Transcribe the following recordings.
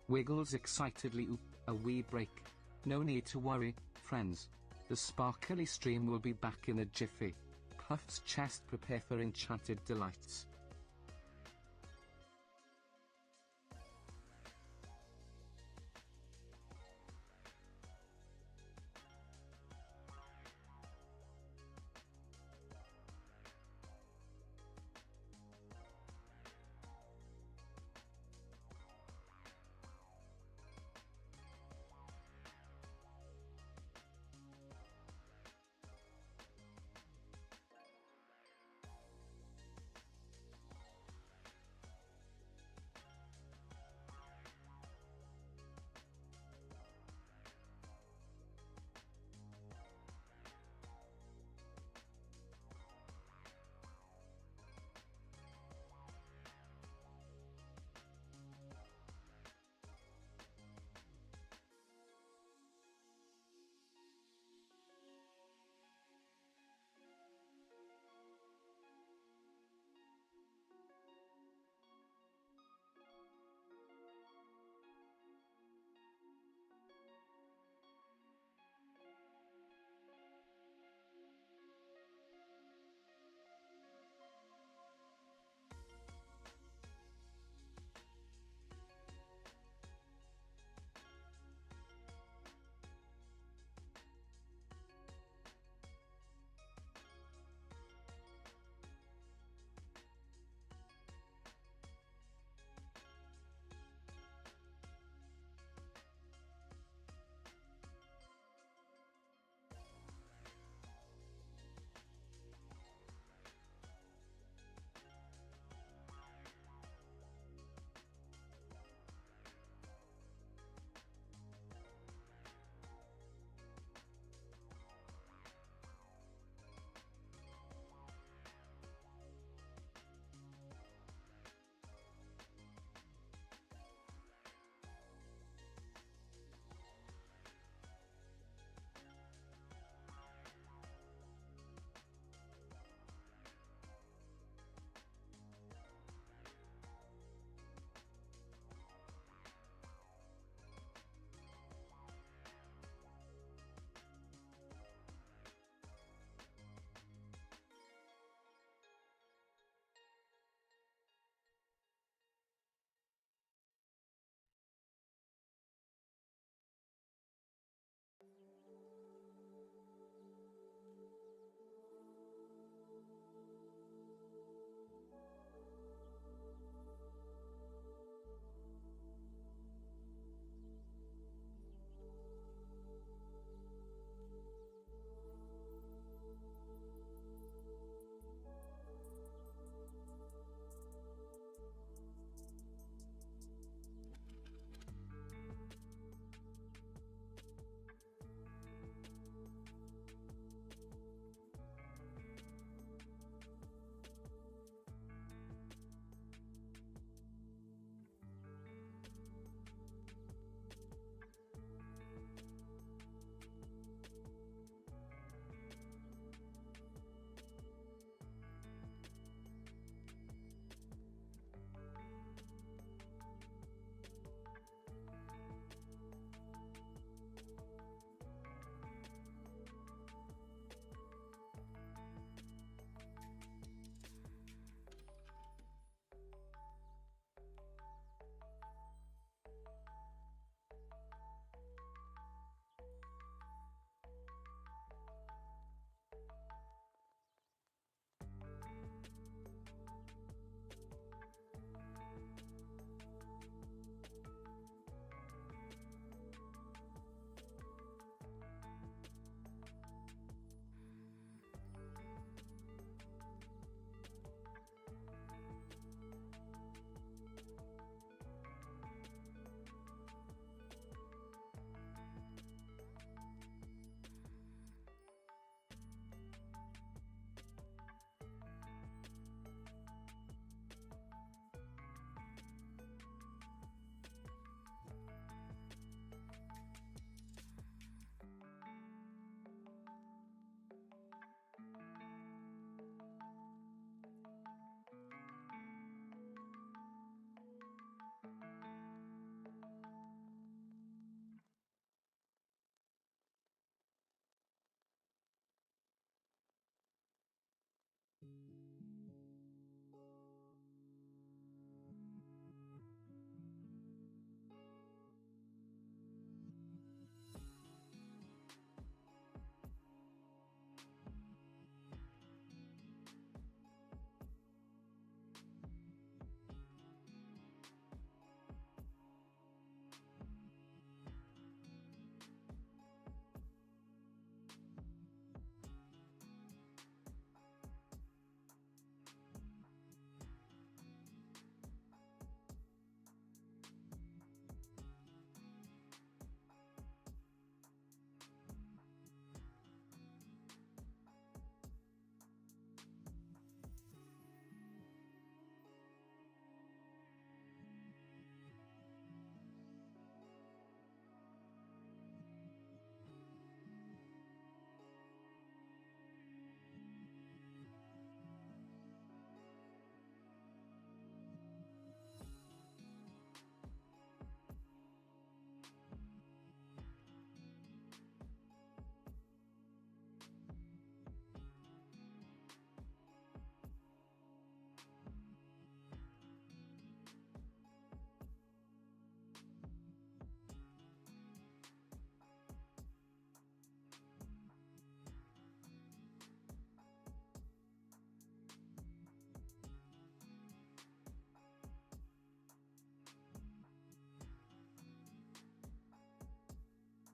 Wiggles excitedly. Oop, a wee break. No need to worry, friends. The sparkly stream will be back in a jiffy. Puff's chest, prepare for enchanted delights.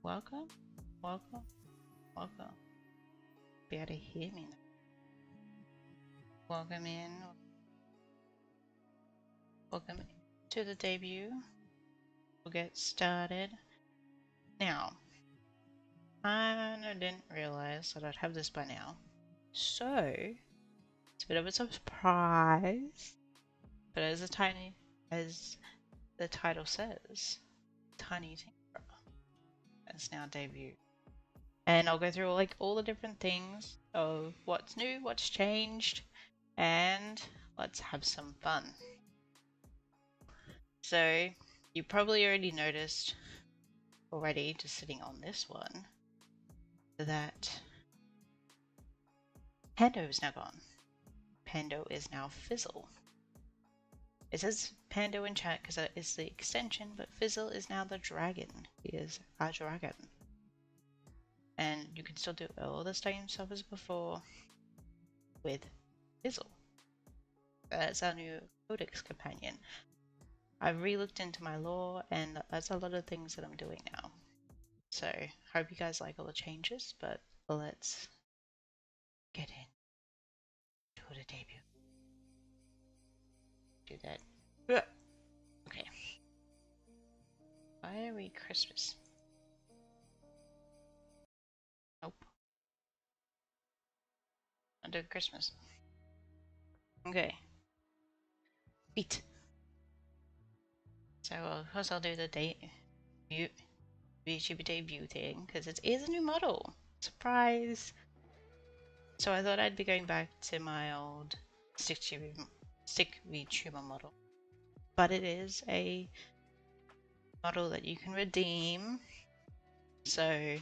Welcome, welcome, welcome. Be able to hear me now. Welcome in. Welcome to the debut. We'll get started. Now, I didn't realize that I'd have this by now. So, it's a bit of a surprise. But as the title says, Tiny Tinkerer has now debuted. And I'll go through like all the different things of what's new, what's changed, and let's have some fun. So, you probably already noticed just sitting on this one, that Pando is now gone. Pando is now Fizzle. It says Pando in chat because that is the extension, but Fizzle is now the dragon. He is a dragon. And you can still do all the same stuff as before with Fizzle. That's our new Codex companion. I've re-looked into my lore, and that's a lot of things that I'm doing now. So, hope you guys like all the changes, but let's get in to the debut. Do that. Okay. Why are we Christmas? Nope. I'm doing Christmas. Okay. Beat. So, of course, I'll do the VTuber debut thing, because it is a new model. Surprise! So I thought I'd be going back to my old stick VTuber model. But it is a model that you can redeem. So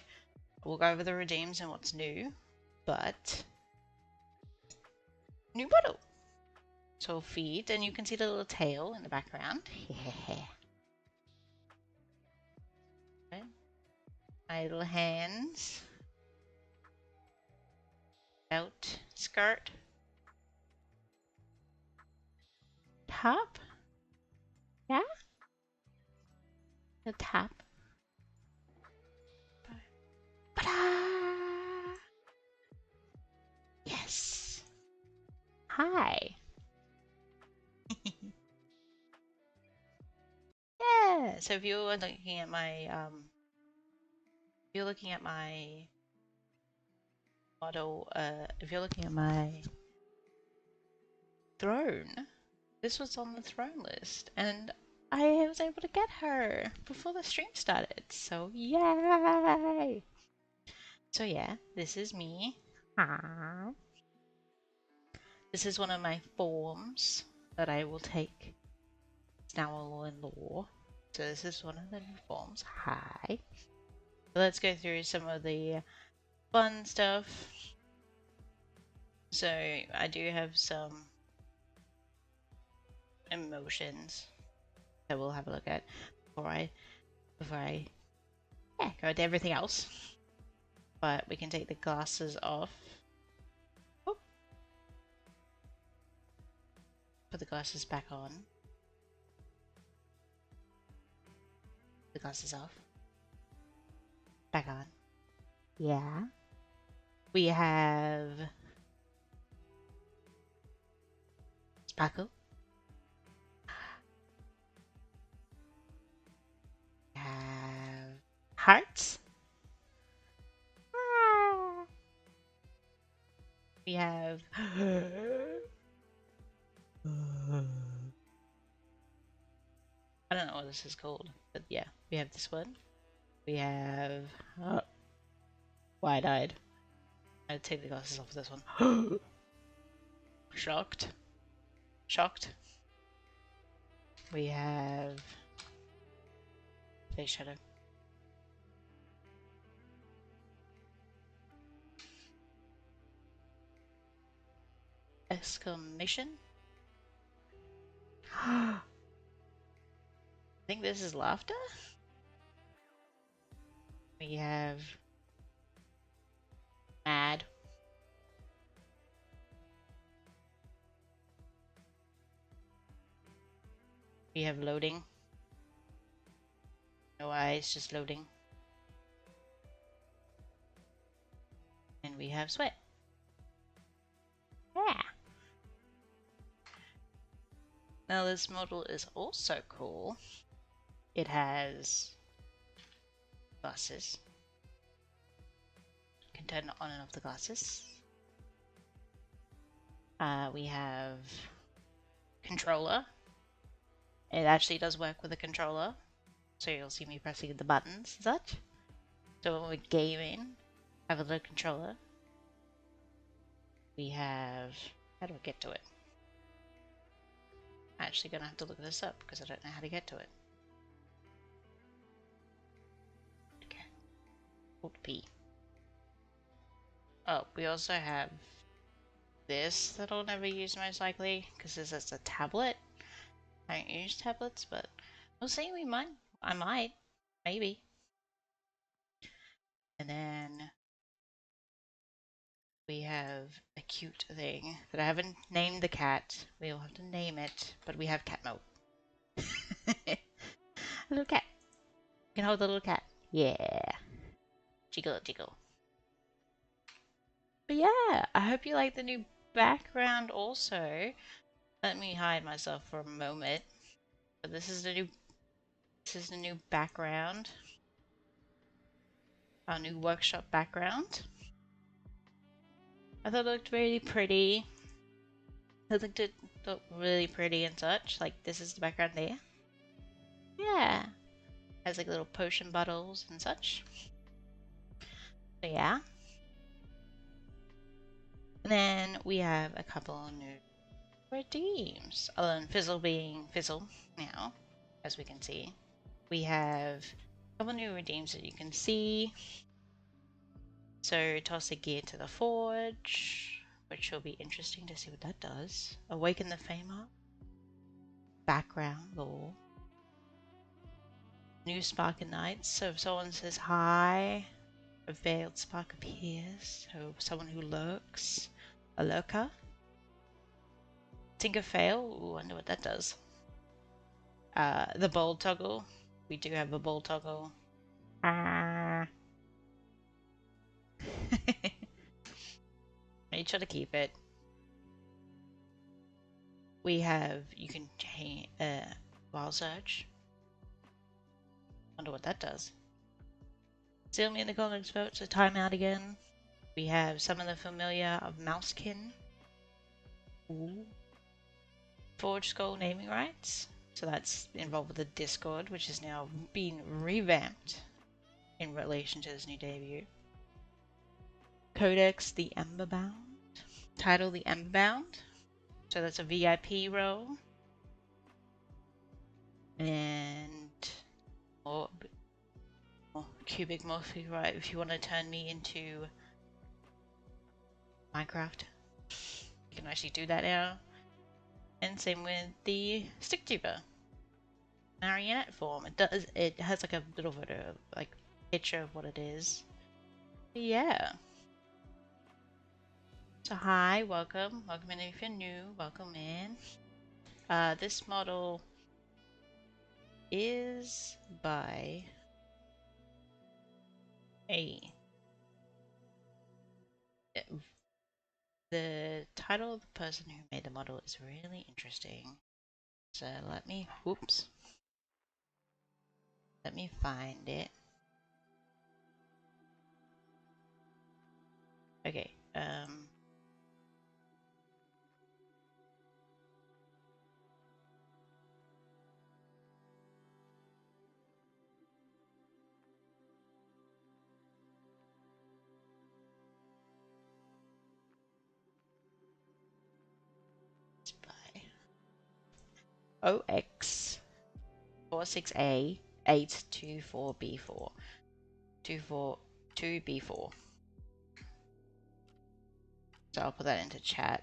we'll go over the redeems and what's new. But new model! So feet, and you can see the little tail in the background. Okay. My little hands. Belt, skirt. Top? Yeah? The top. Ta-da! Yes. Hi. Yeah. So if you're looking at my model, if you're looking at my throne, this was on the throne list, and I was able to get her before the stream started. So yay! So yeah, this is me. This is one of my forms that I will take. It's now all in lore. So this is one of the new forms. Hi. So let's go through some of the fun stuff. So I do have some emotions that we'll have a look at before I go to everything else. But we can take the glasses off. Oh. Put the glasses back on. The glasses off. Back on. Yeah. We have Sparkle. We have Hearts. We have I don't know what this is called, but yeah, we have this one. We have wide-eyed. I'd take the glasses off of this one. Shocked. Shocked. We have face shadow. Exclamation. I think this is laughter. We have mad. We have loading. No eyes, just loading. we have Sweat. Yeah. Now this model is also cool. It has glasses. You can turn on and off the glasses. We have controller. It actually does work with a controller, so you'll see me pressing the buttons and such. So when we're gaming, have a little controller. We have, how do I get to it? I'm actually gonna have to look this up because I don't know how to get to it. Okay. Alt P. Oh, we also have this that I'll never use most likely because this is a tablet. I don't use tablets, but we'll see. We might. I might. Maybe. And then we have a cute thing that I haven't named the cat. We'll have to name it, but we have cat mode. A little cat. You can hold the little cat. Yeah. Jiggle, jiggle. But yeah, I hope you like the new background also. Let me hide myself for a moment. But this is the new background. Our new workshop background. I thought it looked really pretty. It looked really pretty and such. Like this is the background there. Yeah. Has like little potion bottles and such. So yeah. And then we have a couple new redeems. Other than Fizzle being Fizzle now, as we can see. We have a couple new redeems that you can see. So toss a gear to the forge, which will be interesting to see what that does. Awaken the Famer. Background lore. New spark ignites. So if someone says hi, a veiled spark appears. So someone who lurks. A lurker. Tinker fail. Ooh, I wonder what that does. The bold toggle. We do have a bold toggle. Make sure to keep it. We have, you can change wild search. Wonder what that does. Seal me in the Codex vote, so timeout again. We have some of the familiar of Mousekin. Ooh. Forged Goal naming rights. So that's involved with the Discord, which is now being revamped in relation to this new debut. Codex the Emberbound. Title the Emberbound. So that's a VIP role. And more cubic morphic, right? If you want to turn me into Minecraft, you can actually do that now. And same with the StickTuber marionette form. It has like a little bit of like picture of what it is. But yeah. So hi, welcome in if you're new, welcome in. This model is by the title of the person who made the model is really interesting. So let me find it. Okay, it's by OX46A 824B4 242B4. So I'll put that into chat.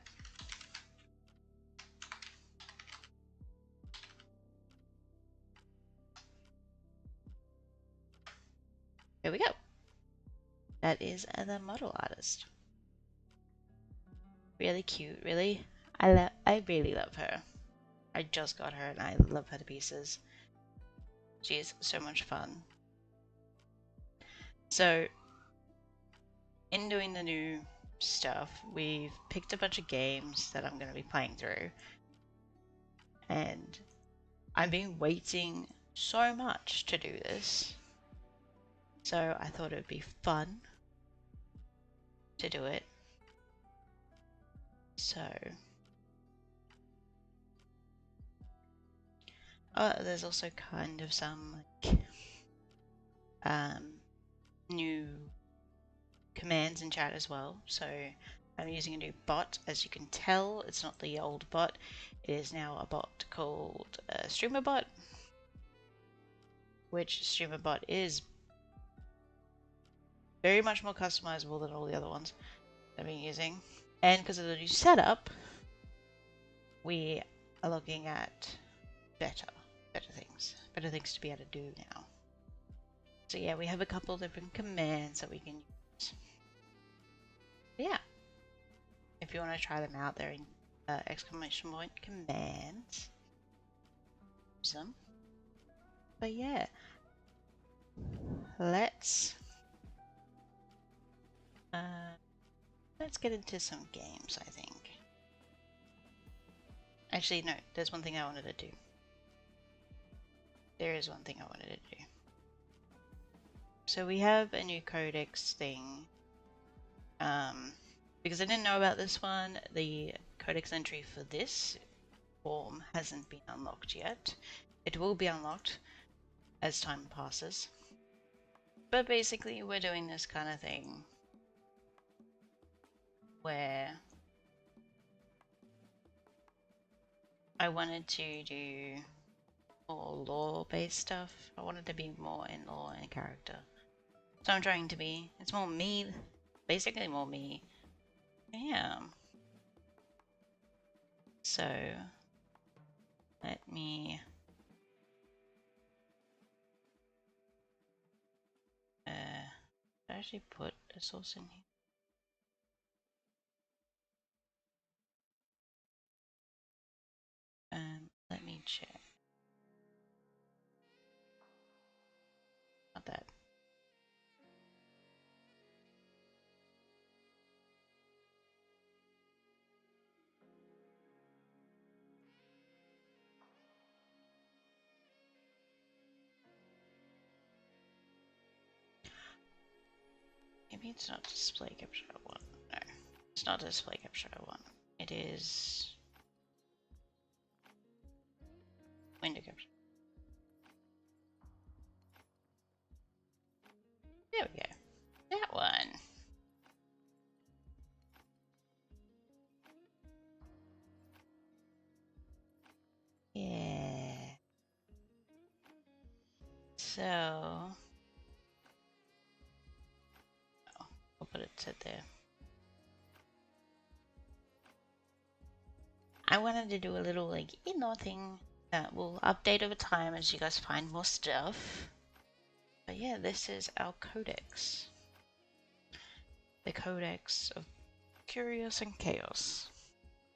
Here we go. That is the model artist. Really cute, really. I really love her. I just got her and I love her to pieces. She is so much fun. So in doing the new stuff, we've picked a bunch of games that I'm going to be playing through. And I've been waiting so much to do this. So I thought it would be fun to do it. So... there's also kind of some like new commands in chat as well. So I'm using a new bot. As you can tell, it's not the old bot. It is now a bot called StreamerBot, which StreamerBot is very much more customizable than all the other ones I've been using. And because of the new setup, we are looking at better things to be able to do now. So yeah, we have a couple different commands that we can use. Yeah, if you want to try them out, they're in exclamation point commands. Use them. But yeah, let's get into some games, I think. Actually, no, there's one thing I wanted to do. There is one thing I wanted to do. So we have a new codex thing. Because I didn't know about this one, the codex entry for this form hasn't been unlocked yet. It will be unlocked as time passes. But basically we're doing this kind of thing where I wanted to do more lore-based stuff. I wanted to be more in lore and character. So I'm trying to be, it's more me, basically more me. Yeah. So, let me actually put a source in here. Let me check. Not that. Maybe it's not display capture I want. No, it's not display capture I want. It is window capture. There we go. That one. Yeah. So, I'll put it there. I wanted to do a little like thing that will update over time as you guys find more stuff. But yeah, this is our codex. The Codex of Curios and Chaos.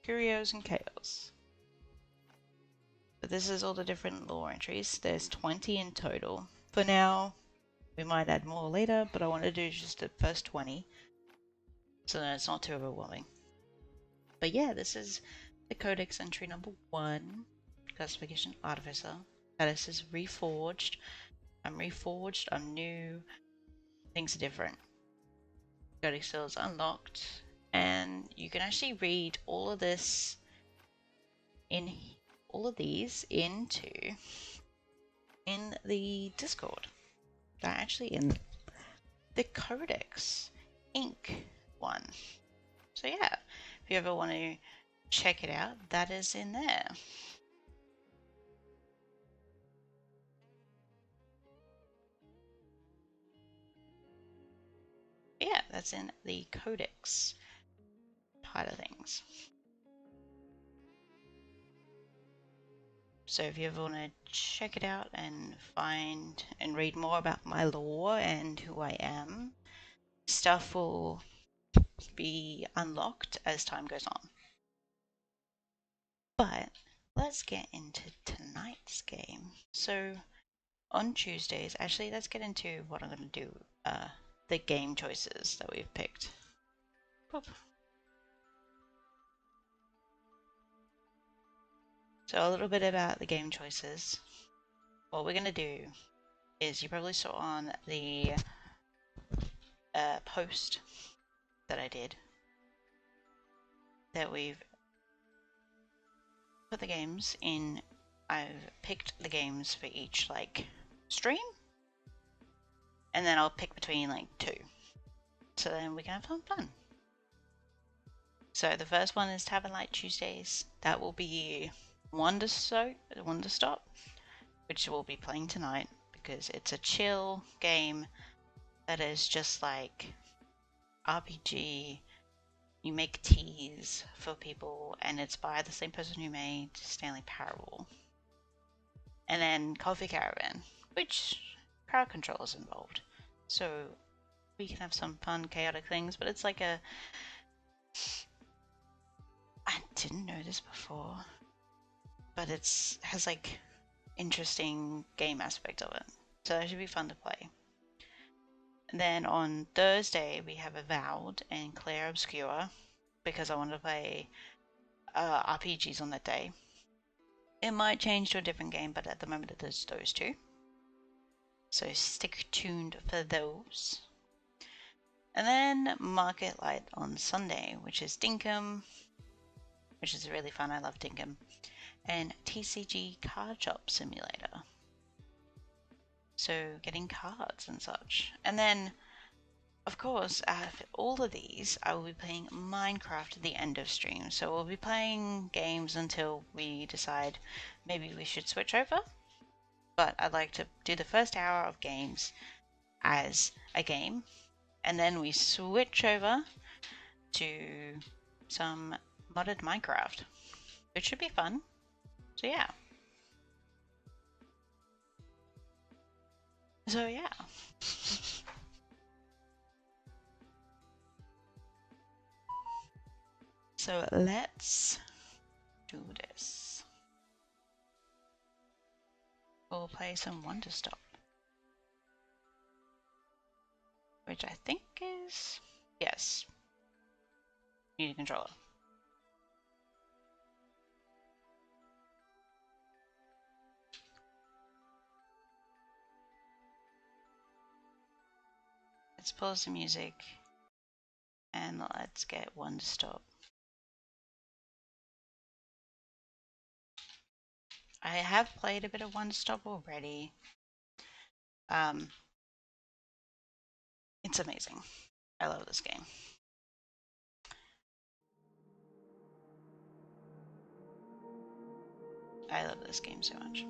Curios and Chaos. But this is all the different lore entries. There's 20 in total. For now, we might add more later, but I want to do just the first 20. So that it's not too overwhelming. But yeah, this is the Codex entry number 1. Classification Artificer. This is Reforged. I'm Reforged, I'm new. Things are different. Codex still is unlocked. And you can actually read all of this in all of these into in the Discord. They're actually in the Codex Inc. one. So yeah, if you ever want to check it out, that is in there. Yeah, that's in the Codex part of things. So if you ever want to check it out and find and read more about my lore and who I am, stuff will be unlocked as time goes on. But let's get into tonight's game. So on Tuesdays, actually let's get into what I'm going to do the game choices that we've picked. Boop. So a little bit about the game choices. What we're going to do is, you probably saw on the post that I did, that we've put the games in. I've picked the games for each like stream, and then I'll pick between like 2, so then we can have some fun. So the first one is Tavern Light Tuesdays. That will be Wonder Stop, which we'll be playing tonight because it's a chill game that is just like RPG. You make teas for people, and it's by the same person who made Stanley Parable. And then Coffee Caravan, which crowd control is involved. So we can have some fun, chaotic things, but it's like a... I didn't know this before, but it has like interesting game aspect of it. So that should be fun to play. And then on Thursday we have Avowed and Claire Obscura, because I want to play RPGs on that day. It might change to a different game, but at the moment it is those 2. So stick tuned for those. And then Market Light on Sunday, which is Dinkum, which is really fun. I love Dinkum. And TCG Card Shop Simulator. So getting cards and such. And then, of course, out of all of these, I will be playing Minecraft at the end of stream. So we'll be playing games until we decide maybe we should switch over. But I'd like to do the first hour of games as a game, and then we switch over to some modded Minecraft, which should be fun. So yeah. So let's do this. We'll play some Wonder Stop, which I think is... yes. Need a controller. Let's pause the music and let's get Wonder Stop. I have played a bit of Wonder Stop already. It's amazing. I love this game. I love this game so much.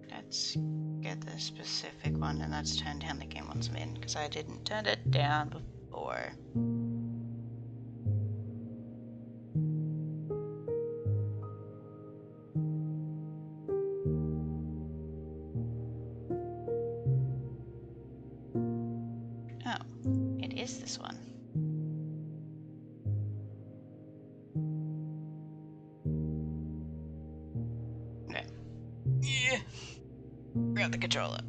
Let's get the specific one, and let's turn down the game once I'm in, because I didn't turn it down before. Oh, it is this one. Okay. Yeah. Grab the controller.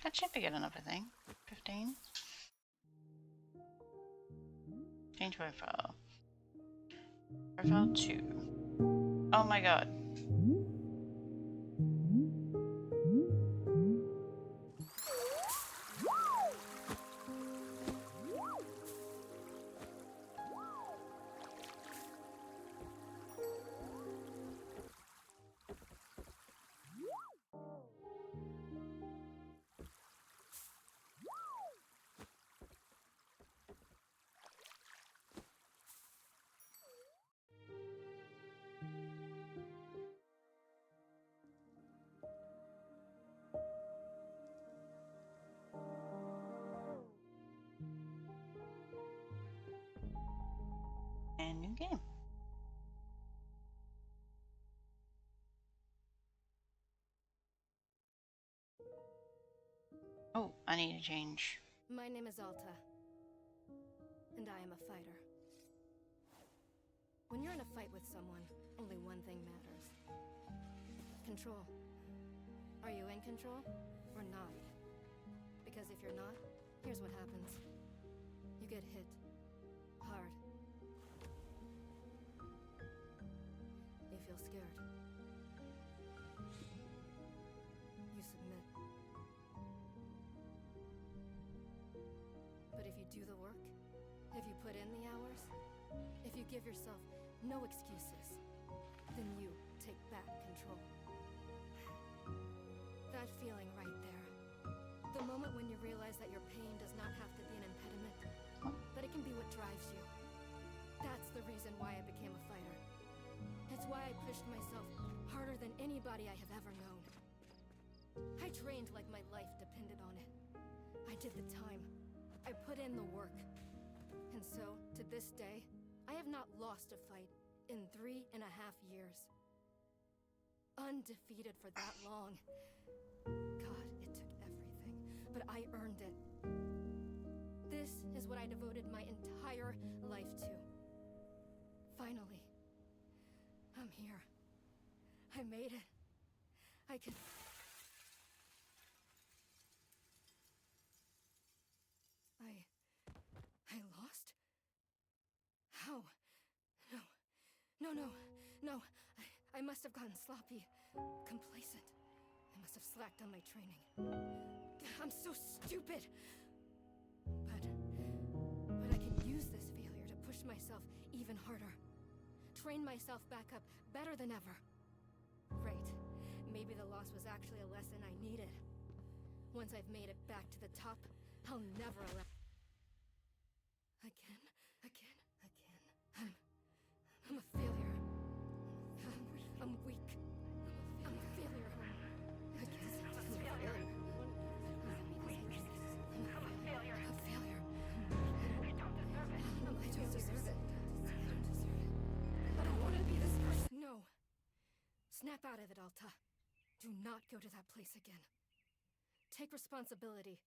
That should be good enough, I think. 15. Change profile. Profile 2. Oh my god. Oh, I need to change. My name is Alta, and I am a fighter. When you're in a fight with someone, only one thing matters. Control. Are you in control, or not? Because if you're not, here's what happens. You get hit. Hard. You feel scared. You submit. But if you do the work, if you put in the hours, if you give yourself no excuses, then you take back control. That feeling right there. The moment when you realize that your pain does not have to be an impediment, but it can be what drives you. That's the reason why I became a fighter. It's why I pushed myself harder than anybody I have ever known. I trained like my life depended on it. I did the time. I put in the work. And so, to this day, I have not lost a fight in 3.5 years. Undefeated for that long. God, it took everything, but I earned it. This is what I devoted my entire life to. Finally, I'm here. I made it. I can... I lost? How? No. I must have gotten sloppy, complacent. I must have slacked on my training. I'm so stupid! But I can use this failure to push myself even harder. Train myself back up better than ever. Right. Maybe the loss was actually a lesson I needed. Once I've made it back to the top, I'll never allow... Again. I'm a failure. I'm weak. I'm a failure. I'm a failure. A failure. I don't deserve it. I don't deserve it. I don't want to be this person. No. Snap out of it, Alta. Do not go to that place again. Take responsibility.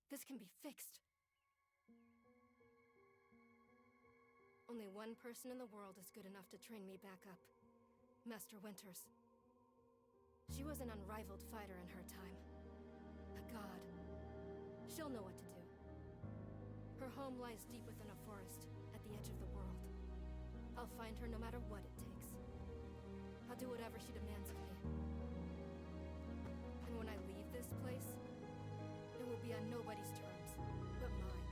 This can be fixed. Only one person in the world is good enough to train me back up. Master Winters. She was an unrivaled fighter in her time. A god. She'll know what to do. Her home lies deep within a forest, at the edge of the world. I'll find her no matter what it takes. I'll do whatever she demands of me. And when I leave this place, it will be on nobody's terms, but mine.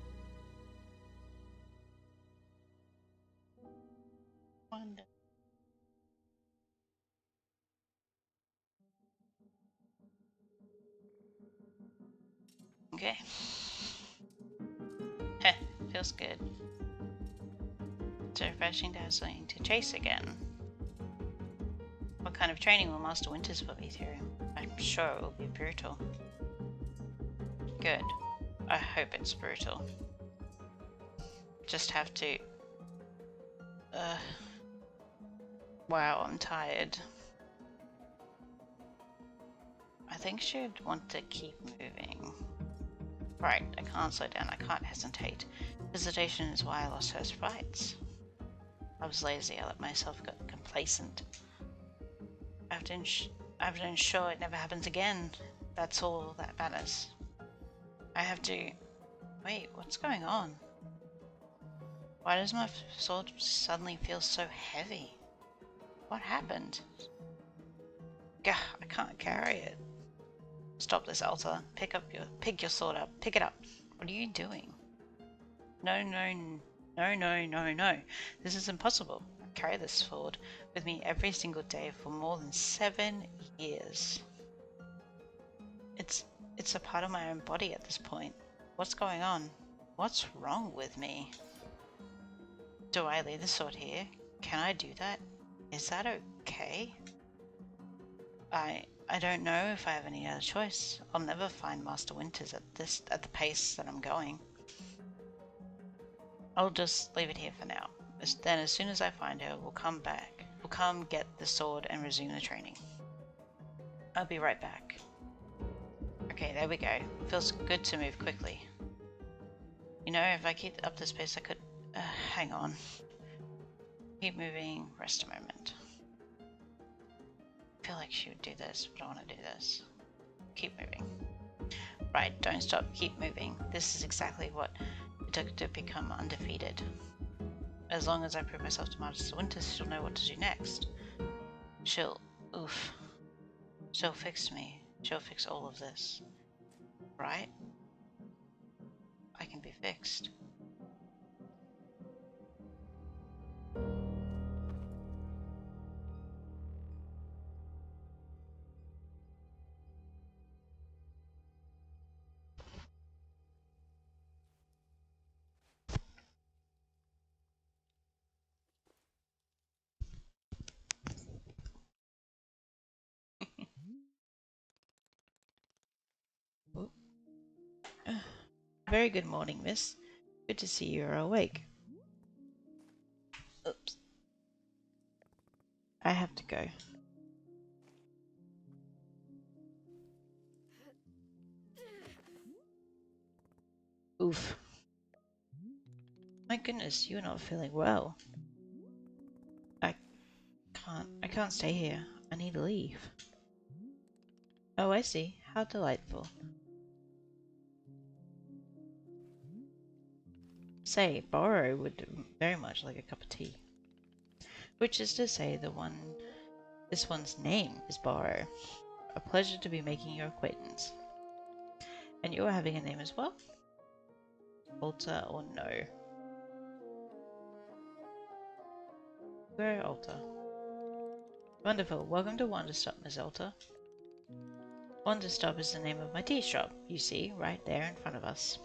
Wonder. Okay. Heh, feels good. It's refreshing to have something to chase again. What kind of training will Master Winters put me through? I'm sure it will be brutal. Good. I hope it's brutal. Just have to... Wow, I'm tired. I think she'd want to keep moving. Right, I can't slow down, I can't hesitate. Hesitation is why I lost first fights. I was lazy, I let myself get complacent. I have to ensure it never happens again. That's all that matters. I have to... Wait, what's going on? Why does my sword suddenly feel so heavy? What happened? Gah, I can't carry it. Stop this, Alta. Pick your sword up. Pick it up. What are you doing? No. This is impossible. I carry this sword with me every single day for more than 7 years. It's a part of my own body at this point. What's going on? What's wrong with me? Do I leave the sword here? Can I do that? Is that okay? I don't know if I have any other choice. I'll never find Master Winters at the pace that I'm going. I'll just leave it here for now. Then as soon as I find her, we'll come back. We'll come get the sword and resume the training. I'll be right back. Okay. Okay, there we go. Feels good to move quickly. You know, if I keep up this pace, I could... hang on. Keep moving, rest a moment. I feel like she would do this, but I want to do this. Keep moving. Right, don't stop, keep moving. This is exactly what it took to become undefeated. As long as I prove myself to Master Winters, she'll know what to do next. She'll fix me. She'll fix all of this. Right? I can be fixed. Very good morning, miss. Good to see you're awake. Oops. I have to go. Oof. My goodness, you're not feeling well. I can't stay here. I need to leave. Oh, I see. How delightful. Say, Borrow would very much like a cup of tea. Which is to say, this one's name is Borrow. A pleasure to be making your acquaintance. And you're having a name as well? Alta or no? Where Alta? Wonderful. Welcome to Wonderstop, Miss Alta. Wonderstop is the name of my tea shop, you see, right there in front of us.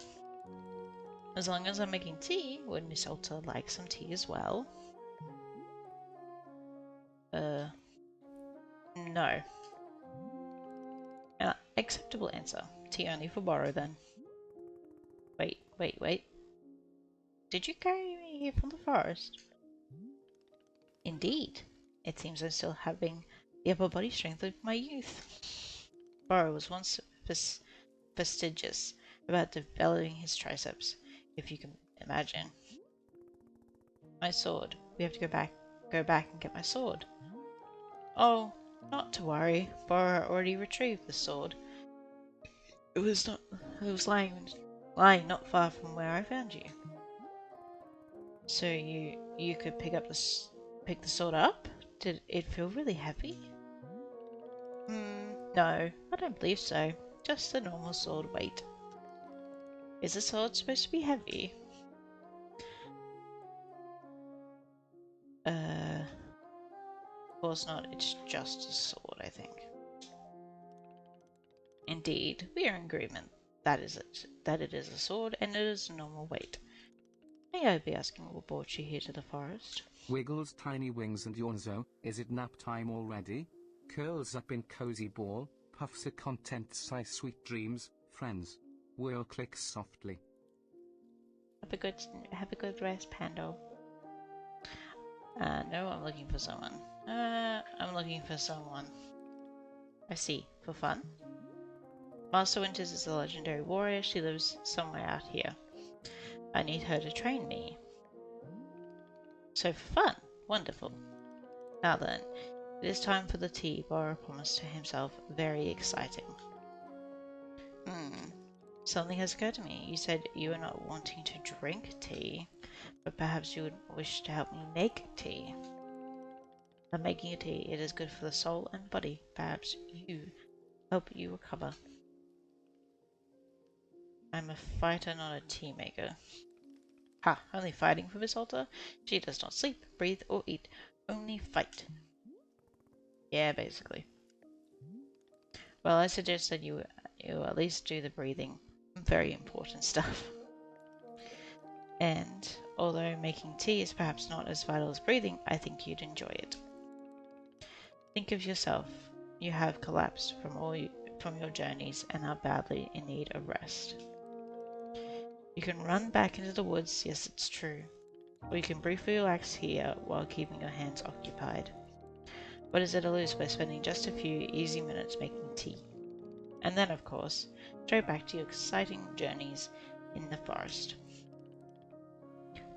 As long as I'm making tea, would Miss Alta like some tea as well? No. Acceptable answer. Tea only for Borrow then. Wait. Did you carry me here from the forest? Indeed. It seems I'm still having the upper body strength of my youth. Borrow was once fastidious about developing his triceps, if you can imagine. My sword. We have to go back and get my sword. Oh, not to worry. Borrow already retrieved the sword. It was lying not far from where I found you. So you could pick the sword up? Did it feel really heavy? No, I don't believe so. Just the normal sword weight. Is the sword supposed to be heavy? Of course not. It's just a sword, I think. Indeed, we are in agreement. That it is a sword, and it is a normal weight. May I be asking what brought you here to the forest? Wiggles tiny wings and yawns. Oh, is it nap time already? Curls up in cozy ball, puffs a content sigh sweet dreams, friends. Will clicks softly. Have a good rest, Pando. No, I'm looking for someone. I'm looking for someone. I see. For fun? Master Winters is a legendary warrior. She lives somewhere out here. I need her to train me. So for fun. Wonderful. Now then, it is time for the tea, Borrow promised to himself. Very exciting. Something has occurred to me. You said you are not wanting to drink tea, but perhaps you would wish to help me make tea. By making a tea, it is good for the soul and body. Perhaps help you recover. I'm a fighter, not a tea maker. Ha! Only fighting for Miss Alta? She does not sleep, breathe, or eat. Only fight. Yeah, basically. Well, I suggest that you at least do the breathing. Very important stuff. And although making tea is perhaps not as vital as breathing, I think you'd enjoy it. Think of yourself. You have collapsed from your journeys and are badly in need of rest. You can run back into the woods, yes, it's true. Or you can briefly relax here while keeping your hands occupied. What is it to lose by spending just a few easy minutes making tea? And then, of course, straight back to your exciting journeys in the forest.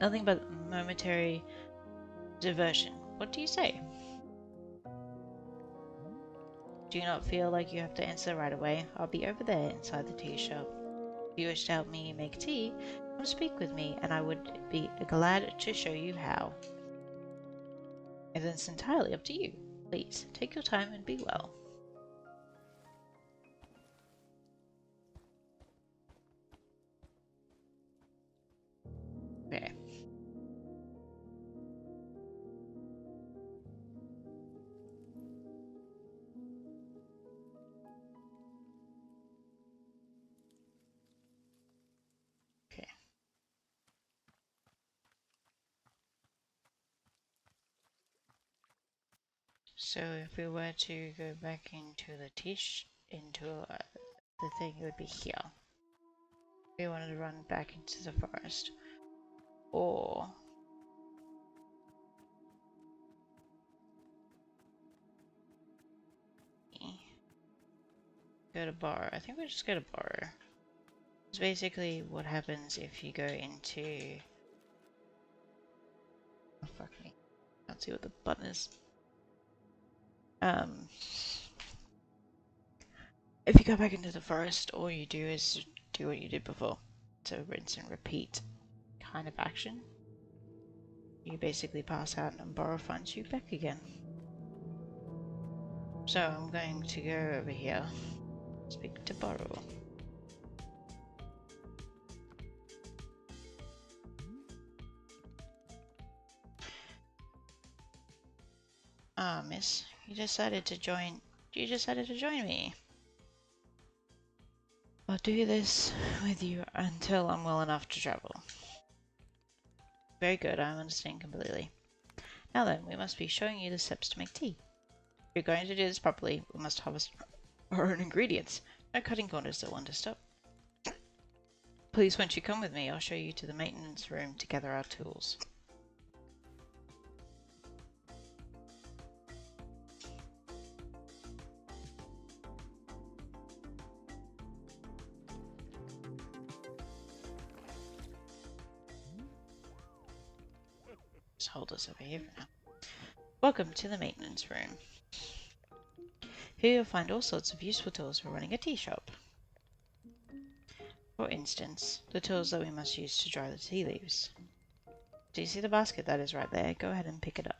Nothing but momentary diversion. What do you say? Do you not feel like you have to answer right away? I'll be over there inside the tea shop. If you wish to help me make tea, come speak with me, and I would be glad to show you how. And it's entirely up to you. Please, take your time and be well. Okay. Okay. So if we were to go back into the the thing, it would be here. We wanted to run back into the forest, or go to borrow. I think we just go to borrow. It's basically what happens if you go into. Oh fuck me! Can't see what the button is. If you go back into the forest, all you do is do what you did before. So rinse and repeat kind of action. You basically pass out and borrow finds you back again. So I'm going to go over here, speak to borrow. Ah, miss, you decided to join me. I'll do this with you until I'm well enough to travel. Very good, I understand completely. Now then, we must be showing you the steps to make tea. If you're going to do this properly, we must harvest our own ingredients. No cutting corners that want to stop. Please, won't you come with me? I'll show you to the maintenance room to gather our tools. Just hold us over here for now. Welcome to the maintenance room. Here you'll find all sorts of useful tools for running a tea shop. For instance, the tools that we must use to dry the tea leaves. Do you see the basket that is right there? Go ahead and pick it up.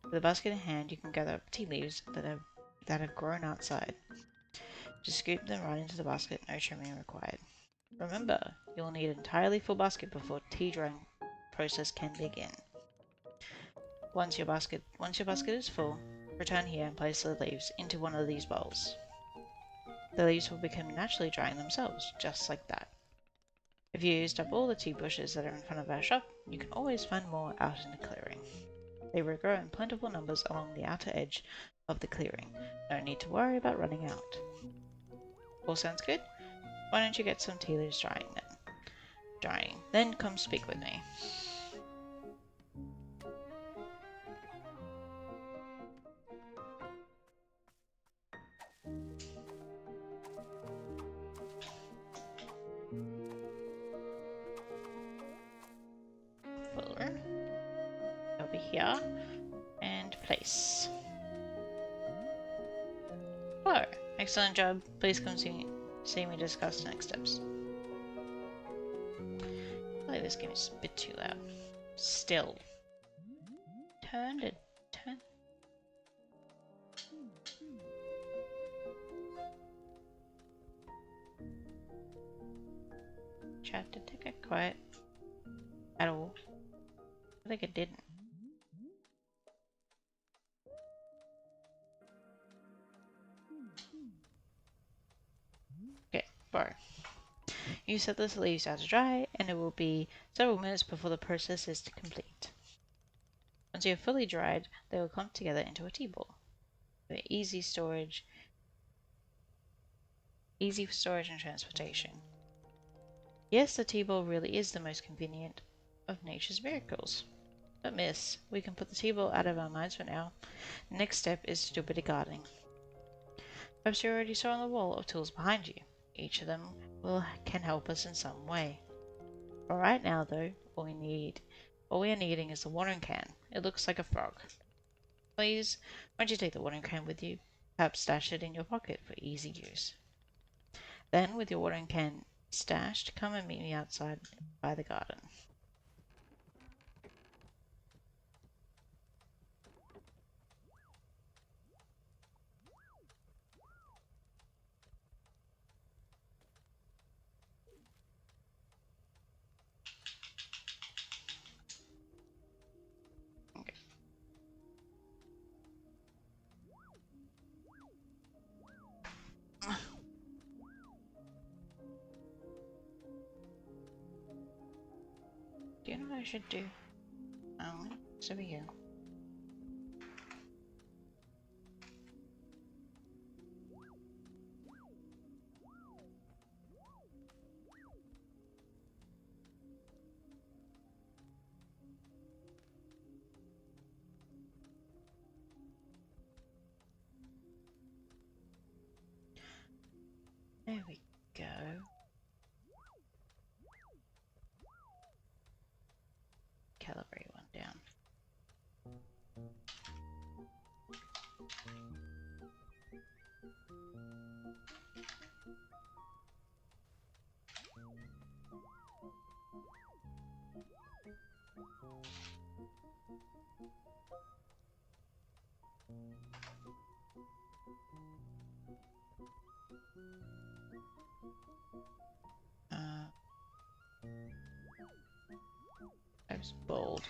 With the basket in hand, you can gather up tea leaves that have grown outside. Just scoop them right into the basket, no trimming required. Remember, you'll need an entirely full basket before tea drying process can begin. Once your basket is full, return here and place the leaves into one of these bowls. The leaves will become naturally drying themselves, just like that. If you used up all the tea bushes that are in front of our shop, you can always find more out in the clearing. They will grow in plentiful numbers along the outer edge of the clearing. No need to worry about running out. All sounds good? Why don't you get some tea leaves drying, then come speak with me. Fuller. Over here. And place. Oh, excellent job. Please come see me discuss next steps. I feel like this game is a bit too loud. Still. Turn. Chat did it get quiet at all? I think it didn't. Okay, borrow. You set the leaves out to dry, and it will be several minutes before the process is complete. Once you have fully dried, they will clump together into a tea ball. Easy storage and transportation. Yes, the tea ball really is the most convenient of nature's miracles. But miss, we can put the tea ball out of our minds for now. The next step is to do a bit of gardening. Perhaps you already saw on the wall of tools behind you. Each of them can help us in some way. For right now, though, all we are needing is the watering can. It looks like a frog. Please, won't you take the watering can with you? Perhaps stash it in your pocket for easy use. Then, with your watering can stashed, come and meet me outside by the garden. Okay. Do you know what I should do? It's over here. There we go. Calibrate one down. I was bold.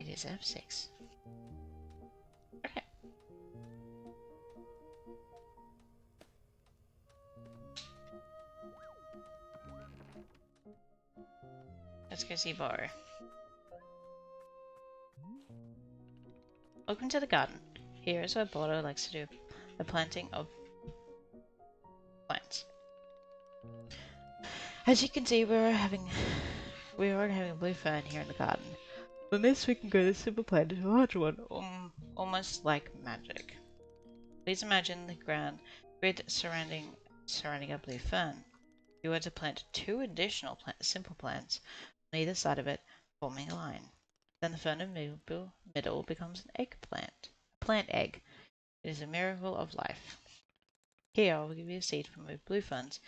It is F6. Okay. Let's go see Boro. Welcome to the garden. Here is where Boro likes to do the planting of plants. As you can see, we are having a blue fern here in the garden. From this, we can grow this simple plant into a large one, almost like magic. Please imagine the ground grid surrounding a blue fern. If you were to plant 2 additional simple plants on either side of it, forming a line, then the fern in the middle becomes an eggplant. A plant egg. It is a miracle of life. Here, I will give you a seed from my blue ferns,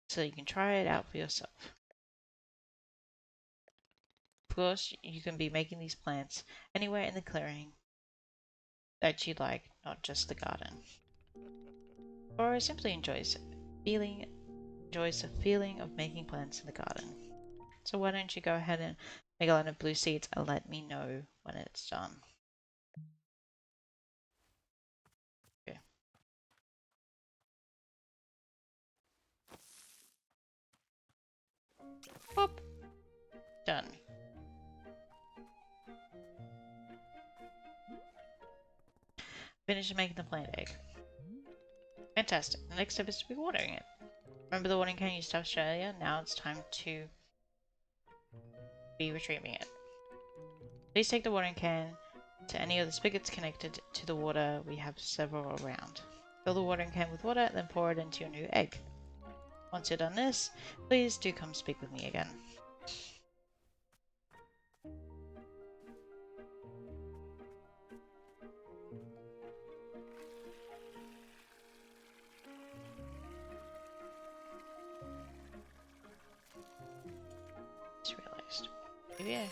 so you can try it out for yourself. Of course, you can be making these plants anywhere in the clearing that you like, not just the garden. Or simply enjoys the feeling of making plants in the garden. So why don't you go ahead and make a line of blue seeds and let me know when it's done. Okay. Pop! Done. Finished making the plant egg. Fantastic. The next step is to be watering it. Remember the watering can you stashed earlier? Now it's time to be retrieving it. Please take the watering can to any of the spigots connected to the water. We have several around. Fill the watering can with water, then pour it into your new egg. Once you're done this, please do come speak with me again. Just realized. Yeah.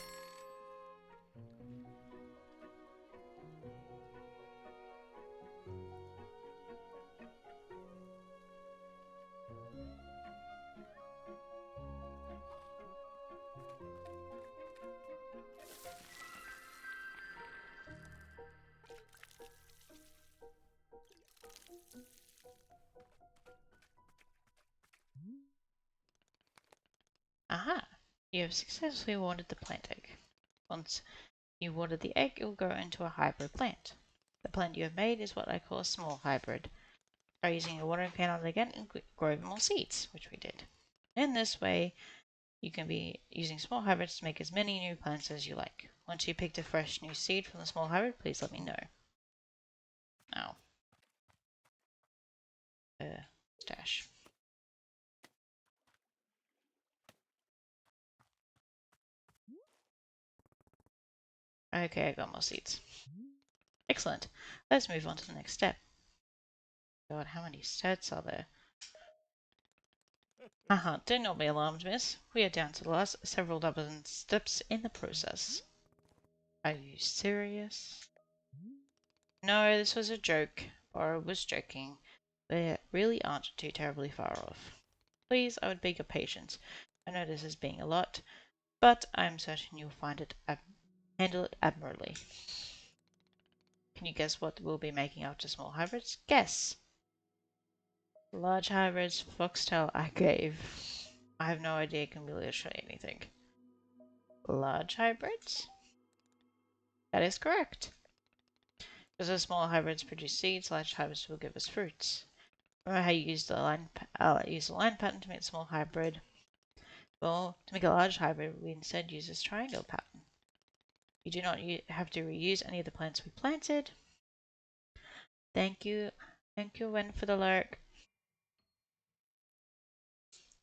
Aha! You have successfully watered the plant egg. Once you water the egg, it will grow into a hybrid plant. The plant you have made is what I call a small hybrid. Try using a watering can on it again and grow more seeds, which we did. In this way, you can be using small hybrids to make as many new plants as you like. Once you picked a fresh new seed from the small hybrid, please let me know. Now, stash. Okay, I got more seeds. Excellent. Let's move on to the next step. God, how many steps are there? Haha, do not be alarmed, miss. We are down to the last several dozen steps in the process. Are you serious? No, this was a joke. Or was joking. They really aren't too terribly far off. Please, I would beg your patience. I know this is being a lot, but I'm certain you'll handle it admirably. Can you guess what we'll be making after small hybrids? Guess! Large hybrids, foxtail I gave. I have no idea, can really show anything. Large hybrids? That is correct. Because the small hybrids produce seeds, large hybrids will give us fruits. Remember how you used the line pattern to make a small hybrid? Well, to make a large hybrid, we instead use this triangle pattern. You do not have to reuse any of the plants we planted. Thank you, Wen, for the lurk.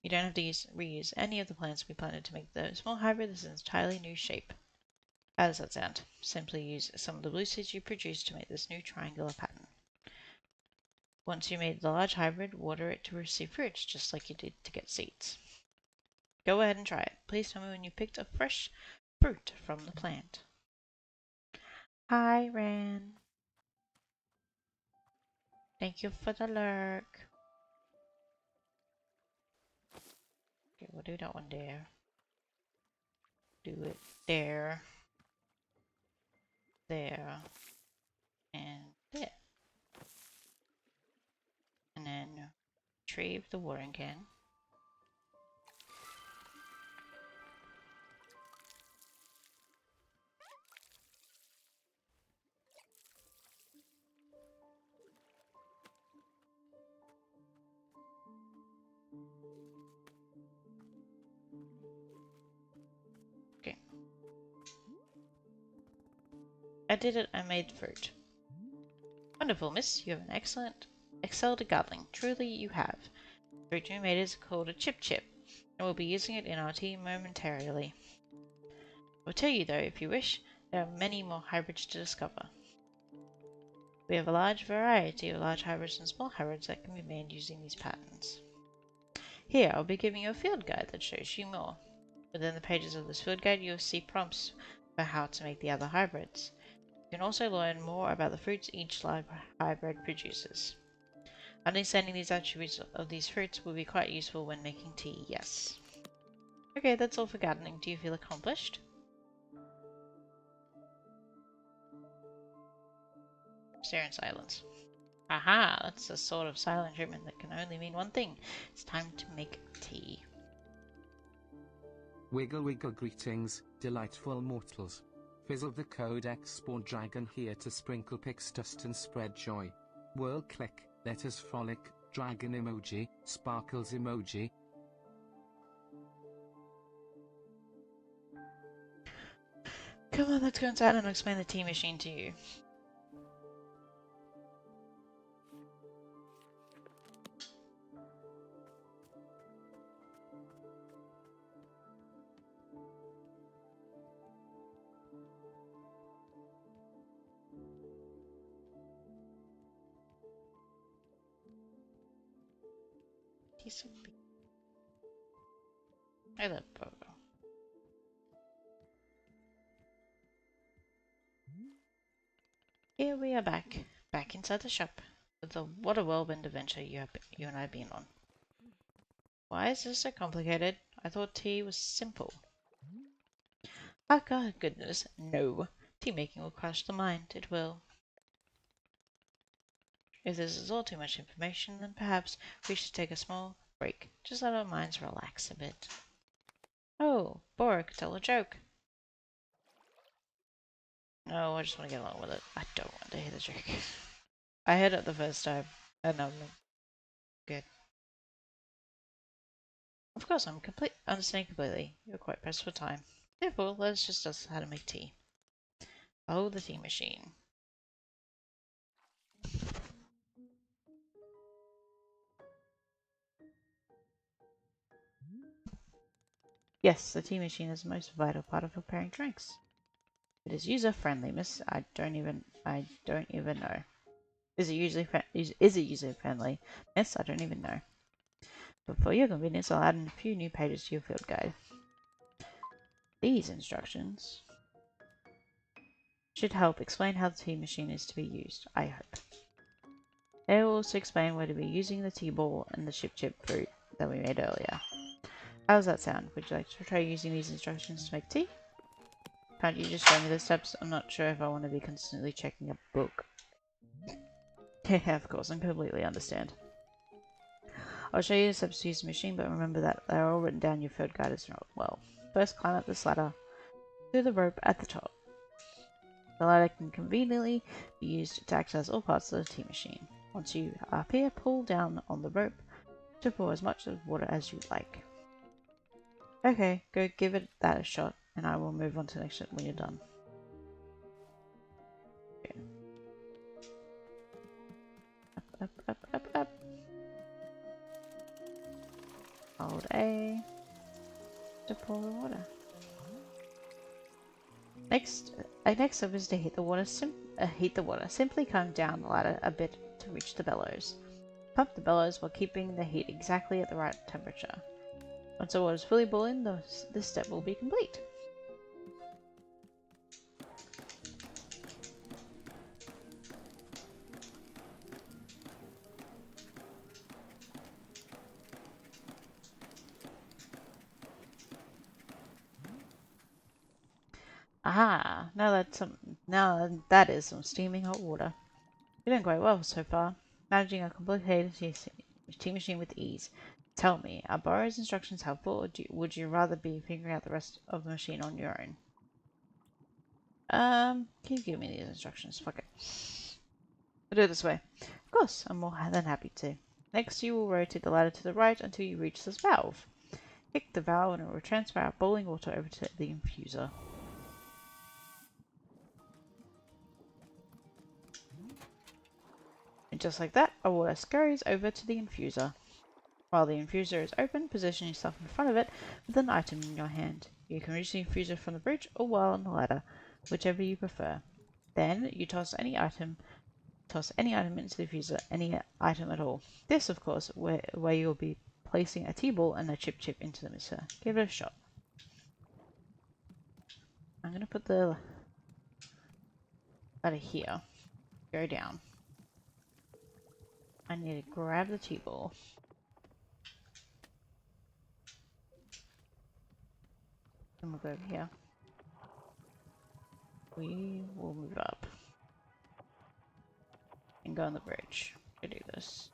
You don't have to reuse any of the plants we planted to make the small hybrid. This is an entirely new shape. How does that sound? Simply use some of the blue seeds you produced to make this new triangular pattern. Once you made the large hybrid, water it to receive fruits, just like you did to get seeds. Go ahead and try it. Please tell me when you picked a fresh fruit from the plant. Hi, Ran. Thank you for the lurk. Okay, we'll do that one there. Do it there. There. And there. And then retrieve the watering can. Okay. I did it, I made fruit. Wonderful, miss. You have an excelled at gardening. Truly you have. The fruit you made is called a chip, and we'll be using it in our tea momentarily. I'll tell you though, if you wish, there are many more hybrids to discover. We have a large variety of large hybrids and small hybrids that can be made using these patterns. Here, I'll be giving you a field guide that shows you more. Within the pages of this field guide, you'll see prompts for how to make the other hybrids. You can also learn more about the fruits each hybrid produces. Understanding these attributes of these fruits will be quite useful when making tea, yes. Okay, that's all for gardening. Do you feel accomplished? Stare in silence. Aha! That's the sort of silent treatment that can only mean one thing. It's time to make tea. Wiggle wiggle greetings, delightful mortals. Fizzle the Codex spawned dragon here to sprinkle pix dust and spread joy. Whirl click, let us frolic, dragon emoji, sparkles emoji. Come on, let's go inside and I'll explain the tea machine to you. I love Boba. Here we are back inside the shop. What a whirlwind adventure you and I have been on. Why is this so complicated? I thought tea was simple. Oh god, goodness, no. Tea making will crush the mind, it will. If this is all too much information, then perhaps we should take a small break. Just let our minds relax a bit. Oh, Boric, tell a joke. No, I just want to get along with it. I don't want to hear the joke. I heard it the first time, and I'm like, good. Of course, understand completely. You're quite pressed for time. Therefore, let's just discuss how to make tea. Oh, the tea machine. Yes, the tea machine is the most vital part of preparing drinks. It is user-friendly, miss. I don't even know. Is it user-friendly? Miss, I don't even know. But for your convenience, I'll add in a few new pages to your field guide. These instructions should help explain how the tea machine is to be used, I hope. They will also explain where to be using the tea ball and the chip fruit that we made earlier. How does that sound? Would you like to try using these instructions to make tea? Can't you just show me the steps? I'm not sure if I want to be constantly checking a book. Yeah, of course, I completely understand. I'll show you the steps to use the machine, but remember that they're all written down in your field guide as well. First, climb up this ladder through the rope at the top. The ladder can conveniently be used to access all parts of the tea machine. Once you are up here, pull down on the rope to pour as much of water as you like. Okay, go give that a shot, and I will move on to the next step when you're done. Okay. Up. Hold A to pour the water. Next up is to heat the water. Simply come down the ladder a bit to reach the bellows. Pump the bellows while keeping the heat exactly at the right temperature. Once the water is fully boiling, this step will be complete. Aha! Now that is some steaming hot water. You're doing quite well so far, managing a complicated tea machine with ease. Tell me, are Burrow's instructions helpful, or would you rather be figuring out the rest of the machine on your own? Can you give me these instructions? Fuck it. I'll do it this way. Of course, I'm more than happy to. Next, you will rotate the ladder to the right until you reach this valve. Kick the valve and it will transfer our boiling water over to the infuser. And just like that, our water scurries over to the infuser. While the infuser is open, position yourself in front of it with an item in your hand. You can reach the infuser from the bridge or while on the ladder, whichever you prefer. Then you toss any item into the infuser, any item at all. This, of course, where you'll be placing a tea ball and a chip into the mixer. Give it a shot. I'm going to put the ladder here. Go down. I need to grab the tea ball. And we'll go over here. We will move up. And go on the bridge to do this.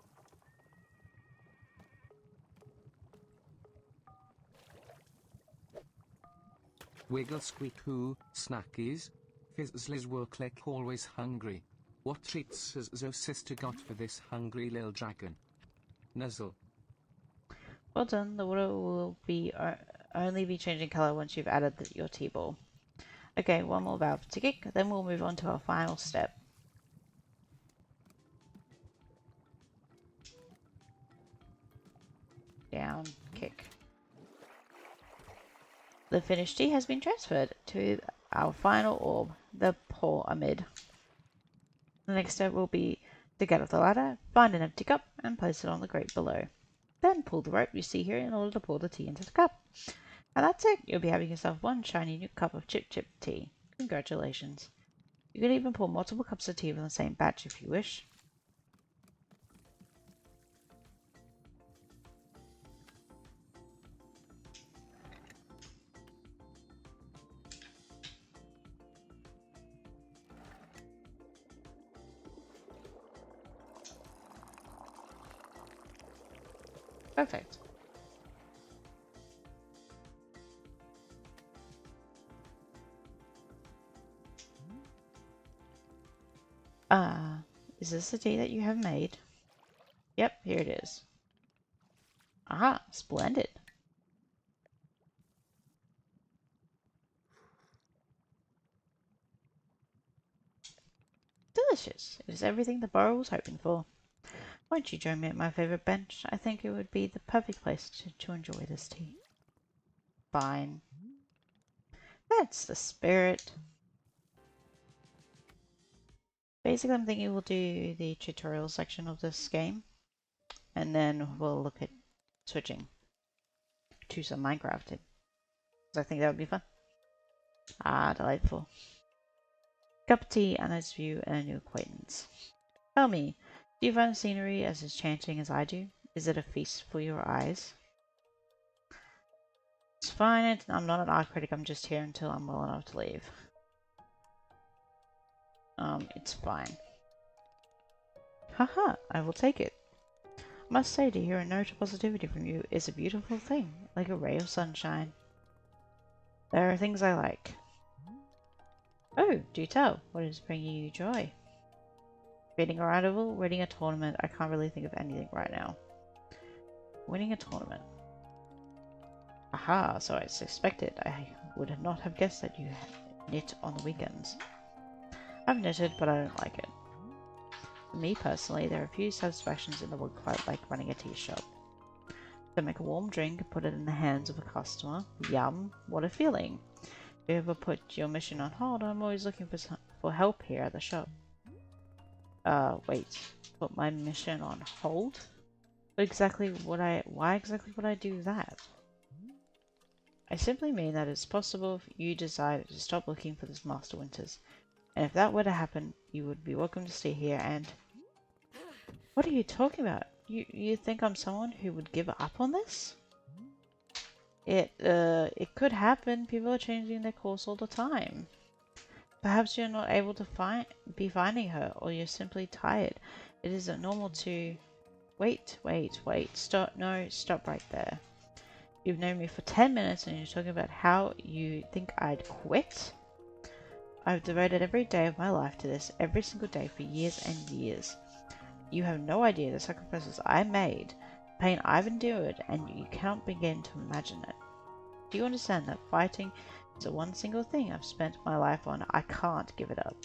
Wiggle squeak hoo, snackies. Fizzle's will click always hungry. What treats has ZoSister got for this hungry little dragon? Nuzzle. Well done, the water will only be changing colour once you've added your tea ball. Okay, one more valve to kick, then we'll move on to our final step. Down, kick. The finished tea has been transferred to our final orb, the pour amid. The next step will be to get off the ladder, find an empty cup, and place it on the grate below. Then pull the rope you see here in order to pour the tea into the cup. And that's it! You'll be having yourself one shiny new cup of chip tea. Congratulations. You can even pour multiple cups of tea from the same batch if you wish. Perfect. Is this the tea that you have made? Yep, here it is. Aha, splendid. delicious. It is everything the borrower was hoping for. Won't you join me at my favorite bench? I think it would be the perfect place to enjoy this tea. Fine. That's the spirit. Basically, I'm thinking we'll do the tutorial section of this game, and then we'll look at switching to some Minecraft. Because I think that would be fun. Ah, delightful. Cup of tea, a nice view, and a new acquaintance. Tell me, do you find the scenery as enchanting as I do? Is it a feast for your eyes? It's fine, I'm not an art critic, I'm just here until I'm well enough to leave. It's fine. Haha, I will take it. I must say, to hear a note of positivity from you is a beautiful thing, like a ray of sunshine. There are things I like. Oh, do tell, what is bringing you joy? Reading a rival, reading a tournament, I can't really think of anything right now. Winning a tournament. Aha, so I suspected. I would not have guessed that you knit on the weekends. I've knitted, but I don't like it. For me personally, there are a few satisfactions in the world quite like running a tea shop. To make a warm drink and put it in the hands of a customer. Yum, what a feeling. If you ever put your mission on hold, I'm always looking for help here at the shop. Wait, put my mission on hold? Why exactly would I do that? I simply mean that it's possible if you decided to stop looking for this Master Winters. And if that were to happen, you would be welcome to stay here and... What are you talking about? You think I'm someone who would give up on this? It could happen. People are changing their course all the time. Perhaps you're not able to be finding her, or you're simply tired. It isn't normal to... Wait. Stop right there. You've known me for 10 minutes and you're talking about how you think I'd quit? I've devoted every day of my life to this, every single day for years and years. You have no idea the sacrifices I made, the pain I've endured, and you cannot begin to imagine it. Do you understand that fighting is the one single thing I've spent my life on? I can't give it up.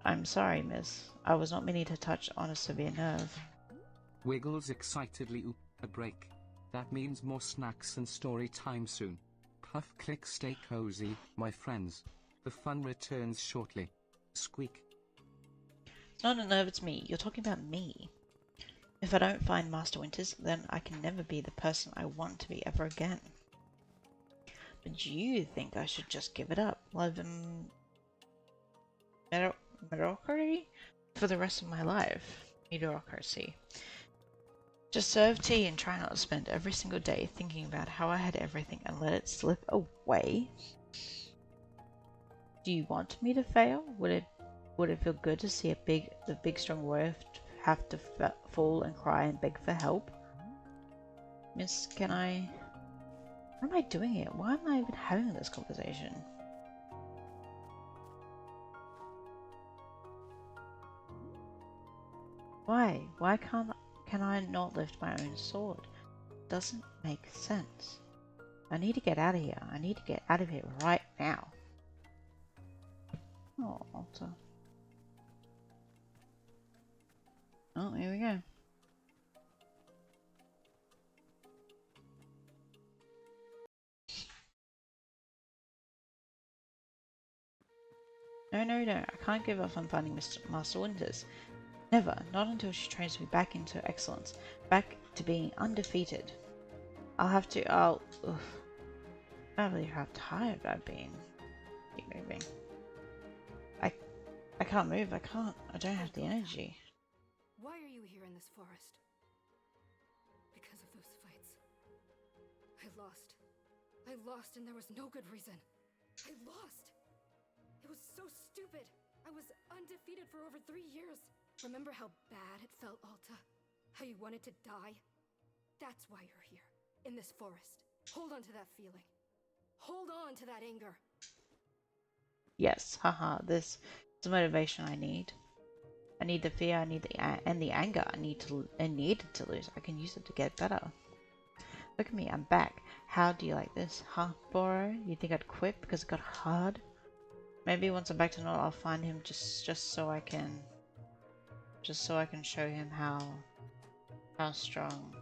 I'm sorry, miss. I was not meaning to touch on a severe nerve. Wiggles excitedly. Oop, a break. That means more snacks and story time soon. Puff click stay cozy, my friends. The fun returns shortly. Squeak. It's not a nerve, it's me. You're talking about me. If I don't find Master Winters, then I can never be the person I want to be ever again. But you think I should just give it up, live in mediocrity for the rest of my life. Mediocrity. Just serve tea and try not to spend every single day thinking about how I had everything and let it slip away. Do you want me to fail? Would it feel good to see the big strong warrior have to fall and cry and beg for help? Miss, can I... What am I doing here? Why am I even having this conversation? Why? Why can I not lift my own sword? Doesn't make sense. I need to get out of here. I need to get out of here right now. Oh, altar. Oh, here we go. No, I can't give up on finding Master Winters. Never, not until she trains me back into excellence, back to being undefeated. I can't believe how tired I've been. Keep moving. I can't move, I don't have the energy. Why are you here in this forest? Because of those fights. I lost and there was no good reason. I lost! It was so stupid! I was undefeated for over 3 years. Remember how bad it felt, Alta? How you wanted to die? That's why you're here, in this forest. Hold on to that feeling. Hold on to that anger. Yes, haha, this is the motivation I need. I need the fear, I need the anger I needed to lose. I can use it to get better. Look at me, I'm back. How do you like this, huh, Boro? You think I'd quit because it got hard? Maybe once I'm back to normal, I'll find him just so I can show him how strong.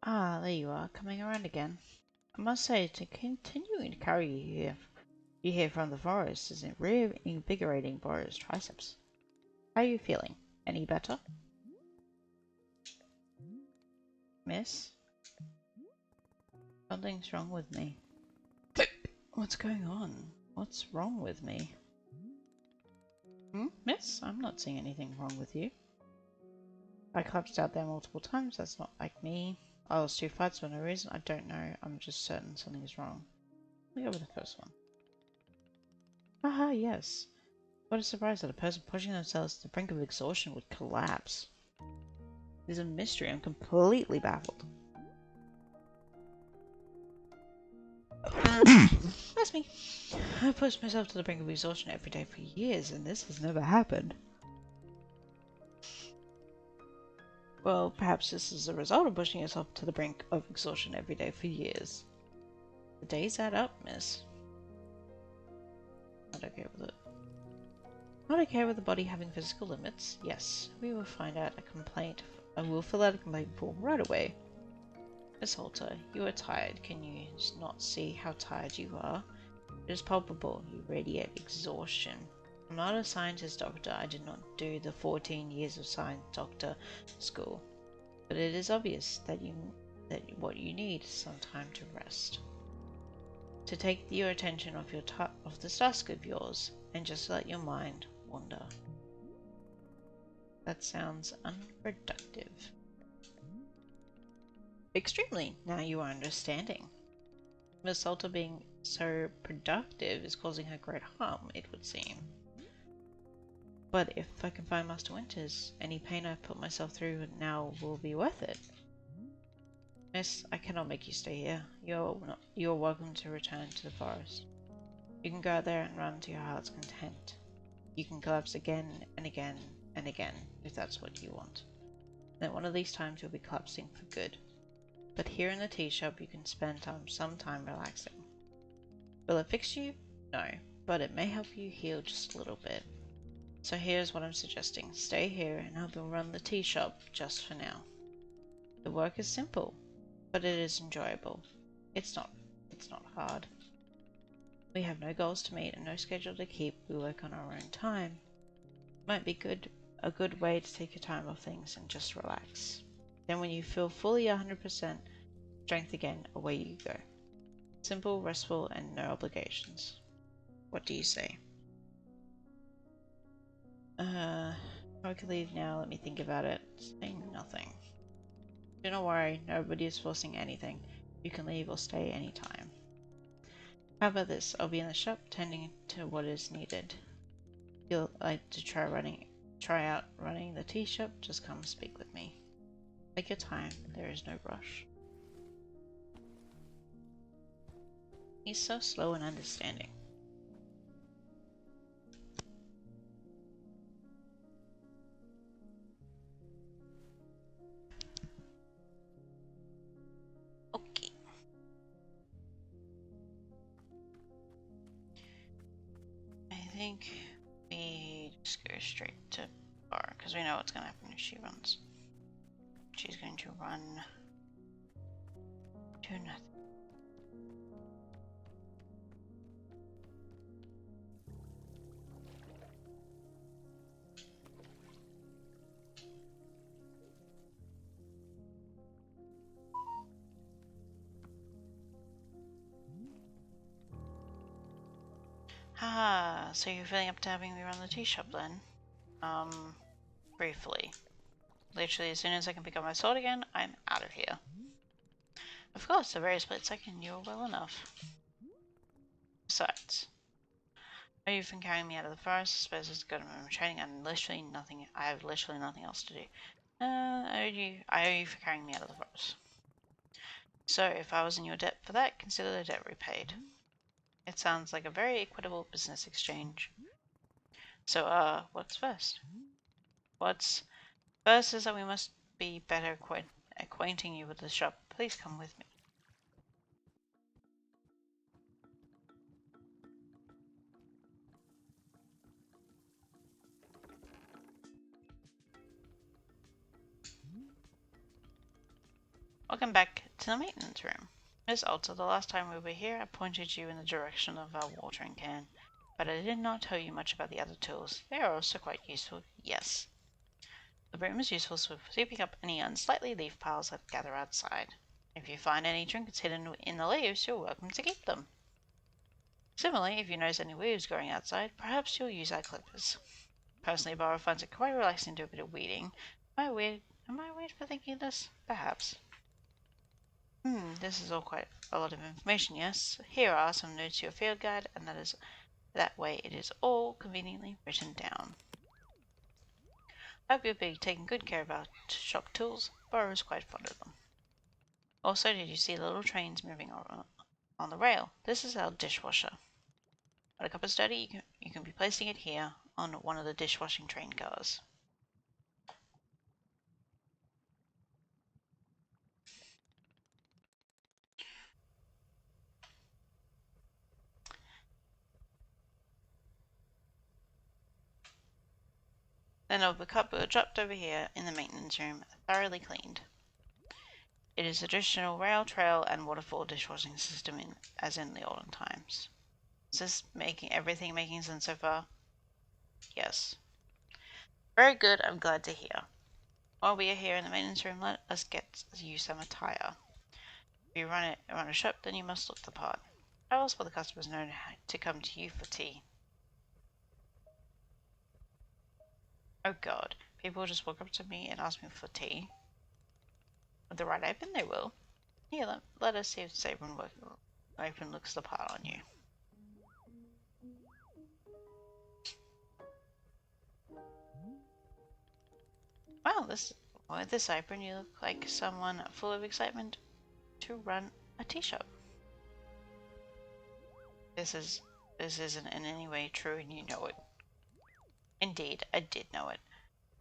Ah, there you are, coming around again. I must say, to continuing to carry you here from the forest is reinvigorating Bora's triceps. How are you feeling? Any better? Miss? Something's wrong with me. What's going on? What's wrong with me? Miss? I'm not seeing anything wrong with you. I collapsed out there multiple times, that's not like me. I lost 2 fights for no reason, I don't know, I'm just certain something is wrong. Let me go with the first one. Haha, yes. What a surprise that a person pushing themselves to the brink of exhaustion would collapse. It is a mystery, I'm completely baffled. That's me. I've pushed myself to the brink of exhaustion every day for years, and this has never happened. Well, perhaps this is a result of pushing yourself to the brink of exhaustion every day for years. The days add up, miss. Not okay with it. Not okay with the body having physical limits? Yes, we will find out a complaint. I will fill out a complaint form right away. Miss Halter, you are tired. Can you not see how tired you are? It is palpable. You radiate exhaustion. I'm not a scientist doctor. I did not do the 14 years of science doctor school. But it is obvious that what you need is some time to rest. To take your attention off this task of yours and just let your mind wander. That sounds unproductive. Extremely. Now you are understanding. Miss Salter being so productive is causing her great harm, it would seem. But if I can find Master Winters, any pain I've put myself through now will be worth it. Miss, I cannot make you stay here. You are welcome to return to the forest. You can go out there and run to your heart's content. You can collapse again and again and again, if that's what you want. Then one of these times you'll be collapsing for good. But here in the tea shop you can spend some time relaxing. Will it fix you? No, but it may help you heal just a little bit. So here's what I'm suggesting. Stay here and help him run the tea shop just for now. The work is simple, but it is enjoyable. It's not hard. We have no goals to meet and no schedule to keep. We work on our own time. Might be a good way to take your time off things and just relax. Then when you feel fully 100% strength again, away you go. Simple, restful, and no obligations. What do you say? I can leave now, let me think about it. Saying nothing. Do not worry, nobody is forcing anything. You can leave or stay anytime. How about this? I'll be in the shop tending to what is needed. If you'd like to try out running the tea shop, just come speak with me. Take your time, there is no rush. He's so slow and understanding. Okay. I think we just go straight to Bar, because we know what's going to happen if she runs. She's going to run to nothing. Ah, so you're feeling up to having me run the tea shop then? Briefly. Literally, as soon as I can pick up my sword again, I'm out of here. Of course, a very split second, you're well enough. Besides, You've been carrying me out of the forest. I suppose it's good I'm training and literally nothing. I have literally nothing else to do. I owe you for carrying me out of the forest. So, if I was in your debt for that, consider the debt repaid. It sounds like a very equitable business exchange. So, what's first? What's first is that we must be better acquainting you with the shop. Please come with me. Welcome back to the maintenance room. Miss Alta, the last time we were here, I pointed you in the direction of our watering can, but I did not tell you much about the other tools. They are also quite useful, yes. The broom is useful for sweeping up any unsightly leaf piles that gather outside. If you find any trinkets hidden in the leaves, you're welcome to keep them. Similarly, if you notice any weeds growing outside, perhaps you'll use our clippers. Personally, Barbara finds it quite relaxing to do a bit of weeding. Am I weird for thinking this? Perhaps. This is all quite a lot of information, yes? Here are some notes to your field guide, and that way it is all conveniently written down. I hope you'll be taking good care of our shop tools. Barbara is quite fond of them. Also, did you see the little trains moving on the rail? This is our dishwasher. When a cup is dirty, you can be placing it here on one of the dishwashing train cars. Then the cup will dropped over here in the maintenance room, thoroughly cleaned. It is a traditional rail, trail, and waterfall dishwashing system as in the olden times. Is this everything making sense so far? Yes. Very good, I'm glad to hear. While we are here in the maintenance room, let us get you some attire. If you run a shop, then you must look the part. How else will the customers know to come to you for tea? Oh god, people will just walk up to me and ask me for tea. With the right apron, they will. Here, let us see if this apron looks the part on you. Wow, with this apron, you look like someone full of excitement to run a tea shop. This isn't in any way true, and you know it. Indeed, I did know it,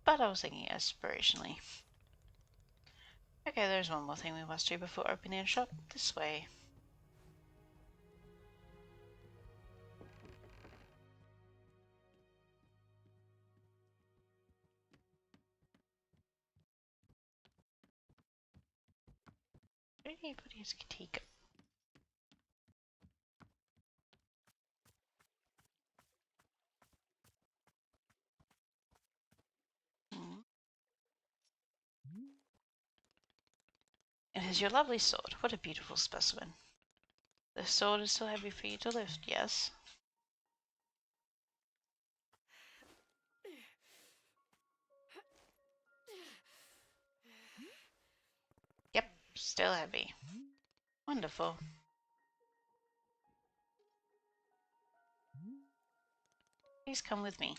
but I was thinking aspirationally. Okay, there's one more thing we must do before opening a shop. This way. Where did he put his teacup? It is your lovely sword. What a beautiful specimen. The sword is still heavy for you to lift, yes? Yep, still heavy. Wonderful. Please come with me.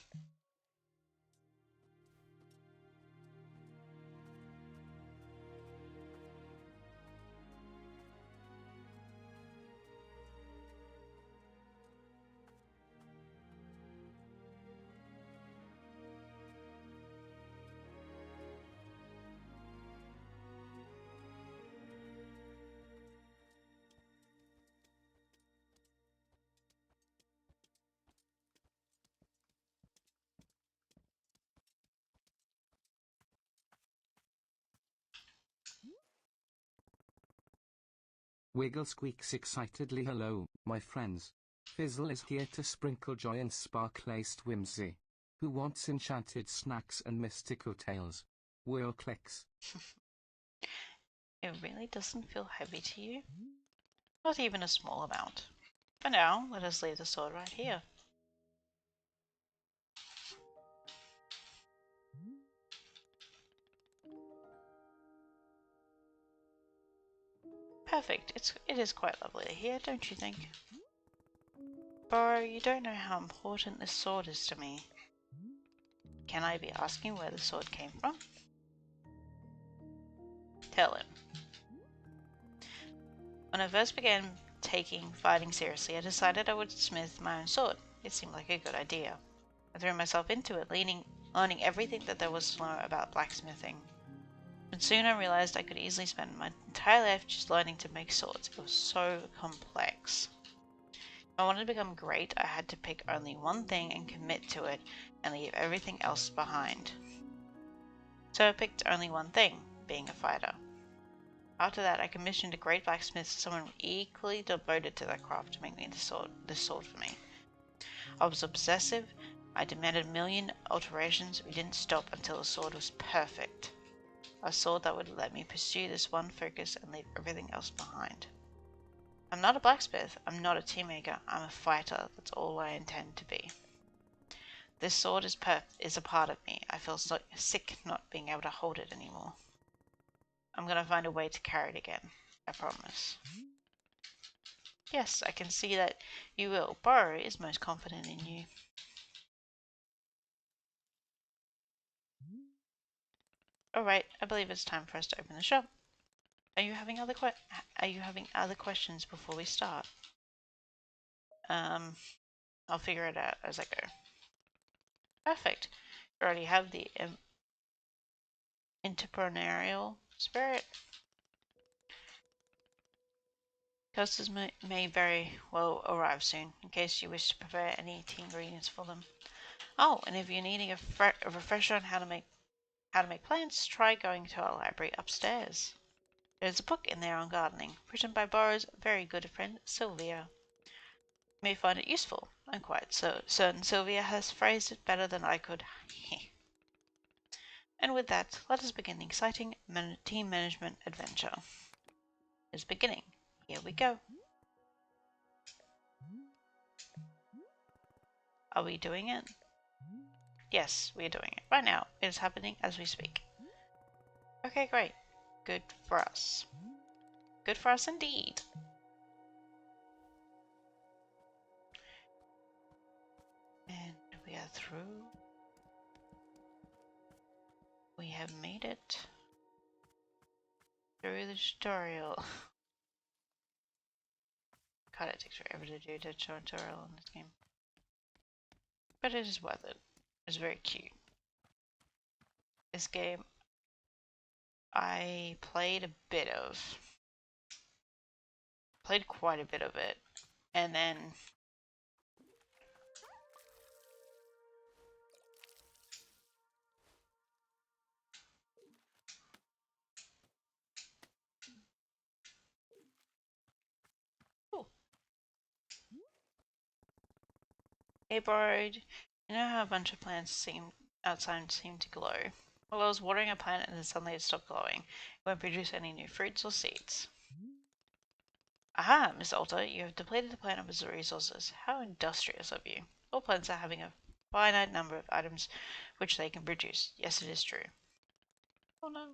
Wiggle squeaks excitedly. Hello, my friends. Fizzle is here to sprinkle joy and spark-laced whimsy. Who wants enchanted snacks and mystical tales? Whirl clicks. It really doesn't feel heavy to you? Not even a small amount. For now, let us leave the sword right here. Perfect. It is quite lovely here, don't you think? Bro, you don't know how important this sword is to me. Can I be asking where the sword came from? Tell him. When I first began taking fighting seriously, I decided I would smith my own sword. It seemed like a good idea. I threw myself into it, learning everything that there was to know about blacksmithing. But soon I realized I could easily spend my entire life just learning to make swords. It was so complex. If I wanted to become great, I had to pick only one thing and commit to it, and leave everything else behind. So I picked only one thing, being a fighter. After that, I commissioned a great blacksmith, someone equally devoted to that craft, to make me this sword for me. I was obsessive. I demanded a million alterations. We didn't stop until the sword was perfect. A sword that would let me pursue this one focus and leave everything else behind. I'm not a blacksmith. I'm not a tea maker. I'm a fighter. That's all I intend to be. This sword is a part of me. I feel so sick not being able to hold it anymore. I'm gonna find a way to carry it again. I promise. Yes, I can see that you will. Boro is most confident in you. Alright, I believe it's time for us to open the shop. Are you having other questions before we start? I'll figure it out as I go. Perfect. You already have the entrepreneurial spirit. Toasters may very well arrive soon, in case you wish to prepare any tea ingredients for them. Oh, and if you're needing a refresher on how to make plants, try going to our library upstairs. There's a book in there on gardening, written by Boro's very good friend Sylvia. You may find it useful. I'm quite certain Sylvia has phrased it better than I could. And with that, let us begin the exciting team management adventure. It's beginning. Here we go. Are we doing it? Yes, we are doing it. Right now. It is happening as we speak. Okay, great. Good for us. Good for us indeed. And we are through. We have made it through the tutorial. God, it takes forever to do the tutorial in this game. But it is worth it. It's very cute. This game I played quite a bit of it, and then Hey Borrowed, you know how a bunch of plants outside seem to glow? Well, I was watering a plant and then suddenly it stopped glowing. It won't produce any new fruits or seeds. Aha, Miss Alter, you have depleted the plant of its resources. How industrious of you. All plants are having a finite number of items which they can produce. Yes, it is true. Oh no.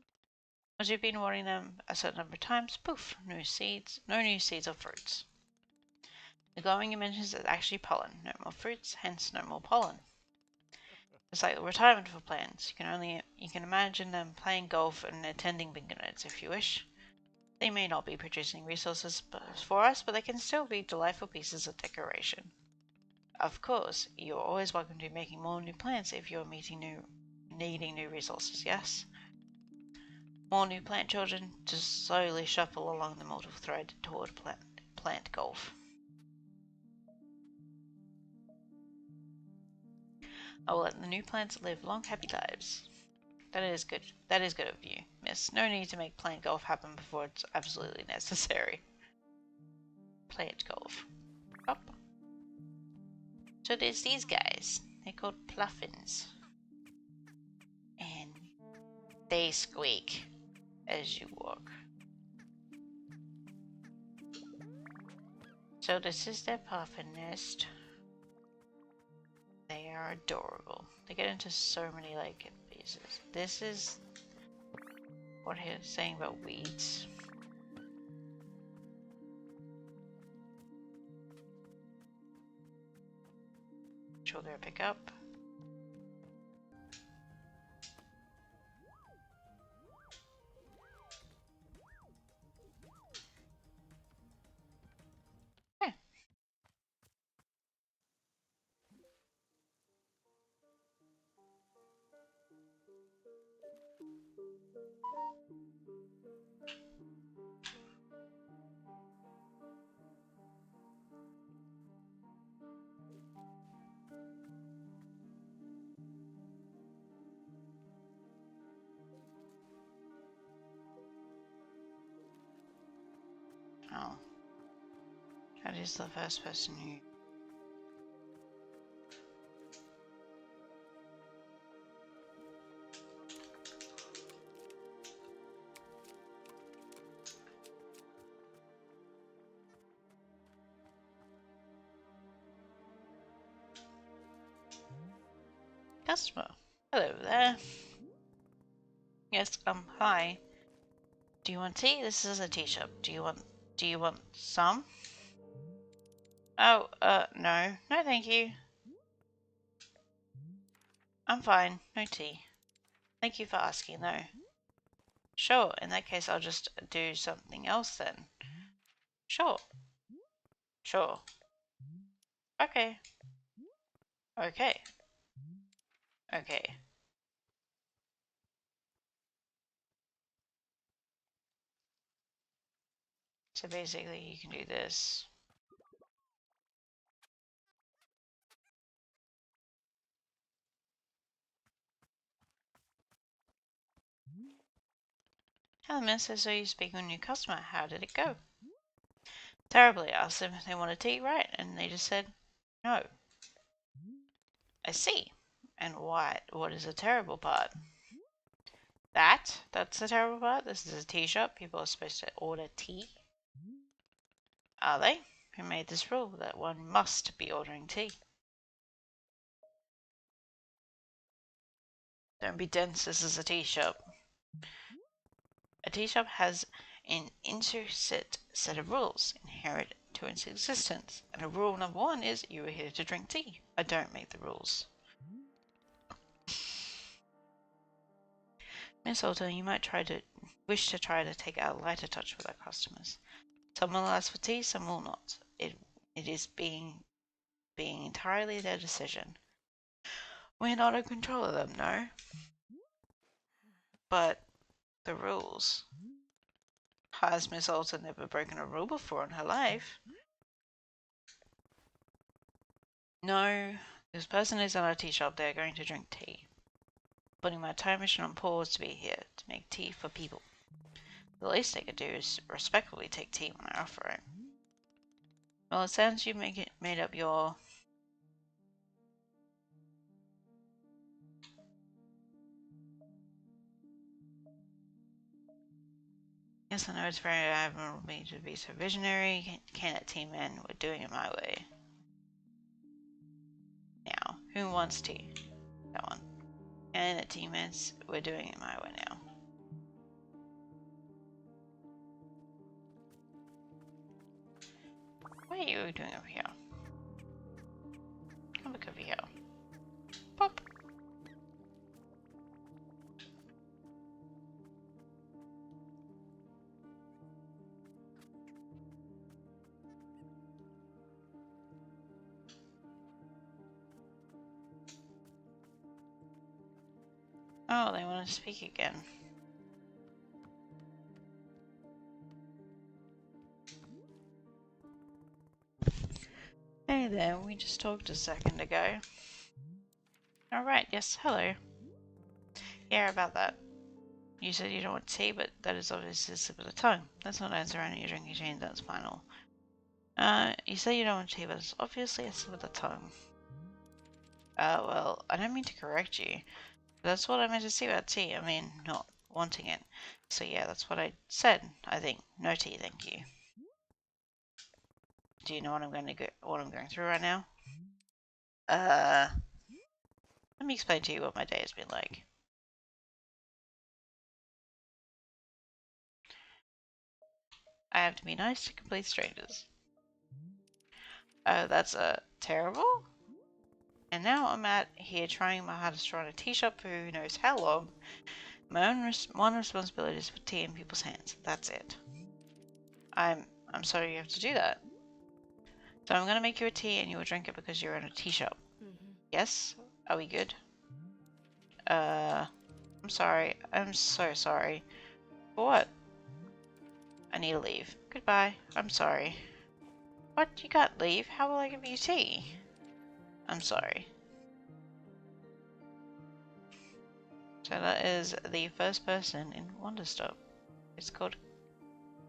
Once you've been watering them a certain number of times, poof, no new seeds or fruits. The glowing you mentioned is actually pollen. No more fruits, hence no more pollen. It's like the retirement for plants. You can imagine them playing golf and attending bingo nights if you wish. They may not be producing resources for us, but they can still be delightful pieces of decoration. Of course, you're always welcome to making more new plants if you're needing new resources, yes? More new plant children to slowly shuffle along the mortal thread toward plant golf. I will let the new plants live long, happy lives. That is good. That is good of you, miss. No need to make plant golf happen before it's absolutely necessary. Plant golf. Up. So there's these guys. They're called Pluffins. And they squeak as you walk. So this is their puffin nest. They are adorable. They get into so many pieces. This is what he was saying about weeds. Sure, they'll pick up. Okay. Oh. That is the first person who... Customer. Hello there. Yes, hi. Do you want tea? This is a tea shop. Do you want some? Oh, no. No, thank you. I'm fine. No tea. Thank you for asking, though. Sure, in that case I'll just do something else then. Sure. Sure. Okay. Okay. Okay. So basically you can do this. Hello miss, I saw you speaking with a new customer. How did it go? Terribly. I asked them if they wanted tea, right? And they just said no. I see. And what is the terrible part? That's the terrible part? This is a tea shop. People are supposed to order tea. Are they? Who made this rule that one must be ordering tea? Don't be dense, this is a tea shop. A tea shop has an intricate set of rules inherent to its existence, and rule number 1 is you are here to drink tea. I don't make the rules. Miss Alton, you might wish to try to take a lighter touch with our customers. Some will ask for tea, some will not. It is being entirely their decision. We're not in control of them, no. But the rules. Has Miss Alton never broken a rule before in her life? No, this person is at a tea shop. They're going to drink tea. Putting my time mission on pause to be here to make tea for people. The least they could do is respectfully take tea when I offer it. Well, it sounds you made up your... Yes, I know it's very admirable of me to be so visionary. Can it, team men? We're doing it my way. Now, who wants tea? That one. Can it, team men? We're doing it my way now. What are you doing over here? Come back over here. Pop. Oh, they want to speak again. Hey there, we just talked a second ago. Alright, yes, hello. Yeah, about that. You said you don't want tea, but that is obviously a slip of the tongue. That's not answering your drinking chain, that's final. You say you don't want tea, but it's obviously a slip of the tongue. Well, I don't mean to correct you. That's what I meant to say about tea. I mean, not wanting it. So yeah, that's what I said, I think. No tea, thank you. Do you know what I'm going through right now? Let me explain to you what my day has been like. I have to be nice to complete strangers. Oh, that's terrible? And now I'm out here trying my hardest to run a tea shop for who knows how long. My one responsibility is to put tea in people's hands. That's it. I'm sorry you have to do that. So I'm gonna make you a tea and you will drink it because you're in a tea shop. Yes? Are we good? I'm sorry. I'm so sorry. For what? I need to leave. Goodbye. I'm sorry. What? You can't leave? How will I give you tea? I'm sorry. So that is the first person in Wonderstop.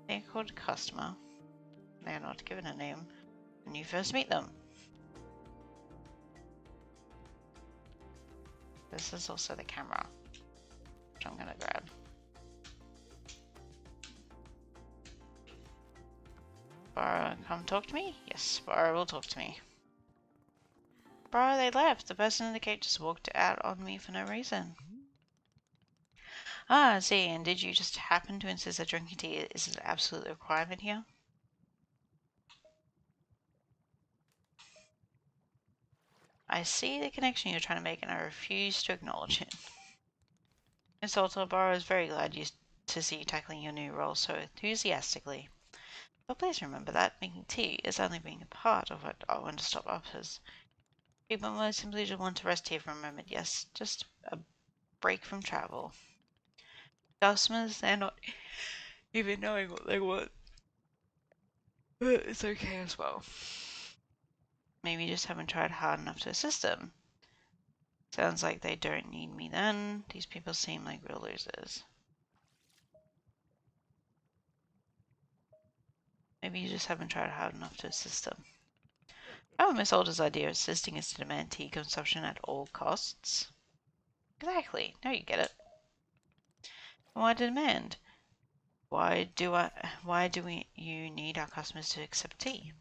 They're called customer. They're not given a name when you first meet them. This is also the camera, which I'm gonna grab. Bara, come talk to me? Yes, Bara will talk to me. Bara, they left. The person in the cage just walked out on me for no reason. Ah, I see. And did you just happen to insist that drinking tea is an absolute requirement here? I see the connection you're trying to make, and I refuse to acknowledge it. Miss Bara is very glad to see you tackling your new role so enthusiastically. But please remember that making tea is only being a part of what our Wonderstop offers. People most simply just want to rest here for a moment, yes, just a break from travel. Customers, they're not even knowing what they want. But it's okay as well. Maybe you just haven't tried hard enough to assist them. Sounds like they don't need me then. These people seem like real losers. Maybe you just haven't tried hard enough to assist them. Oh, Miss Alder's idea of assisting is to demand tea consumption at all costs. Exactly. Now you get it. Why demand? Why do you need our customers to accept tea?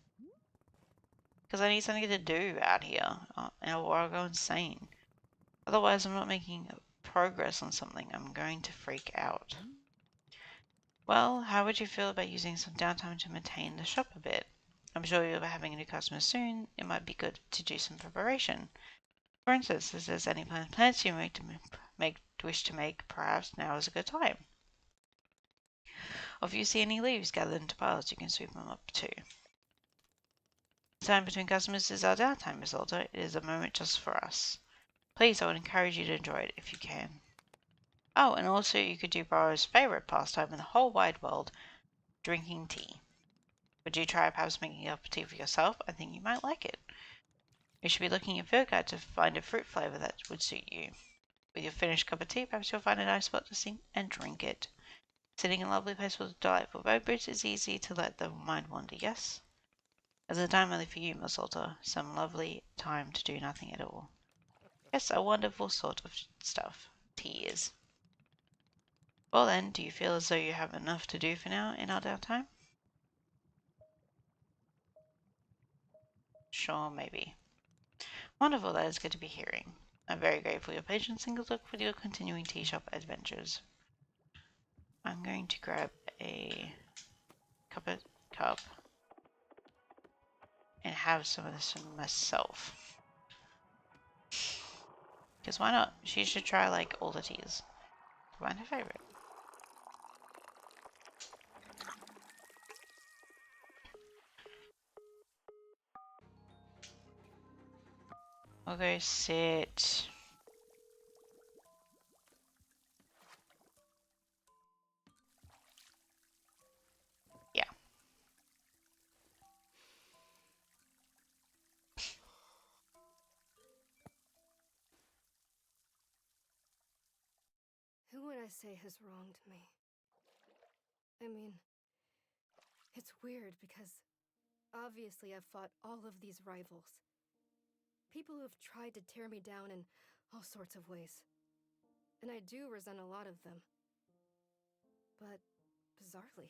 Because I need something to do out here, or I'll go insane. Otherwise, I'm not making progress on something. I'm going to freak out. Well, how would you feel about using some downtime to maintain the shop a bit? I'm sure you'll be having a new customer soon. It might be good to do some preparation. For instance, if there's any plans you wish to make, perhaps now is a good time. Or if you see any leaves gathered into piles, you can sweep them up too. The time between customers is our downtime, Miss Alder. It is a moment just for us. Please, I would encourage you to enjoy it if you can. Oh, and also you could do Burrow's favourite pastime in the whole wide world, drinking tea. Would you try perhaps making a cup of tea for yourself? I think you might like it. You should be looking at your guide to find a fruit flavour that would suit you. With your finished cup of tea, perhaps you'll find a nice spot to sit and drink it. Sitting in a lovely place with delightful boots is easy to let the mind wander, yes? As a time only for you, Miss Alder, some lovely time to do nothing at all. Yes, a wonderful sort of stuff. Tea is. Well then, do you feel as though you have enough to do for now in our downtime? Sure, maybe. Wonderful, that is good to be hearing. I'm very grateful for your patience and good luck with your continuing tea shop adventures. I'm going to grab a cup and have some of this for myself. Because why not? She should try like all the teas. Find her favorite. We'll go sit. Yeah. Who would I say has wronged me? I mean, it's weird because obviously I've fought all of these rivals. People who have tried to tear me down in all sorts of ways. And I do resent a lot of them. But, bizarrely,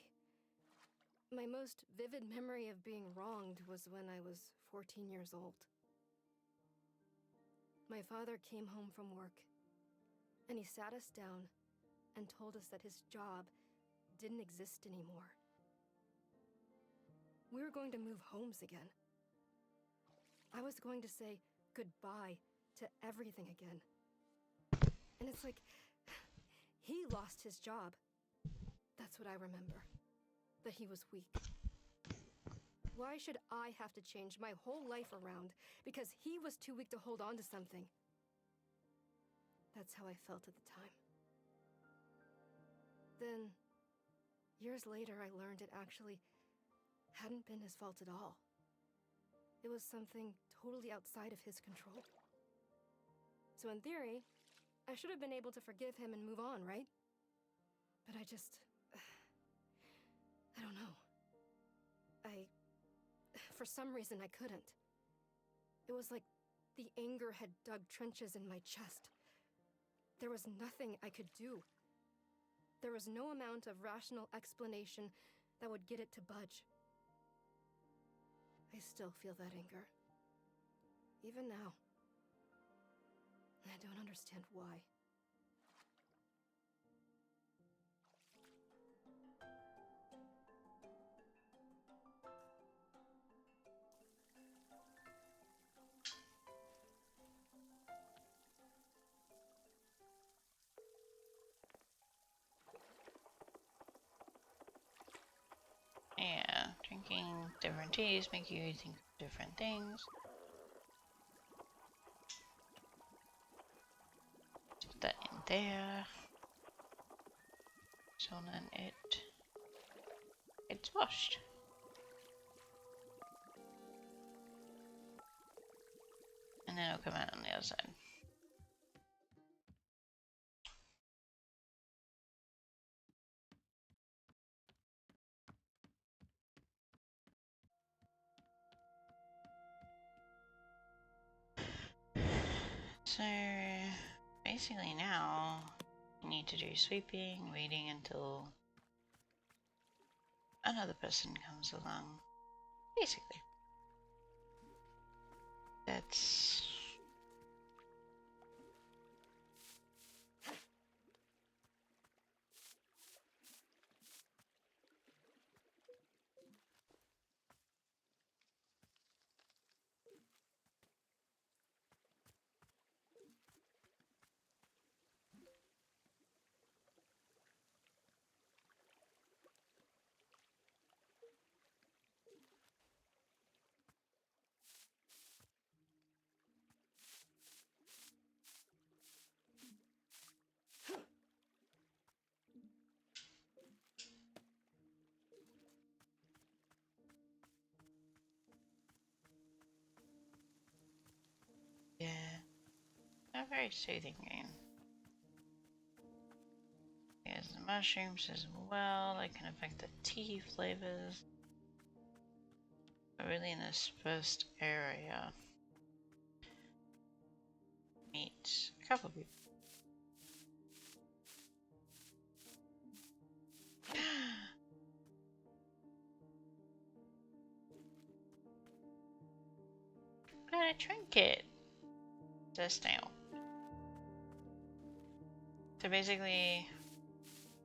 my most vivid memory of being wronged was when I was 14 years old. My father came home from work, and he sat us down and told us that his job didn't exist anymore. We were going to move homes again. I was going to say goodbye to everything again. And it's like, he lost his job. That's what I remember. That he was weak. Why should I have to change my whole life around because he was too weak to hold on to something? That's how I felt at the time. Then, years later, I learned it actually hadn't been his fault at all. It was something totally outside of his control. So in theory, I should have been able to forgive him and move on, right? But I don't know. For some reason, I couldn't. It was like the anger had dug trenches in my chest. There was nothing I could do. There was no amount of rational explanation that would get it to budge. I still feel that anger. Even now. And I don't understand why. Yeah, drinking different teas make you think of different things. Put that in there. So then it's washed. And then it'll come out on the other side. So basically now you need to do sweeping, waiting until another person comes along. Basically. That's yeah, a very soothing game. Here's the mushrooms as well. They can affect the tea flavors. But really in this first area, meet a couple of people. Got a trinket. It's a snail. So basically,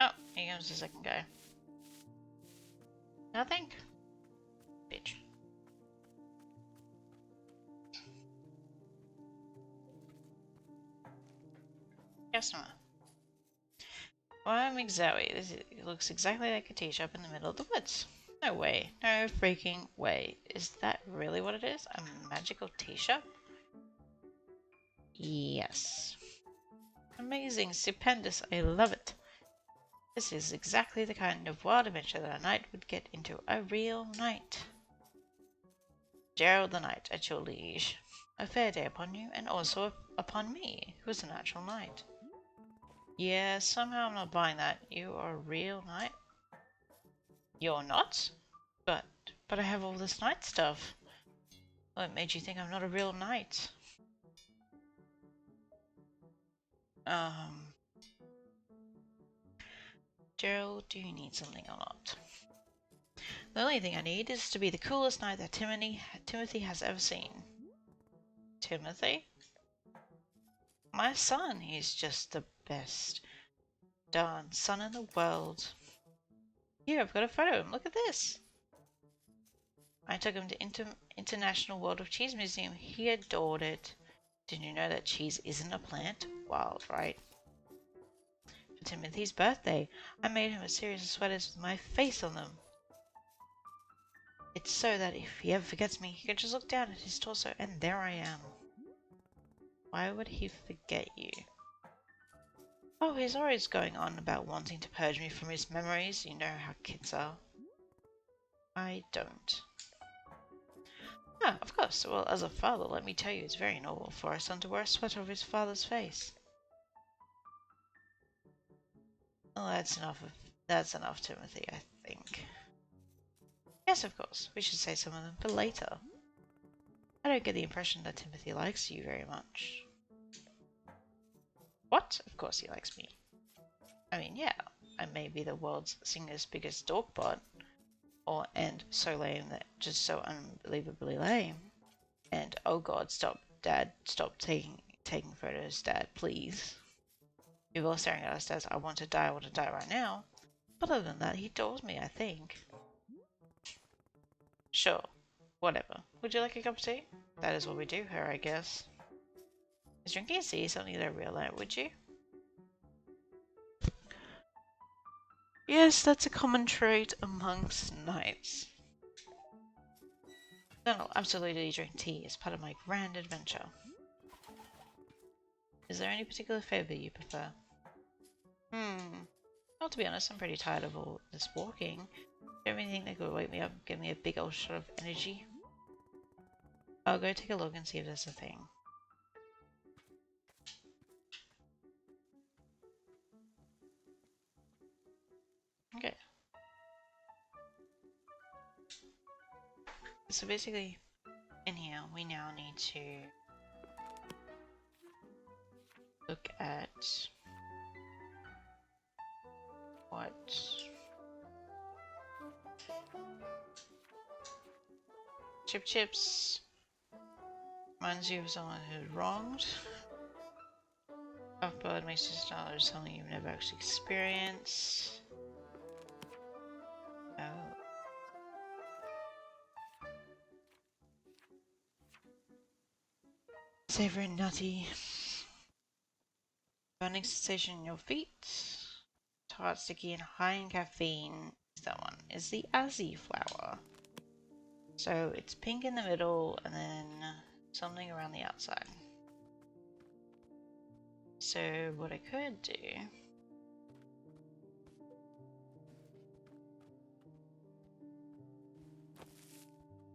oh, here comes the second guy. Nothing? Bitch. Customer. Well, I'm Zoe. It looks exactly like a tea shop in the middle of the woods. No way. No freaking way. Is that really what it is? A magical tea shop? Yes. Amazing. Stupendous. I love it. This is exactly the kind of wild adventure that a knight would get into. A real knight. Gerald the Knight at your liege. A fair day upon you, and also upon me, who is a natural knight. Yeah, somehow I'm not buying that. You are a real knight? You're not? But I have all this knight stuff. What made you think I'm not a real knight? Gerald, do you need something or not? The only thing I need is to be the coolest knight that Timothy has ever seen. Timothy? My son, he's just the best darn son in the world. Here, I've got a photo of him. Look at this. I took him to International World of Cheese Museum. He adored it. Did you know that cheese isn't a plant? Wild, right? For Timothy's birthday, I made him a series of sweaters with my face on them. It's so that if he ever forgets me, he can just look down at his torso and there I am. Why would he forget you? Oh, he's always going on about wanting to purge me from his memories. You know how kids are. I don't. Ah, of course. Well, as a father, let me tell you, it's very normal for a son to wear a sweater of his father's face. Well, that's enough, Timothy, I think. Yes, of course. We should say some of them for later. I don't get the impression that Timothy likes you very much. What? Of course he likes me. I mean, yeah, I may be the world's singer's biggest dorkbot, and so lame that just so unbelievably lame. And oh god, stop, Dad, stop taking photos, Dad, please. We're all staring at us, Dad. I want to die right now. But other than that, he adores me, I think. Sure, whatever. Would you like a cup of tea? That is what we do here, I guess. Is drinking a tea something that I realize, would you? Yes, that's a common trait amongst knights. Then I'll absolutely drink tea as part of my grand adventure. Is there any particular favour you prefer? Well, to be honest, I'm pretty tired of all this walking. Everything that could wake me up and give me a big old shot of energy. I'll go take a look and see if there's a thing. Okay. So basically, in here, we now need to look at what Chips reminds you of someone who's wronged. Upbird makes you start something you've never actually experienced. Savory and nutty. Burning sensation in your feet. Tart, sticky, and high in caffeine. Is that one? Is the Azzy flower. So it's pink in the middle and then something around the outside. So what I could do.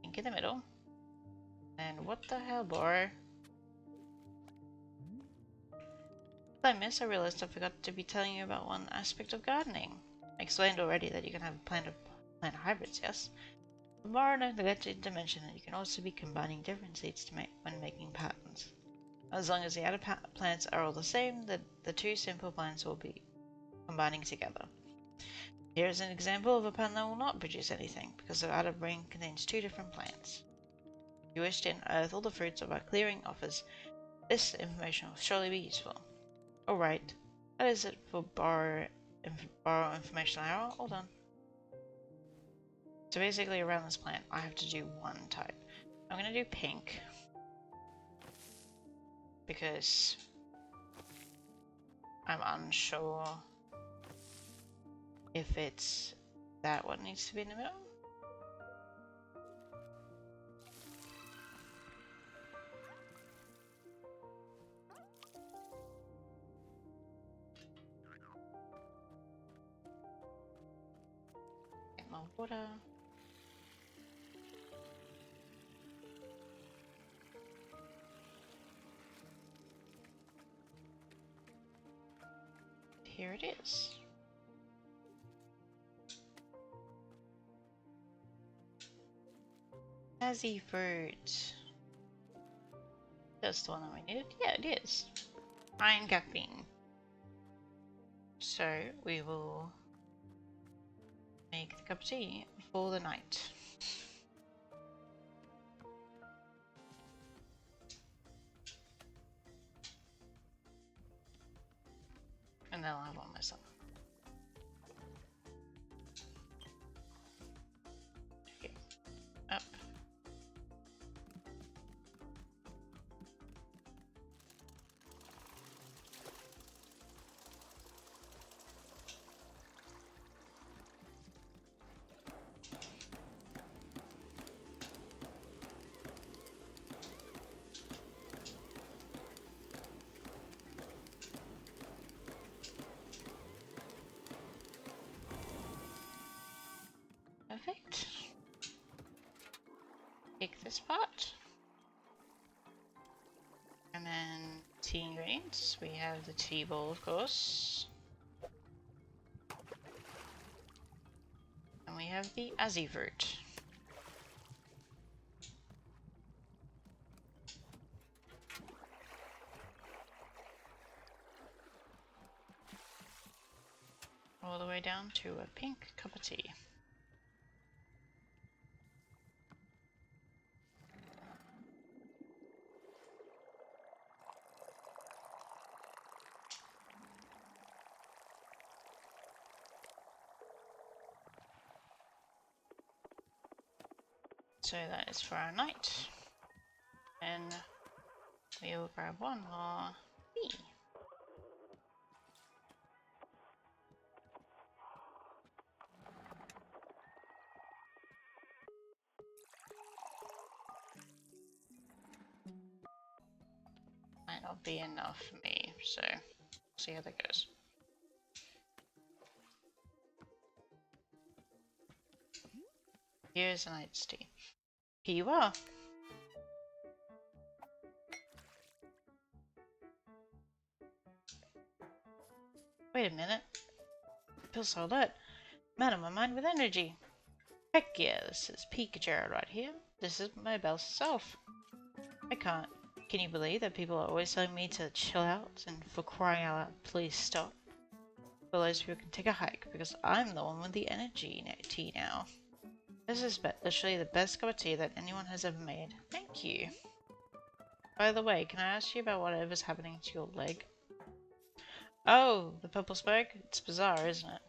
Pink in the middle. And what the hell, bro? I realized I forgot to be telling you about one aspect of gardening. I explained already that you can have a plant hybrids, yes? But more I neglected to mention that you can also be combining different seeds to make when making patterns. As long as the outer plants are all the same, the two simple plants will be combining together. Here is an example of a pattern that will not produce anything, because the outer ring contains two different plants. If you wish to unearth all the fruits of our clearing offers, this information will surely be useful. Alright, that is it for borrow information hour. All done. So basically around this plant I have to do one type. I'm going to do pink because I'm unsure if it's that what needs to be in the middle. Get more water. Here it is. Azzy fruit. That's the one that we needed. Yeah, it is. High in caffeine. So we will make the cup of tea for the night. And then I'll have one myself. Okay. Up. this part. And then tea ingredients. We have the tea bowl, of course. And we have the Azzy fruit. All the way down to a pink cup of tea. So that is for our night. And we will grab one more tea. Might not be enough for me, so we'll see how that goes. Here's a night's tea. Here you are. Wait a minute. I feel so alert. Man on my mind with energy. Heck yeah, this is Peak Jared right here. This is my best self. I can't. Can you believe that people are always telling me to chill out and for crying out loud, please stop? Well, those people can take a hike because I'm the one with the energy tea now. This is literally the best cup of tea that anyone has ever made. Thank you. By the way, can I ask you about whatever's happening to your leg? Oh, the purple smoke? It's bizarre, isn't it?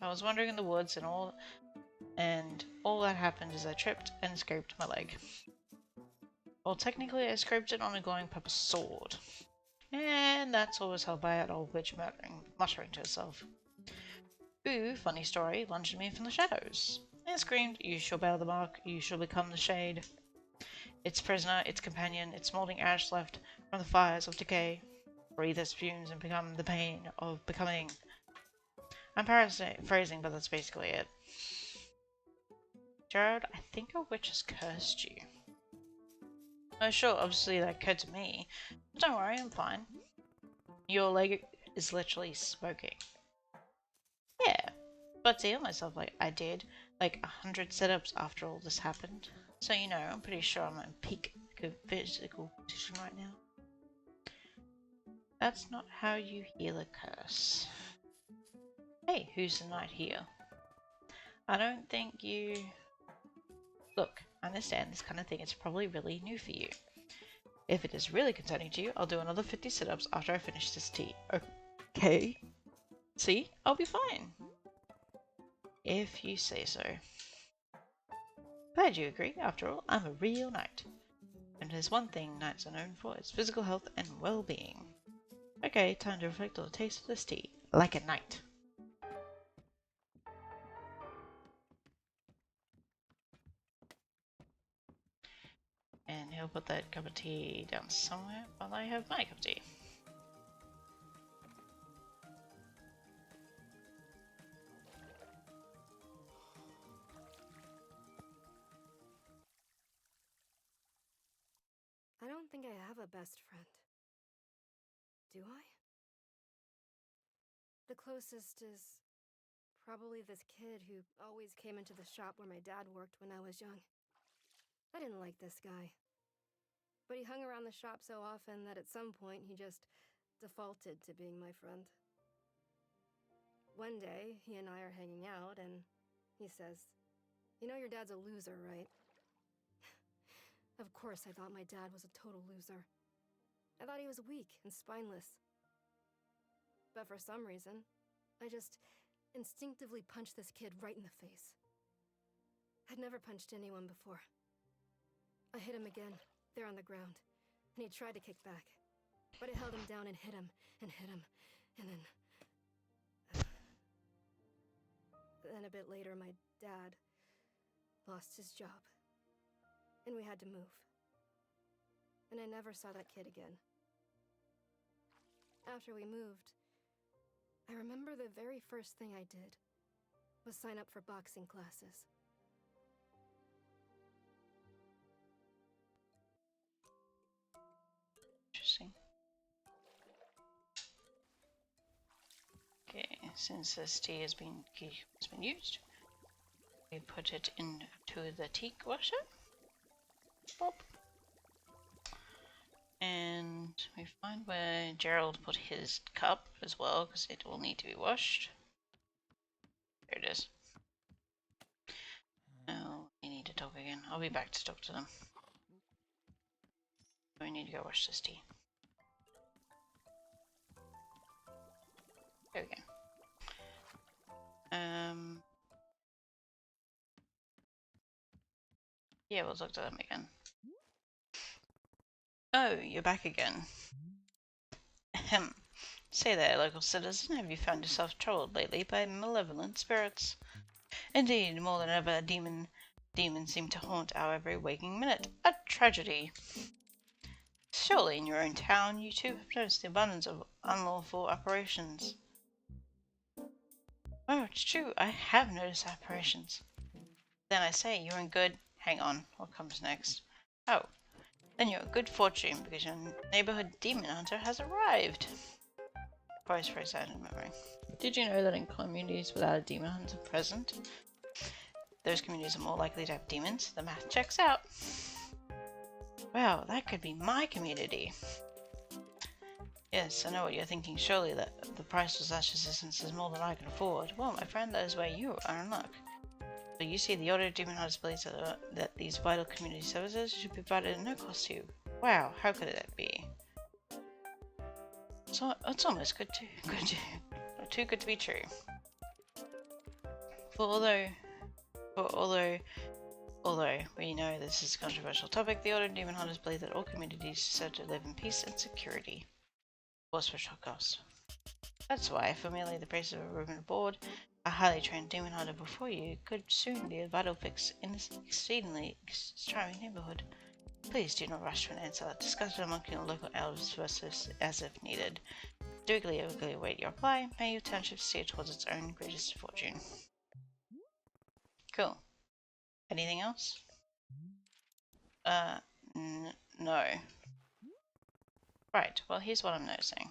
I was wandering in the woods and all that happened is I tripped and scraped my leg. Well, technically I scraped it on a glowing purple sword. And that's always held by an old witch muttering to herself. Ooh, funny story, lunged at me from the shadows. And screamed, you shall bear the mark, you shall become the shade. Its prisoner, its companion, its moulding ash left from the fires of decay. Breathe its fumes and become the pain of becoming. I'm paraphrasing, but that's basically it. Jared, I think a witch has cursed you. Oh sure, obviously that occurred to me. But don't worry, I'm fine. Your leg is literally smoking. Yeah, but to heal myself like I did, like 100 setups after all this happened. So you know, I'm pretty sure I'm in peak physical condition right now. That's not how you heal a curse. Hey, who's the knight here? I don't think you... Look, I understand this kind of thing is probably really new for you. If it is really concerning to you, I'll do another 50 sit-ups after I finish this tea. Okay. See? I'll be fine. If you say so. Glad you agree. After all, I'm a real knight. And there's one thing knights are known for, it's physical health and well-being. Okay, time to reflect on the taste of this tea. Like a knight. And he'll put that cup of tea down somewhere while I have my cup of tea. I don't think I have a best friend. Do I? The closest is probably this kid who always came into the shop where my dad worked when I was young. I didn't like this guy. But he hung around the shop so often that at some point he just defaulted to being my friend. One day, he and I are hanging out and he says, "You know your dad's a loser, right?" Of course I thought my dad was a total loser. I thought he was weak and spineless. But for some reason, I just instinctively punched this kid right in the face. I'd never punched anyone before. I hit him again, there on the ground, and he tried to kick back. But I held him down and hit him, and hit him, and then... Then a bit later, my dad lost his job, and we had to move. And I never saw that kid again. After we moved, I remember the very first thing I did was sign up for boxing classes. since this tea has been used, we put it into the tea workshop. Boop. And we find where Gerald put his cup as well, because it will need to be washed. There it is. Oh, we need to talk again. I'll be back to talk to them. We need to go wash this tea. There we go. Yeah, we'll talk to them again. Oh, you're back again. Ahem. Say there, local citizen, have you found yourself troubled lately by malevolent spirits? Indeed, more than ever, demons seem to haunt our every waking minute. A tragedy. Surely in your own town, you too have noticed the abundance of unlawful apparitions. Oh, it's true, I have noticed apparitions. Then I say, you're in good... Hang on, what comes next? Oh, then you're in good fortune, because your neighborhood demon hunter has arrived. Voice for excited memory. Did you know that in communities without a demon hunter present, those communities are more likely to have demons? The math checks out. Wow, that could be my community. Yes, I know what you're thinking. Surely that the price of such assistance is more than I can afford. Well, my friend, that is where you are in luck. But you see, the order of demon hunters believes that these vital community services should be provided at no cost to you. Wow, how could that be? So it's almost too good to be true. Although we know this is a controversial topic, the Order of Demon Hunters believe that all communities deserve to live in peace and security. Of course, for short cost. That's why, for merely the price of a room and board, a highly trained demon hunter before you could soon be a vital fix in this exceedingly charming neighborhood. Please do not rush to an answer. Discuss it among your local elders first as if needed. Do eagerly await your reply. May your township steer towards its own greatest fortune. Cool. Anything else? No. Right, well here's what I'm noticing.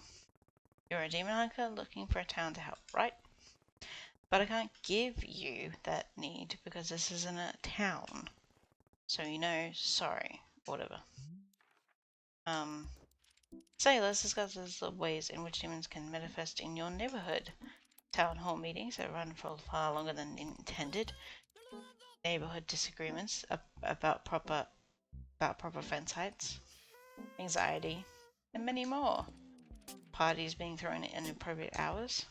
You're a demon hunter looking for a town to help, right? But I can't give you that need because this isn't a town. So you know, sorry, whatever. Say, let's discuss the ways in which demons can manifest in your neighborhood. Town hall meetings that run for far longer than intended. Neighborhood disagreements about proper fence heights. Anxiety. And many more. Parties being thrown at inappropriate hours.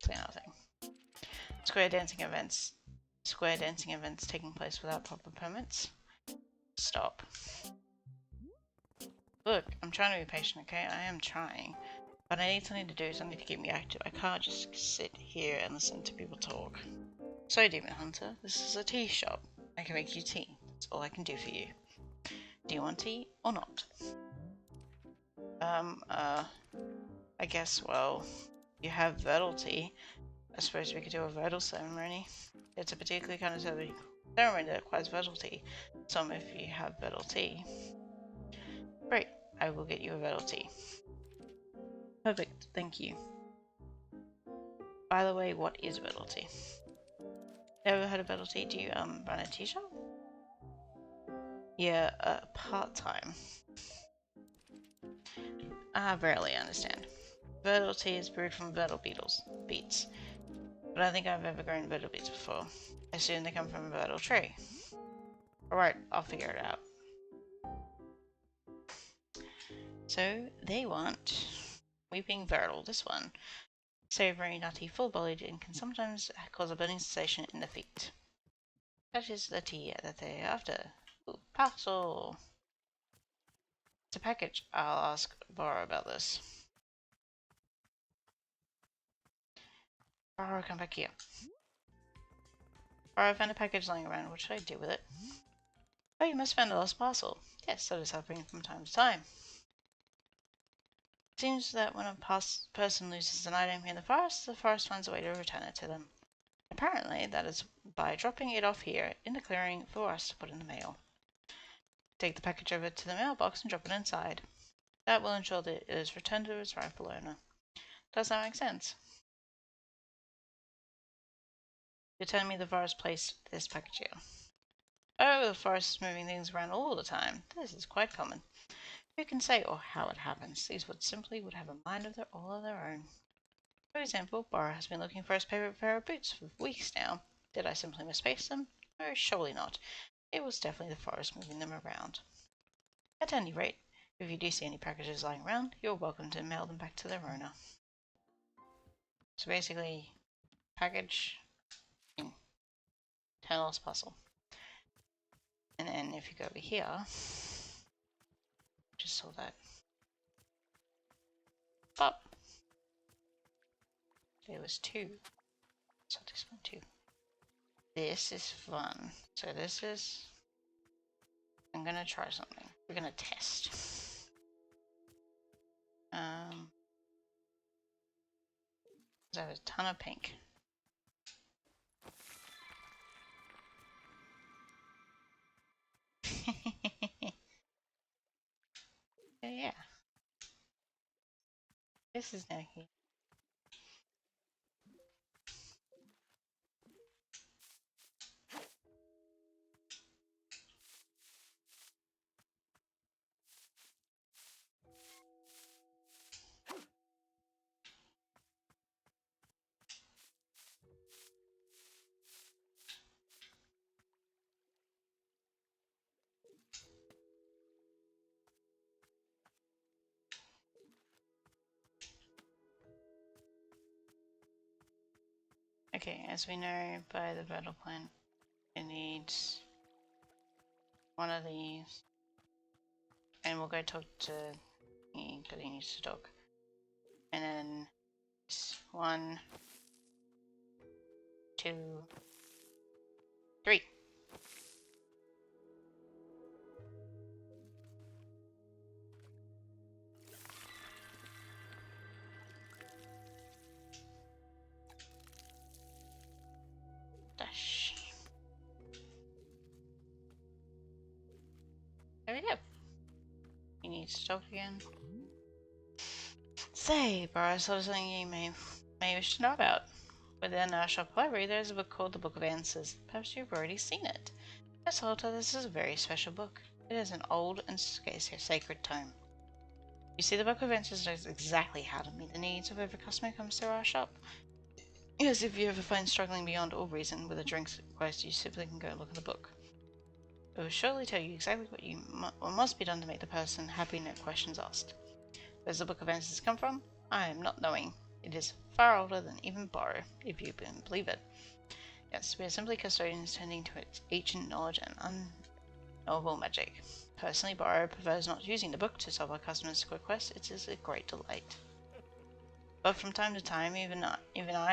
Say nothing. Square dancing events taking place without proper permits. Stop. Look, I'm trying to be patient, okay? I am trying. But I need something to do, something to keep me active. I can't just sit here and listen to people talk. So, Demon Hunter, this is a tea shop. I can make you tea. That's all I can do for you. Do you want tea or not? I guess, well, you have Verdal tea. I suppose we could do a Verdal ceremony. It's a particularly kind of ceremony that requires Verdal tea. Some if you have Verdal tea. Great, I will get you a Verdal tea. Perfect, thank you. By the way, what is Verdal tea? Never heard of Verdal tea? Do you run a tea shop? Yeah, part-time. I barely understand. Verdal tea is brewed from Verdal beets. But I don't think I've ever grown Verdal beets before. I assume they come from a Verdal tree. Alright, I'll figure it out. So, they want Weeping Verdal, this one. Savory, nutty, full-bodied, and can sometimes cause a burning sensation in the feet. That is the tea that they're after. Ooh, parcel! It's a package. I'll ask Bora about this. Bora, come back here. Bora, I found a package lying around. What should I do with it? Oh, you must have found a lost parcel. Yes, that is happening from time to time. It seems that when a person loses an item in the forest finds a way to return it to them. Apparently, that is by dropping it off here in the clearing for us to put in the mail. Take the package over to the mailbox and drop it inside. That will ensure that it is returned to its rightful owner. Does that make sense? You're telling me the forest placed this package here. Oh, the forest is moving things around all the time. This is quite common. Who can say or how it happens? These would simply have a mind of all of their own. For example, Bora has been looking for his favorite pair of boots for weeks now. Did I simply misplace them? No, surely not. It was definitely the forest moving them around. At any rate, if you do see any packages lying around, you're welcome to mail them back to their owner. So basically, package, turn lost puzzle. And then if you go over here, just saw that. Pop! There was two. So this one too. This is fun. So this is... I'm gonna try something. We're gonna test. There's a ton of pink. Yeah. This is now here. Okay, as we know by the battle plan, it needs one of these. And we'll go talk to he because he needs to talk. And then this 1, 2, 3. Dash. There we go. He needs to talk again. Say, bro, I saw something you may wish to know about. Within our shop library, there is a book called the Book of Answers. Perhaps you've already seen it. Yes, Halter, this is a very special book. It is an old and sacred tome. You see, the Book of Answers knows exactly how to meet the needs of every customer who comes to our shop. Yes, if you ever find struggling beyond all reason with a drink request, you simply can go look at the book. It will surely tell you exactly what must be done to make the person happy, no questions asked. Where does the Book of Answers come from? I am not knowing. It is far older than even Borrow, if you can believe it. Yes, we are simply custodians tending to its ancient knowledge and unknowable magic. Personally, Borrow prefers not using the book to solve our customers' requests. It is a great delight. But from time to time, even I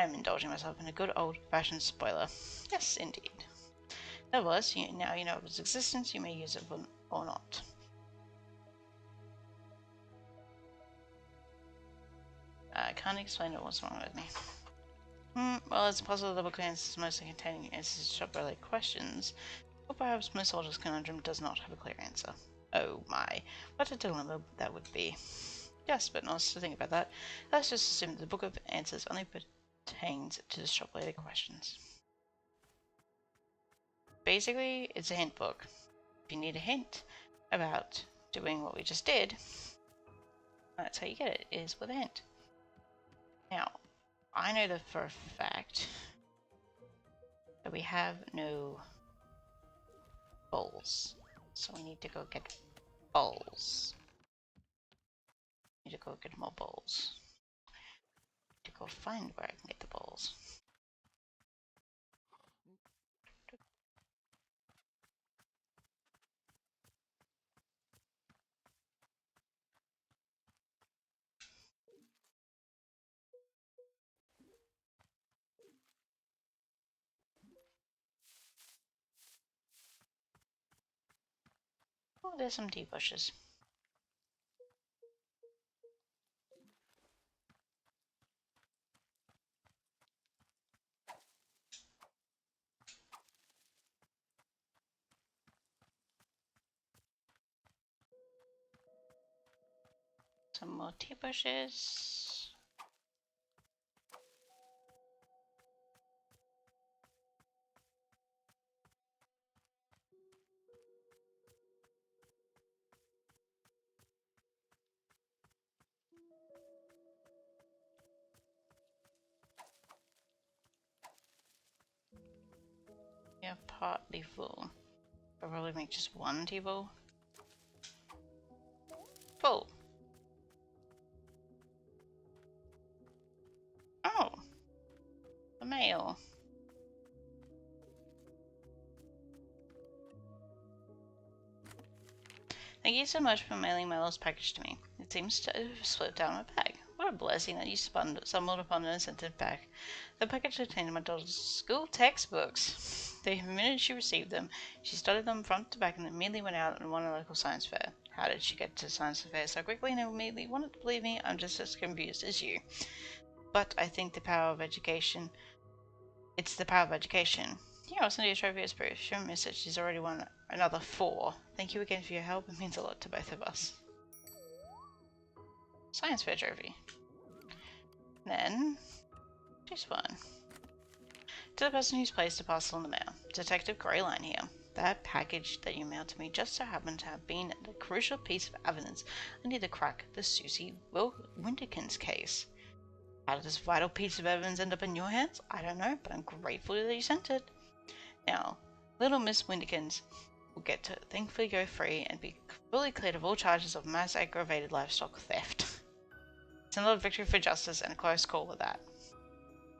am indulging myself in a good old-fashioned spoiler. Yes, indeed. Nevertheless, now you know of its existence, you may use it or not. I can't explain what's wrong with me. Well, it's possible the book of answers mostly containing answers to shop-related questions, or perhaps Miss Alder's conundrum does not have a clear answer. Oh my, what a dilemma that would be. Yes, but not to think about that. Let's just assume that the Book of Answers only pertains to the shop-related questions. Basically, it's a hint book. If you need a hint about doing what we just did, that's how you get it, is with a hint. Now, I know that for a fact that we have no bowls, so we need to go get bowls. Need to go get more bowls. Need to go find where I can get the bowls. Oh, there's some tea bushes. Some more tea bushes. Yeah, partly full. I'll probably make just one tea bowl. Full. Oh, the mail. Thank you so much for mailing my lost package to me. It seems to have slipped down my bag. What a blessing that you stumbled upon and sent it back. The package contained my daughter's school textbooks. The minute she received them, she studied them front to back and immediately went out and won a local science fair. How did she get to science fair so quickly and immediately wanted to believe me? I'm just as confused as you. But I think the power of education... It's the power of education. Here, I'll send you a trophy as proof. Show me that she's already won another 4. Thank you again for your help. It means a lot to both of us. Science fair trophy. Then, this one. To the person who's placed a parcel in the mail. Detective Greyline here. That package that you mailed to me just so happened to have been the crucial piece of evidence I need to crack the Susie Winterkins case. How did this vital piece of evidence end up in your hands? I don't know, but I'm grateful that you sent it. Now, little Miss Winterkins will get to thankfully go free and be fully cleared of all charges of mass aggravated livestock theft. It's another victory for justice and a close call at that.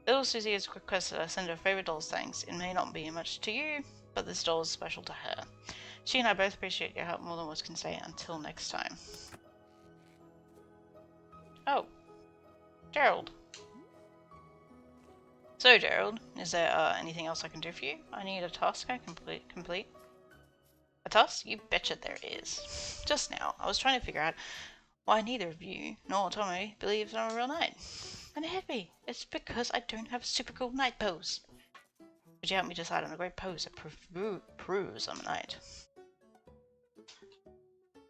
Little Susie has requested I send her favourite doll's thanks. It may not be much to you, but this doll is special to her. She and I both appreciate your help more than words can say. Until next time. Oh. Gerald. So, Gerald, is there anything else I can do for you? I need a task I complete. A task? You betcha there is. Just now, I was trying to figure out why neither of you nor Tommy believes I'm a real knight. And it hit me. It's because I don't have a super cool knight pose. Would you help me decide on a great pose that proves I'm a knight?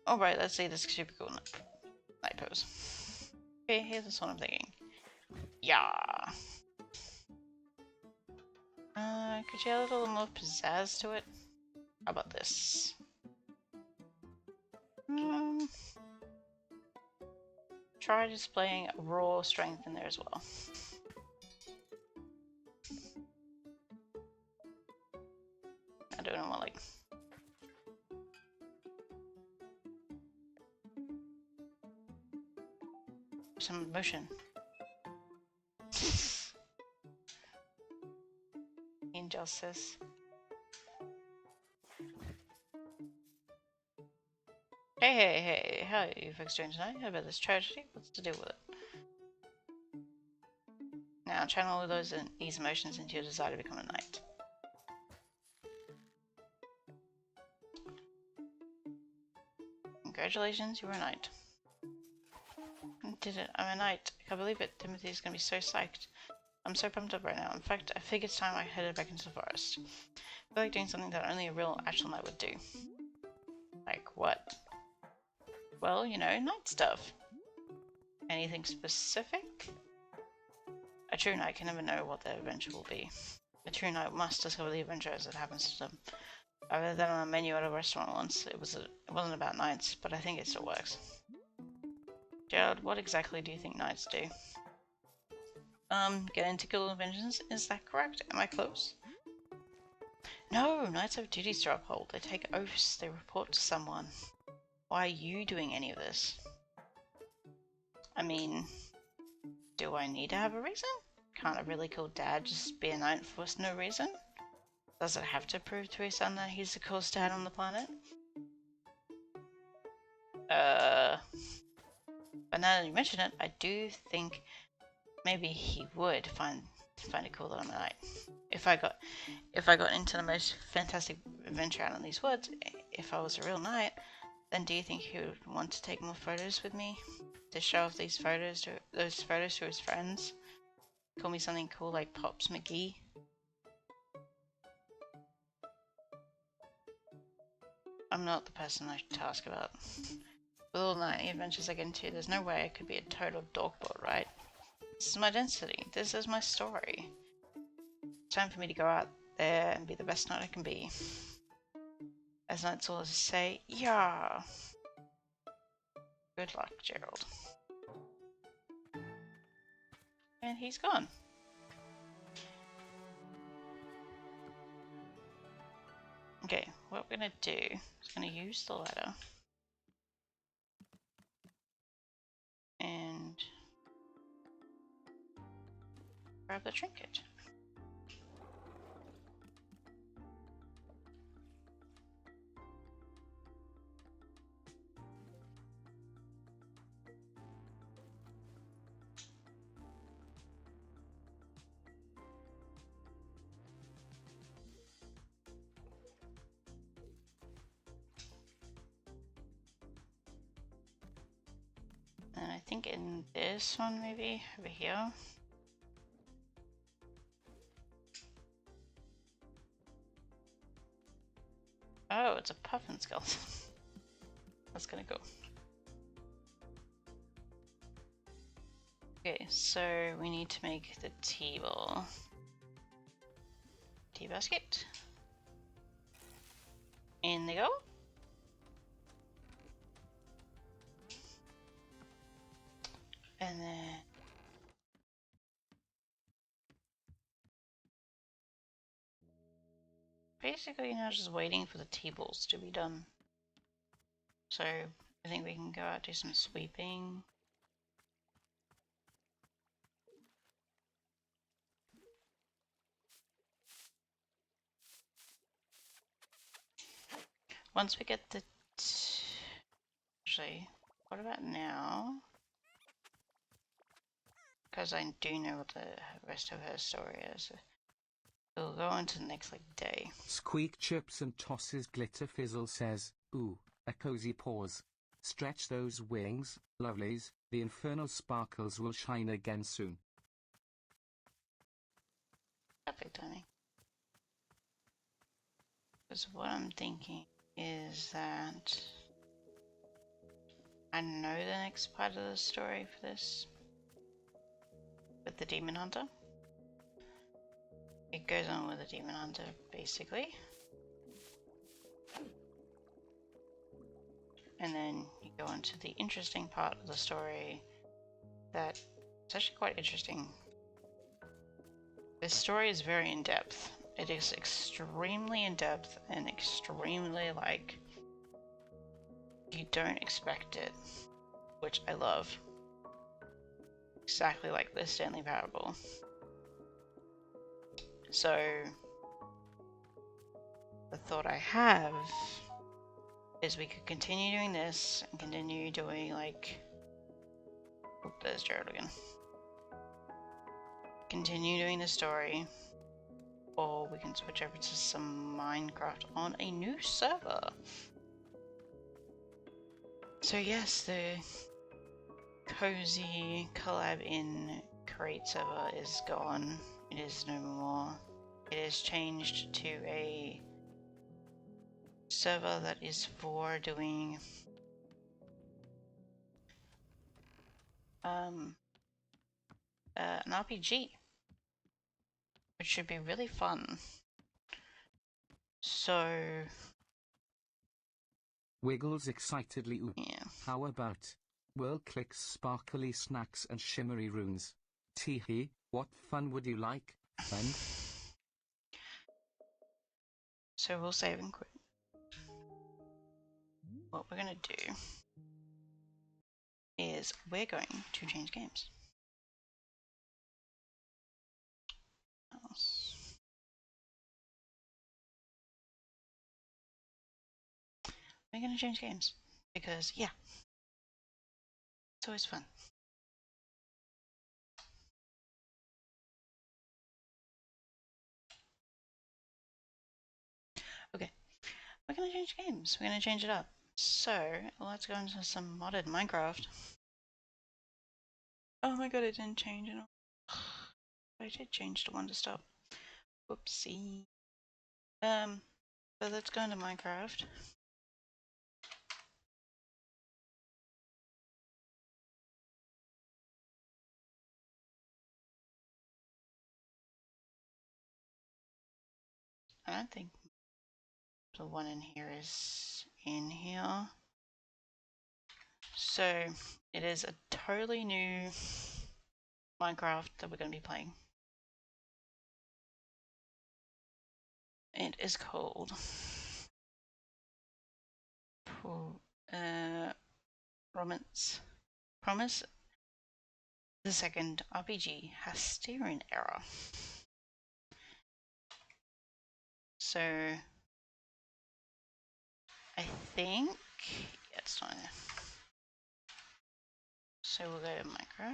Alright, let's see this super cool knight pose. Okay, here's this one I'm thinking. Yeah. Could you add a little more pizzazz to it? How about this? Try displaying raw strength in there as well. I don't know what, like... some motion. Injustice. Hey, how are you folks doing tonight? How about this tragedy? What's to do with it? Now, channel all these emotions into your desire to become a knight. Congratulations, you're a knight. I did it, I'm a knight. I can't believe it. Timothy's gonna be so psyched. I'm so pumped up right now. In fact, I think it's time I headed back into the forest. I feel like doing something that only a real actual knight would do. Like what? Well, you know, knight stuff. Anything specific? A true knight can never know what their adventure will be. A true knight must discover the adventure as it happens to them. I read that on a menu at a restaurant once. It wasn't about knights, but I think it still works. Gerald, what exactly do you think knights do? Get into guild conventions? Is that correct? Am I close? No, knights have duties to uphold. They take oaths, they report to someone. Why are you doing any of this? I mean, do I need to have a reason? Can't a really cool dad just be a knight for no reason? Does it have to prove to his son that he's the coolest dad on the planet? But now that you mention it, I do think maybe he would find it cool that I'm a knight. If I got into the most fantastic adventure out in these woods, if I was a real knight, then do you think he would want to take more photos with me? To show off those photos to his friends? Call me something cool like Pops McGee? I'm not the person I should ask about. With all the night adventures I get into, there's no way I could be a total dogbot, right? This is my identity. This is my story. It's time for me to go out there and be the best knight I can be. As knights always say, yeah. Good luck, Gerald. And he's gone. Okay, what we're gonna do is gonna use the ladder and grab the trinket. And I think in this one, maybe over here. Oh, it's a puffin skeleton. That's gonna go. Okay, so we need to make the tea ball. Tea basket. In they go. And then basically now just waiting for the tea balls to be done. So I think we can go out do some sweeping. Once we get the actually, what about now? Because I do know what the rest of her story is. We'll go on to the next day. Squeak chips and tosses glitter. Fizzle says, ooh, a cozy pause. Stretch those wings, lovelies, the infernal sparkles will shine again soon. Perfect timing. Because what I'm thinking is that I know the next part of the story for this. With the Demon Hunter. It goes on with the Demon Hunter, basically. And then you go into the interesting part of the story that it's actually quite interesting. This story is very in-depth. It is extremely in-depth and extremely, you don't expect it, which I love. Exactly like the Stanley Parable. So, the thought I have is we could continue doing this and continue doing oh, there's Jared again. Continue doing the story, or we can switch over to some Minecraft on a new server. So yes, the cozy collab in create server is gone. It is no more. It is changed to a server that is for doing an RPG, which should be really fun. So Wiggles excitedly, ooh. yeah. How about World clicks sparkly snacks and shimmery runes? Teehee, what fun would you like, friend? So we'll save and quit. What we're gonna do is we're going to change games. We're gonna change games because yeah, it's always fun. Okay, we're gonna change games. We're gonna change it up. So let's go into some modded Minecraft. Oh my god, it didn't change at all. I did change the one to stop. Whoopsie. But let's go into Minecraft. I don't think the one in here is in here. So it is a totally new Minecraft that we're going to be playing. It is called Promise the second RPG has steering error. So I think it's not. So we'll go to micro.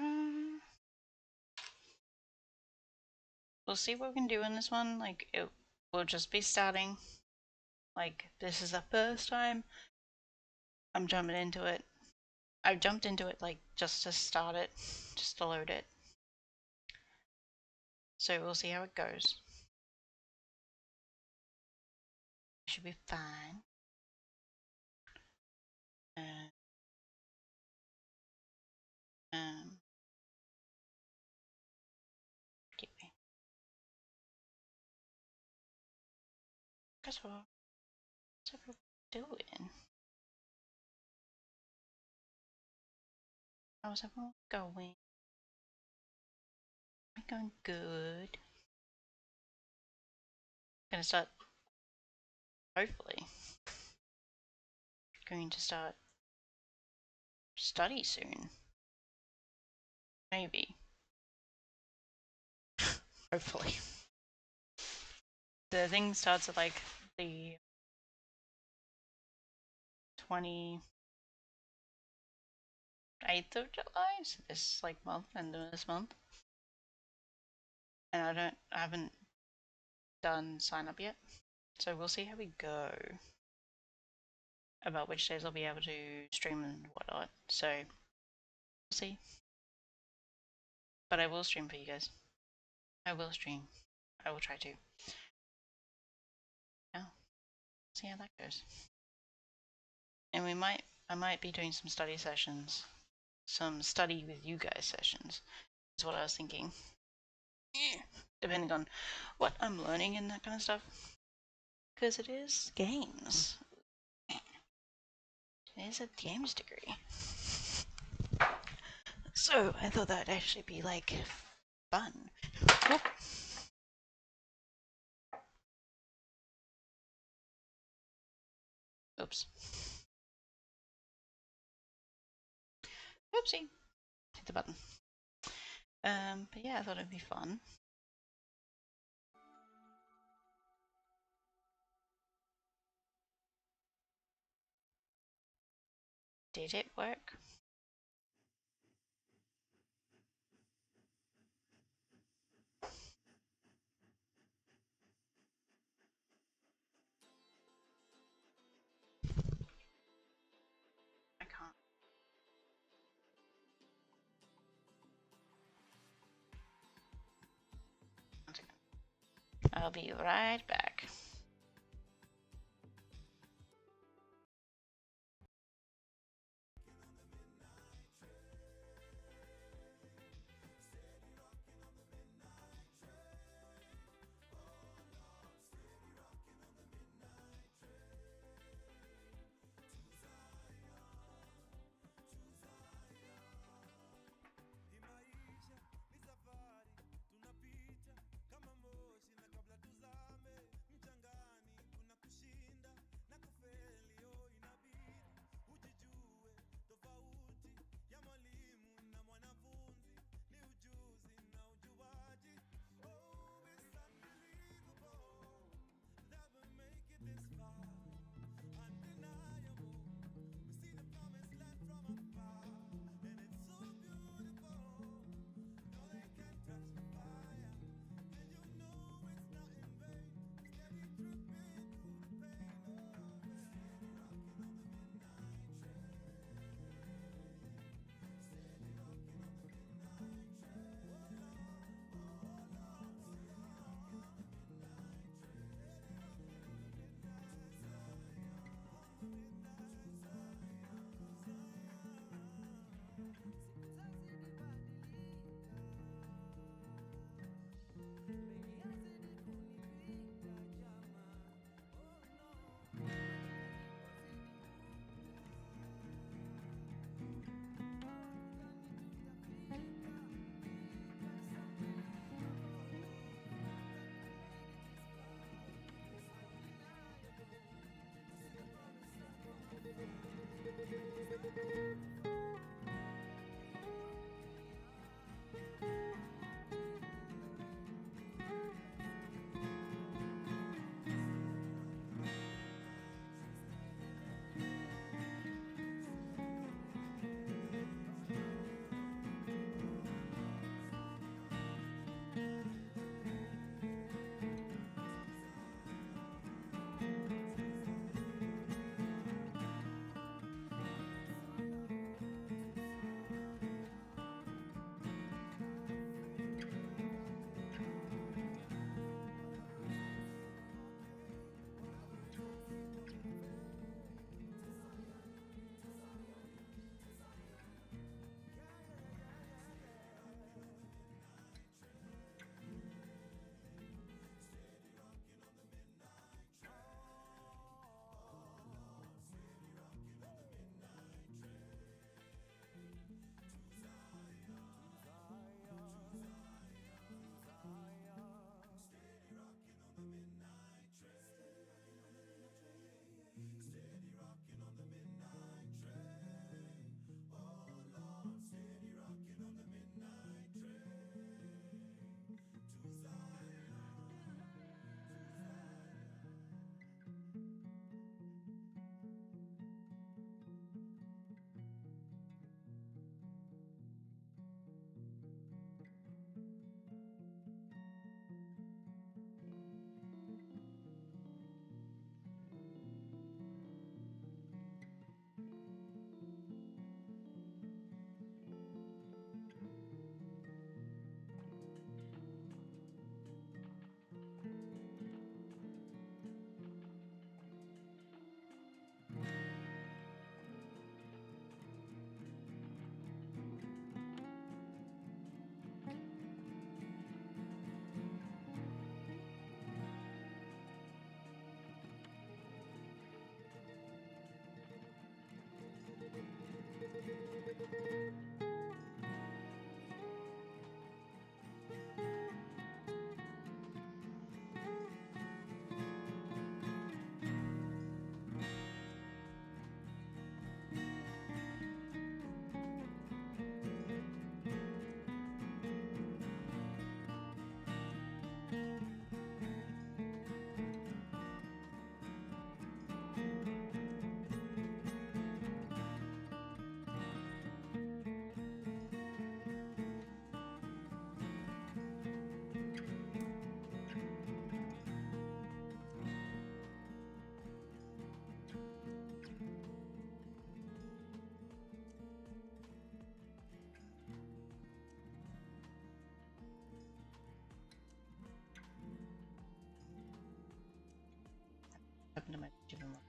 We'll see what we can do in this one. Like it will just be starting. Like this is the first time I'm jumping into it. I jumped into it like just to start it, just to load it. So we'll see how it goes. Should be fine. Okay. Guess what? What's everyone doing? How's everyone going? I'm going good. Gonna start. Hopefully, going to start study soon. Maybe. Hopefully. The thing starts at like the 28th of July, so this like month, end of this month. And I haven't done sign up yet. So we'll see how we go. About which days I'll be able to stream and whatnot. So we'll see. But I will stream for you guys. I will stream. I will try to. Yeah. See how that goes. And I might be doing some study sessions. Some study with you guys sessions. Is what I was thinking. Yeah. Depending on what I'm learning and that kind of stuff. Because it is games. It is a games degree. So I thought that'd actually be like fun. Whoop. Oops. Oopsie. Hit the button. But yeah, I thought it'd be fun. Did it work? I can't. One second. I'll be right back.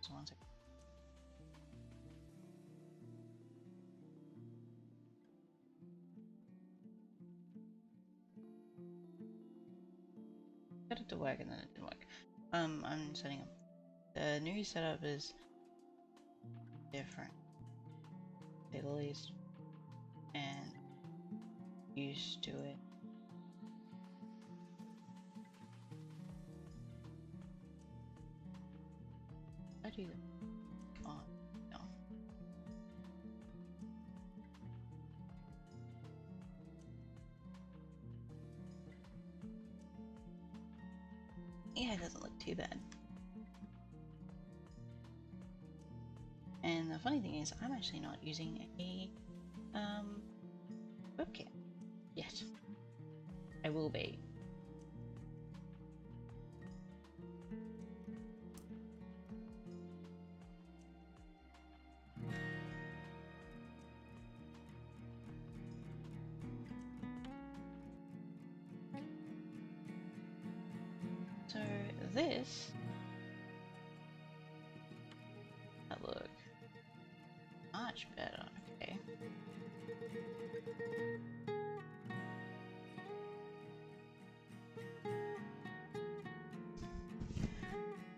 So 1 second. Got it to work and then it didn't work. I'm setting up. The new setup is different, to say the least, and used to it. I do that. Oh, no. Yeah, it doesn't look too bad. And the funny thing is, I'm actually not using a webcam yet. I will be. So this, that look much better. Okay.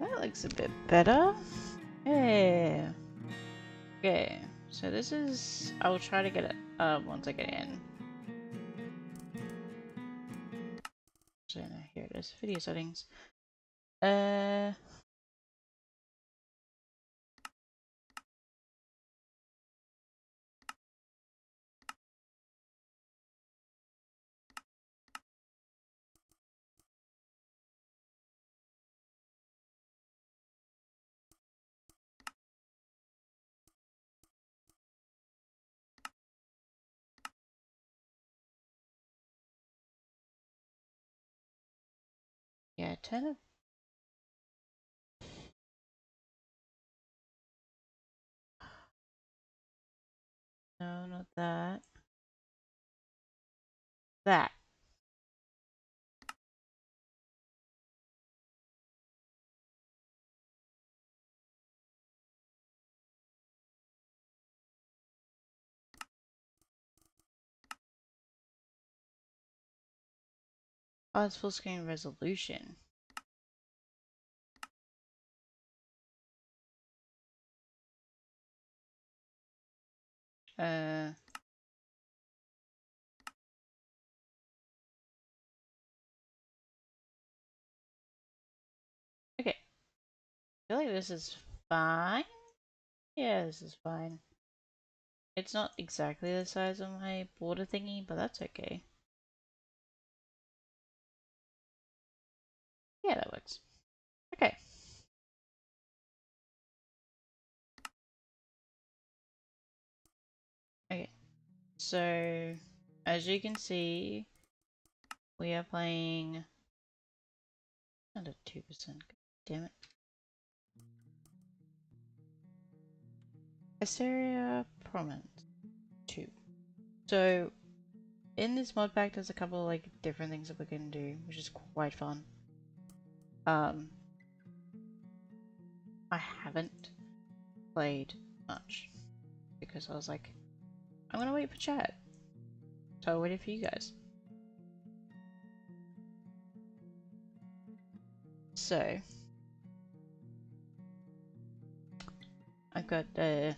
That looks a bit better. Yeah. Okay. So this is. I will try to get it up once I get in. So no, here it is. Video settings. Yeah, turn it. No, not that. That. Oh, it's full screen resolution. Okay. I feel like this is fine. Yeah, this is fine. It's not exactly the size of my border thingy, but that's okay. Yeah, that works. Okay. Okay. So, as you can see, we are playing under 2%. Damn it. Asteria Prominence 2. So, in this mod pack, there's a couple like different things that we can do, which is quite fun. I haven't played much because I was like, I'm gonna wait for chat. So I waited for you guys. So I've got sorry,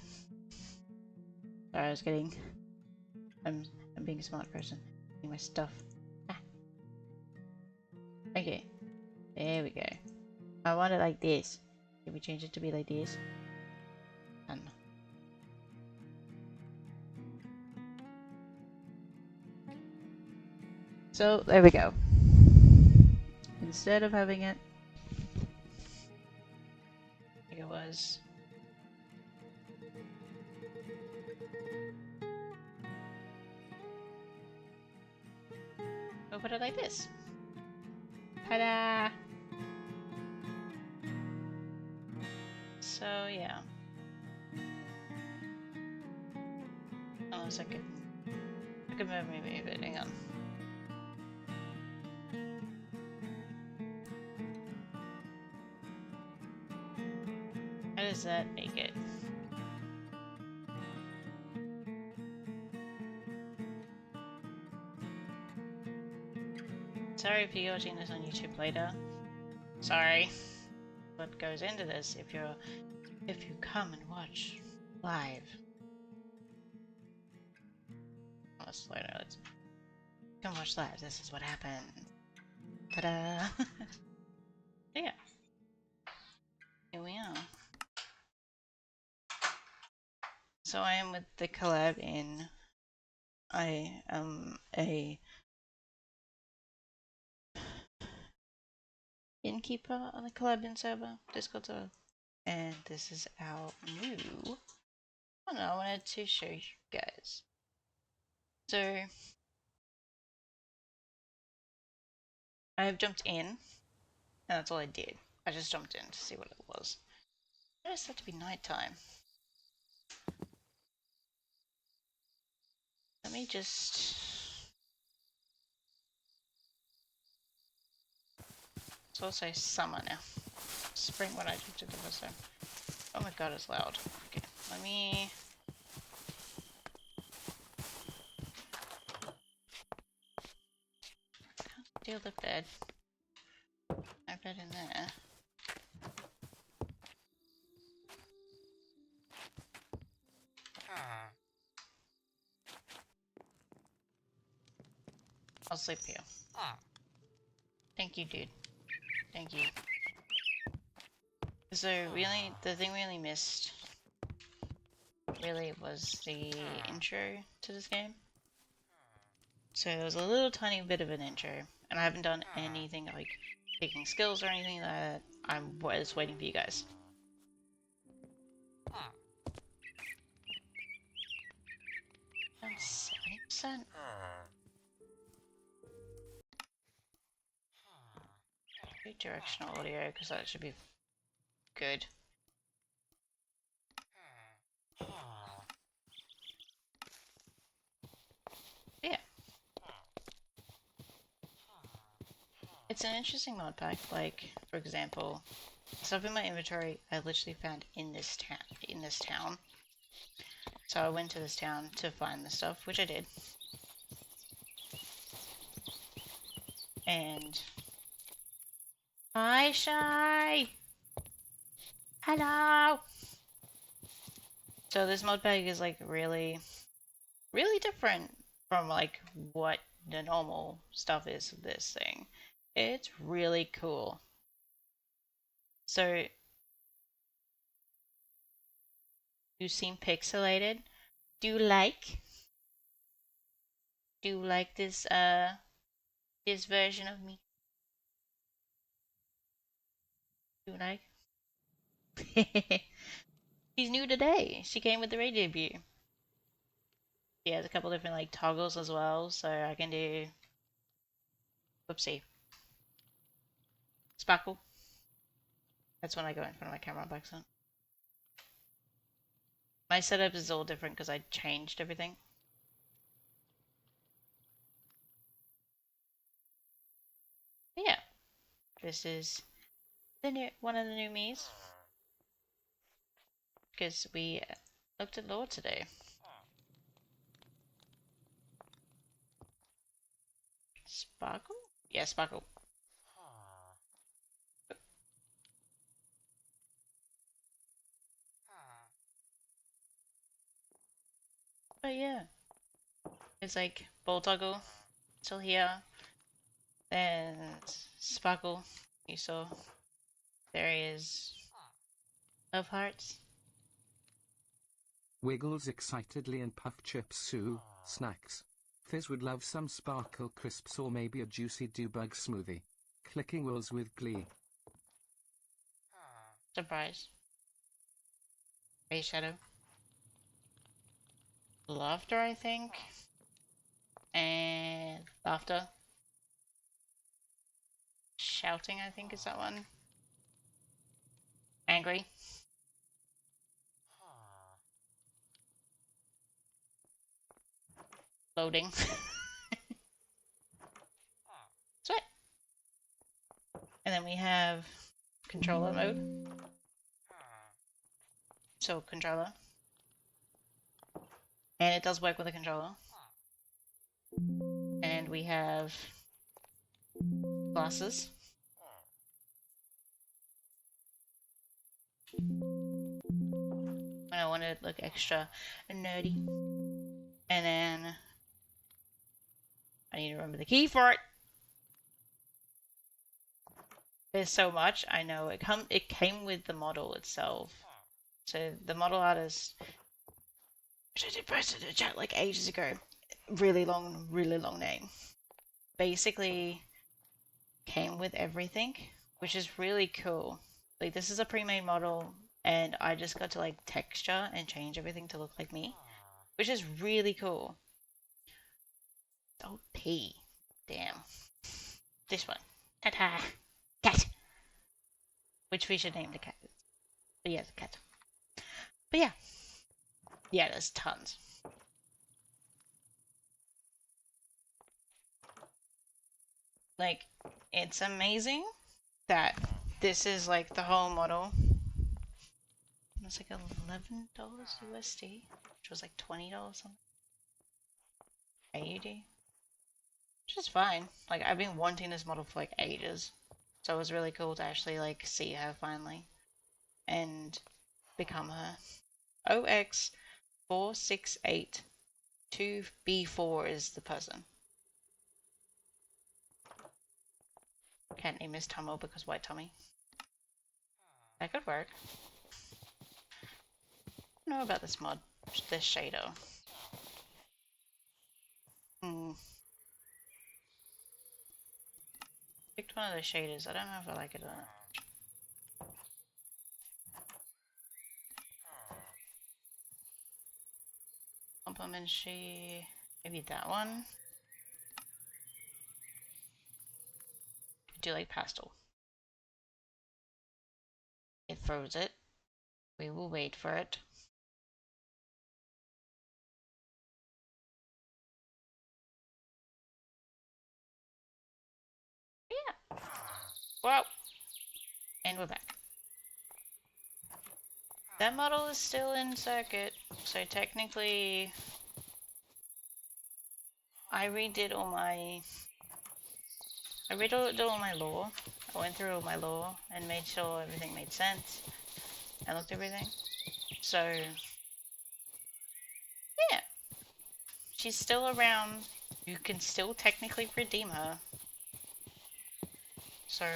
I was getting I'm being a smart person. Getting my stuff. Ah. Okay. There we go. I want it like this. Can we change it to be like this? Done. So there we go. Instead of having it like it was. We'll put it like this. Ta-da! So yeah. Unless I could move it. Hang on. I does that make it? Sorry if you're watching this on YouTube later. Sorry. What goes into this if you come and watch live. Oh, slow notes. Come watch live. This is what happened. Ta-da! Yeah. Here we are. So I am with the collab in. I am a innkeeper on the collab in server, Discord server, and this is our new. I don't know. I wanted to show you guys. So I have jumped in, and that's all I did. I just jumped in to see what it was. I noticed that to be nighttime. Let me just. It's also summer now. Spring when I jumped into this time. Oh my god, it's loud. Okay, let me. Can't steal the bed. No bed in there. I'll sleep here. Thank you, dude. Thank you. So really, the thing we really missed really was the intro to this game. So there was a little tiny bit of an intro, and I haven't done anything like picking skills or anything like that. I'm just waiting for you guys. I'm 70%. Directional audio, because that should be good. Yeah. It's an interesting mod pack. Like, for example, stuff in my inventory I literally found in this town. So I went to this town to find the stuff, which I did. And hi, Shy. Hello. So this mod pack is like really different from like what the normal stuff is of this thing. It's really cool. So you seem pixelated. Do you like this this version of me? Do you like? She's new today. She came with the raid debut. She has a couple different like toggles as well, so I can do whoopsie. Sparkle. That's when I go in front of my camera by accident. My setup is all different because I changed everything. But yeah. This is one of the new me's. Because we looked at lore today. Sparkle? Yeah, Sparkle. But yeah. It's like ball toggle, still here. And Sparkle, you saw. There is of hearts. Wiggles excitedly and Puff Chips Sue, snacks. Fizz would love some Sparkle crisps or maybe a juicy debug smoothie. Clicking wills with glee. Surprise. Ray Shadow. Laughter, I think. And laughter. Shouting, I think is that one. Angry. Loading. Sweat. And then we have controller mode. So controller. And it does work with a controller. And we have glasses. And I want to look extra nerdy. And then I need to remember the key for it. There's so much. I know it came with the model itself. So the model artist, which I did post in the chat like ages ago. Really long name. Basically came with everything, which is really cool. Like this is a pre-made model and I just got to like texture and change everything to look like me, which is really cool. Oh, P. Damn. This one. Ta-ta. Cat. Which we should name the cat. But yeah, the cat. But yeah. Yeah, there's tons. Like, it's amazing that this is like the whole model. It's like $11 USD, which was like $20 something. AUD. Which is fine. Like, I've been wanting this model for like ages. So it was really cool to actually like see her finally. And become her. OX4682B4 is the person. Can't name his Tummel because white tummy. That could work. I don't know about this mod. This shader. Picked one of the shaders. I don't know if I like it or not. Complementary. Maybe that one. I do like pastel. It throws it. We will wait for it. Yeah. Wow. And we're back. That model is still in circuit, so technically I redid all my lore. I went through all my lore and made sure everything made sense. I looked at everything. So yeah. She's still around. You can still technically redeem her. So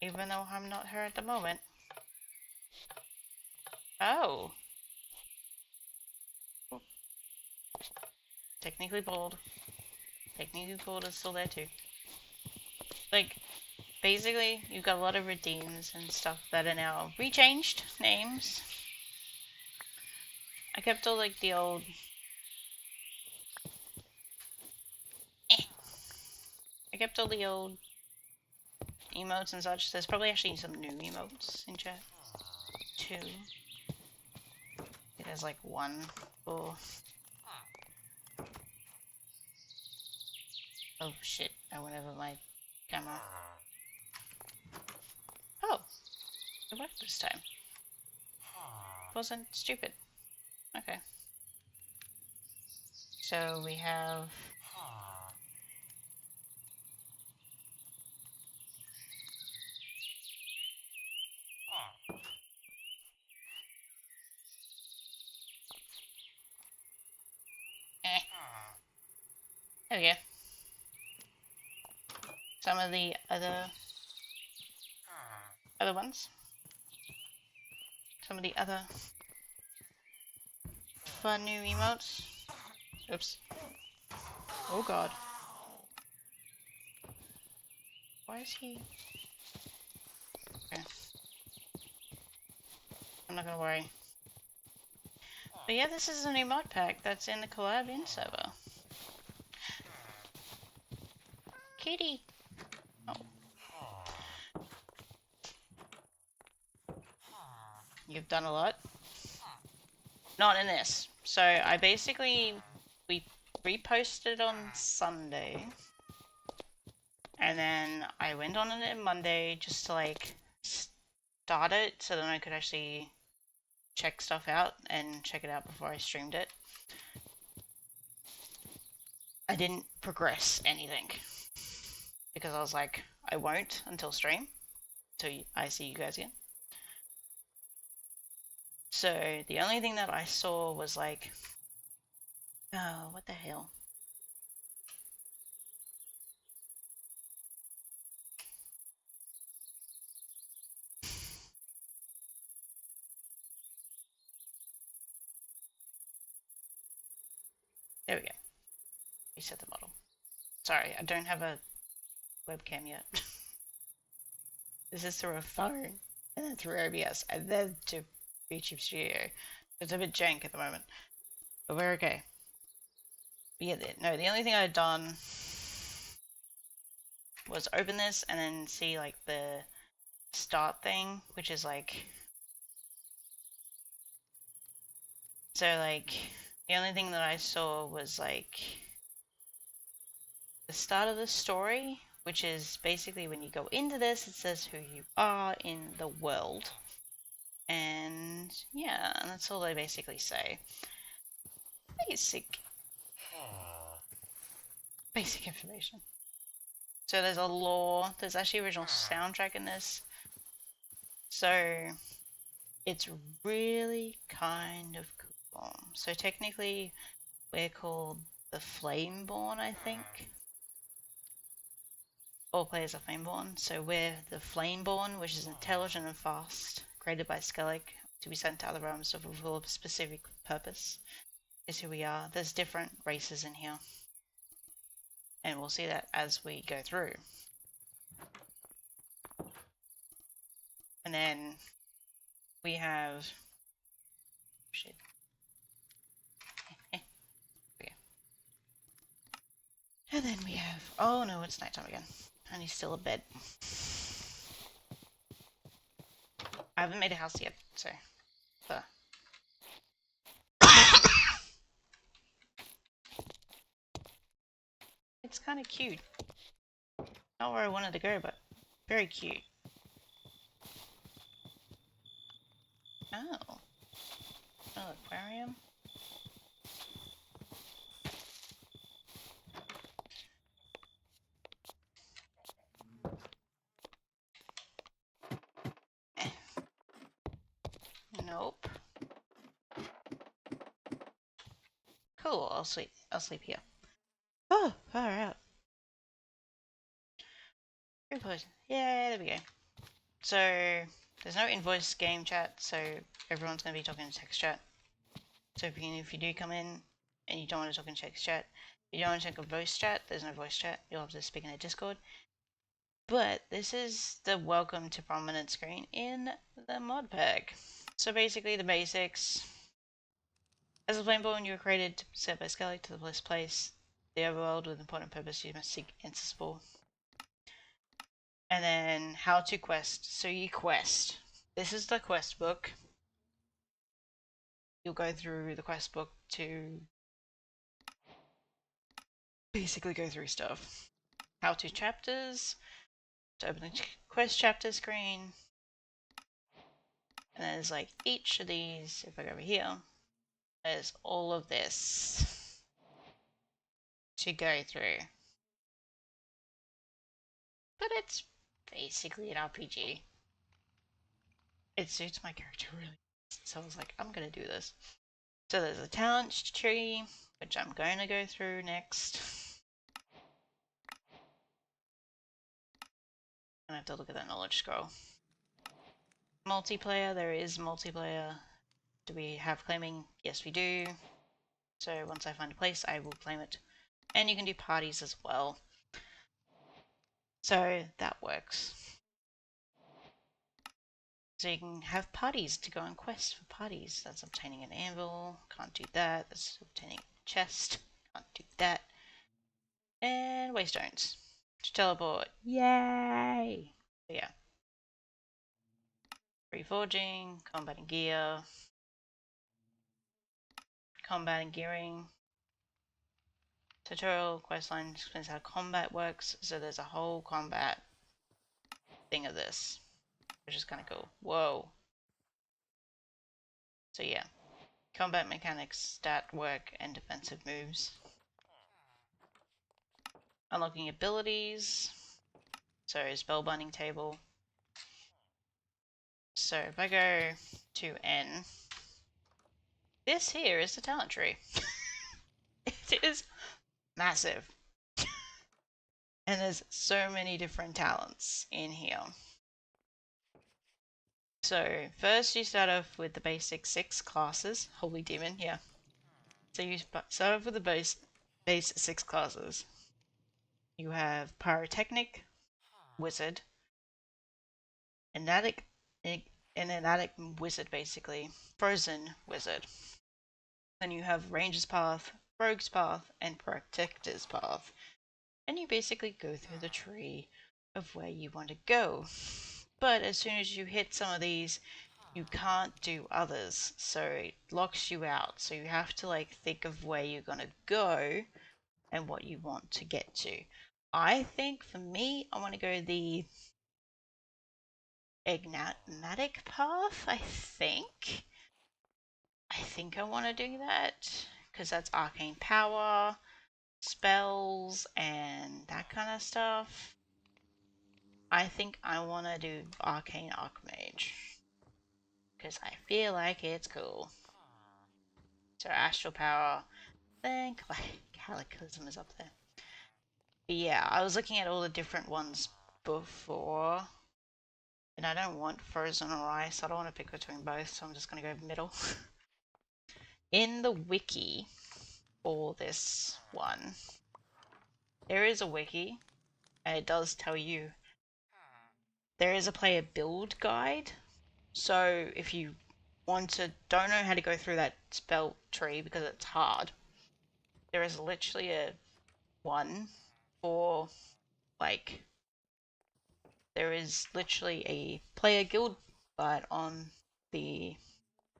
even though I'm not her at the moment. Oh. Technically bold. Technically bold is still there too. Like, basically, you've got a lot of redeems and stuff that are now rechanged names. I kept all like the old... I kept all the old emotes and such. There's probably actually some new emotes in chat. 2. There's like 1 for... Oh shit, I went over my camera. Oh, it worked this time. It wasn't stupid. Okay. So we have... There we go. Some of the other ones. Some of the other fun new emotes. Oops. Oh god. Why is he... Okay. I'm not gonna worry. But yeah, this is a new mod pack that's in the collab in server. Kitty! Oh. You've done a lot. Not in this. So I basically... We reposted on Sunday. And then I went on it Monday just to like start it so then I could actually check stuff out and check it out before I streamed it. I didn't progress anything because I was like, I won't until stream, till I see you guys again. So the only thing that I saw was like, oh, what the hell? There we go. Reset the model. Sorry, I don't have a webcam yet. This is through a phone, and then through OBS, and then to YouTube Studio. It's a bit jank at the moment, but we're okay. But yeah, no, the only thing I'd done was open this and then see like the start thing, which is like, so like the only thing that I saw was like the start of the story, which is basically when you go into this, it says who you are in the world. And yeah, and that's all they basically say. Basic information. So there's a lore, there's actually original soundtrack in this. So it's really kind of cool. So technically we're called the Flameborn, I think. All players are Flameborn, so we're the Flameborn, which is intelligent and fast, created by Skellig to be sent to other realms to fulfill a specific purpose. Is who we are. There's different races in here, and we'll see that as we go through. And then we have shit. Okay. And then we have, oh no, it's nighttime again, and he's still in bed. I haven't made a house yet, so. It's kind of cute. Not where I wanted to go, but very cute. Oh. Oh, aquarium. Nope. Cool, I'll sleep here. Oh, far out. Yeah, there we go. So, there's no invoice game chat, so everyone's going to be talking in text chat. So if you do come in and you don't want to talk in text chat, if you don't want to check a voice chat, there's no voice chat. You'll have to speak in a Discord. But this is the welcome to prominent screen in the mod pack. So basically the basics. As a Flameborn, you were created set by Skellig to the blessed place, the overworld with important purpose you must seek answers for. And then how to quest. So you quest. This is the quest book. You'll go through the quest book to basically go through stuff. How to chapters. To open the quest chapter screen. And there's like each of these, if I go over here, there's all of this to go through. But it's basically an RPG. It suits my character really. So I was like, I'm gonna do this. So there's a talent tree, which I'm going to go through next. I have to look at that knowledge scroll. Multiplayer, there is multiplayer. Do we have claiming? Yes, we do. So once I find a place, I will claim it. And you can do parties as well. So that works. So you can have parties to go on quests for parties. That's obtaining an anvil. Can't do that. That's obtaining a chest. Can't do that. And waystones to teleport. Yay! So yeah. Reforging, combat and gear. Combat and gearing. Tutorial questline explains how combat works. So there's a whole combat thing of this. which is kind of cool. Whoa. So yeah, combat mechanics, stat work, and defensive moves. Unlocking abilities. So spellbinding table. So if I go to N, this here is the talent tree. It is massive. And there's so many different talents in here. So first you start off with the basic 6 classes. Holy demon, yeah. So you start off with the base 6 classes. You have Pyrotechnic, Wizard, an Enatic Wizard basically, Frozen Wizard. Then you have Ranger's Path, Rogue's Path, and Protector's Path. And you basically go through the tree of where you want to go. But as soon as you hit some of these, you can't do others, so it locks you out. So you have to like think of where you're gonna go and what you want to get to. I think for me, I want to go the Enigmatic path. I think I want to do that because that's arcane power, spells, and that kind of stuff. I think I want to do arcane archmage because I feel like it's cool. So astral power, then cataclysm is up there. But yeah, I was looking at all the different ones before, and I don't want frozen or ice. I don't want to pick between both, so I'm just going to go middle. In the wiki for this one, there is a wiki, and it does tell you there is a player build guide. So if you don't know how to go through that spell tree because it's hard, there is literally a one for like there is literally a player guild guide on the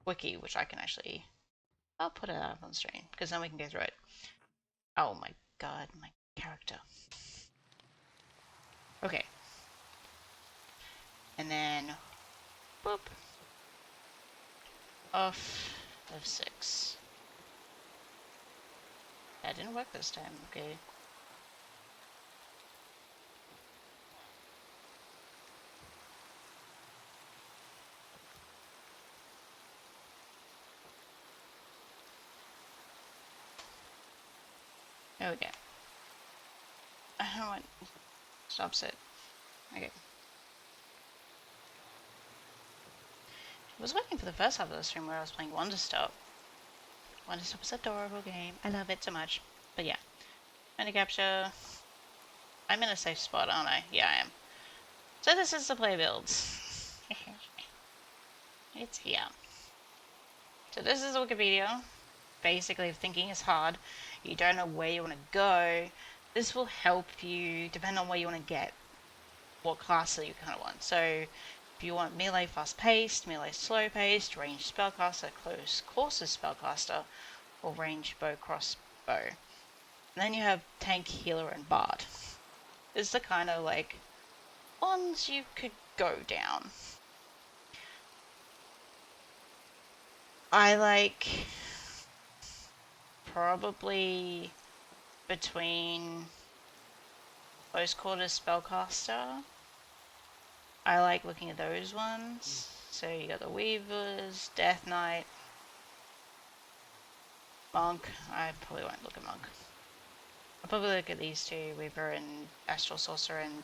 wiki, which I can actually I'll put it up on screen because then we can go through it. Oh my god, my character. Okay. And then boop. Off of 6. That didn't work this time, okay. There we go. I don't want stops it. Okay. I was waiting for the first half of the stream where I was playing Wonder Stop. Wonder Stop is an adorable game. I love it so much. But yeah. Money capture. I'm in a safe spot, aren't I? Yeah, I am. So this is the play builds. It's here. So this is Wikipedia. Basically, if thinking is hard, you don't know where you want to go, this will help you, depending on where you want to get, what class that you kind of want. So if you want melee fast-paced, melee slow-paced, ranged spellcaster, close quarters spellcaster, or ranged bow crossbow. And then you have tank, healer, and bard. This is the kind of like ones you could go down. I like probably between close quarters spellcaster. I like looking at those ones. So you got the Weavers, Death Knight, Monk. I probably won't look at Monk. I'll probably look at these two, Weaver and Astral Sorcerer and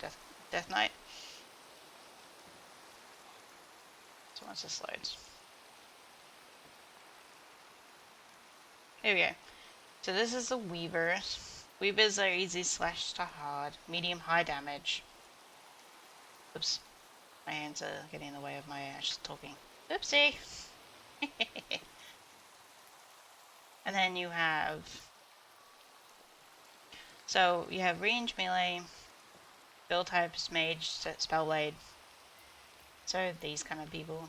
Death Knight. So once this loads. Here we go. So this is the Weavers. Weavers are easy slash to hard, medium high damage. Oops. My hands are getting in the way of my actual talking. Oopsie! And then you have... So you have range, melee, build types, mage, spellblade. So these kind of people.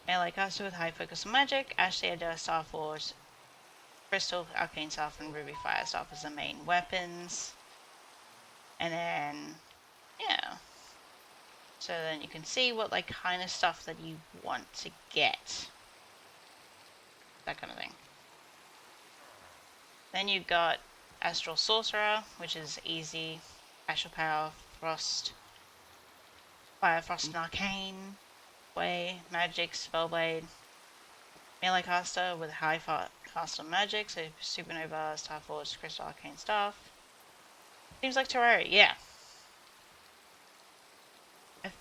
Melee caster with high focus on magic, Ashley Adair, Starforge, Crystal, Arcane Staff, and Ruby Fire Staff as the main weapons. And then, yeah. So then you can see what like kind of stuff that you want to get. That kind of thing. Then you've got Astral Sorcerer, which is easy. Astral Power, Frost, Fire, Frost and Arcane, Way, Magic, Spellblade, Melee Caster with high caster magic, so Supernova, Starforge, Crystal Arcane Staff. Seems like Terraria, yeah.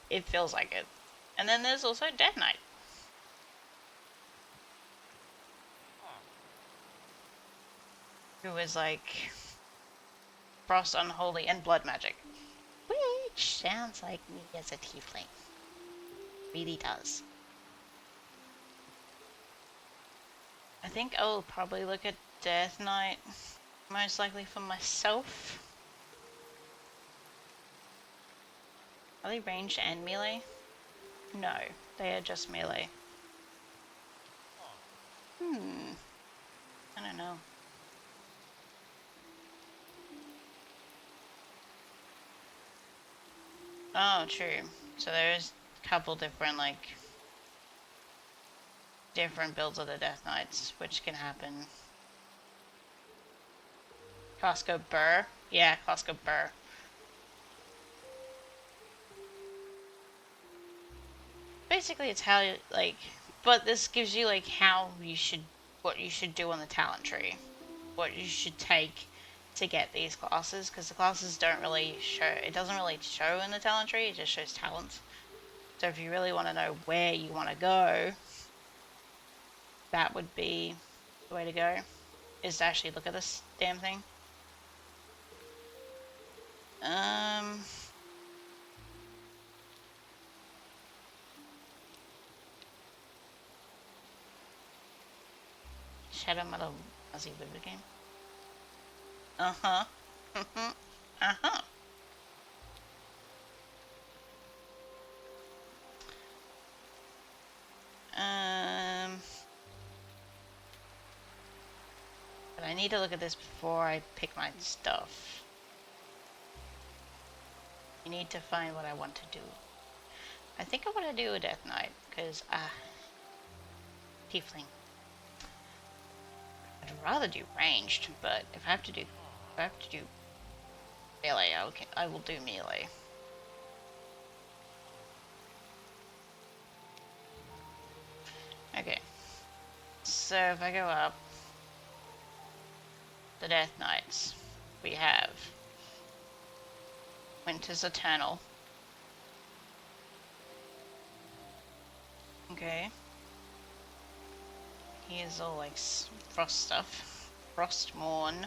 It feels like it. And then there's also Death Knight. Who is like Frost, Unholy, and Blood Magic. Which sounds like me as a tiefling. Really does. I think I'll probably look at Death Knight, most likely for myself. Are they ranged and melee? No, they are just melee. I don't know. Oh, true. So there's a couple different, like, different builds of the Death Knights, which can happen. Costco Burr? Yeah, Costco Burr. Basically, it's how, like, but this gives you, like, how you should, what you should do on the talent tree. What you should take to get these classes, because the classes don't really show, it doesn't really show in the talent tree, it just shows talents. So if you really want to know where you want to go, that would be the way to go, is to actually look at this damn thing. Shadow Metal Aussie Vivid game. Uh-huh. Uh-huh. But I need to look at this before I pick my stuff. I need to find what I want to do. I think I want to do a Death Knight, because, tiefling. I'd rather do ranged, but if I have to do melee, I will do melee. Okay. So if I go up, the Death Knights, we have Winter's Eternal. Okay. He is all like frost stuff. Frostmourne.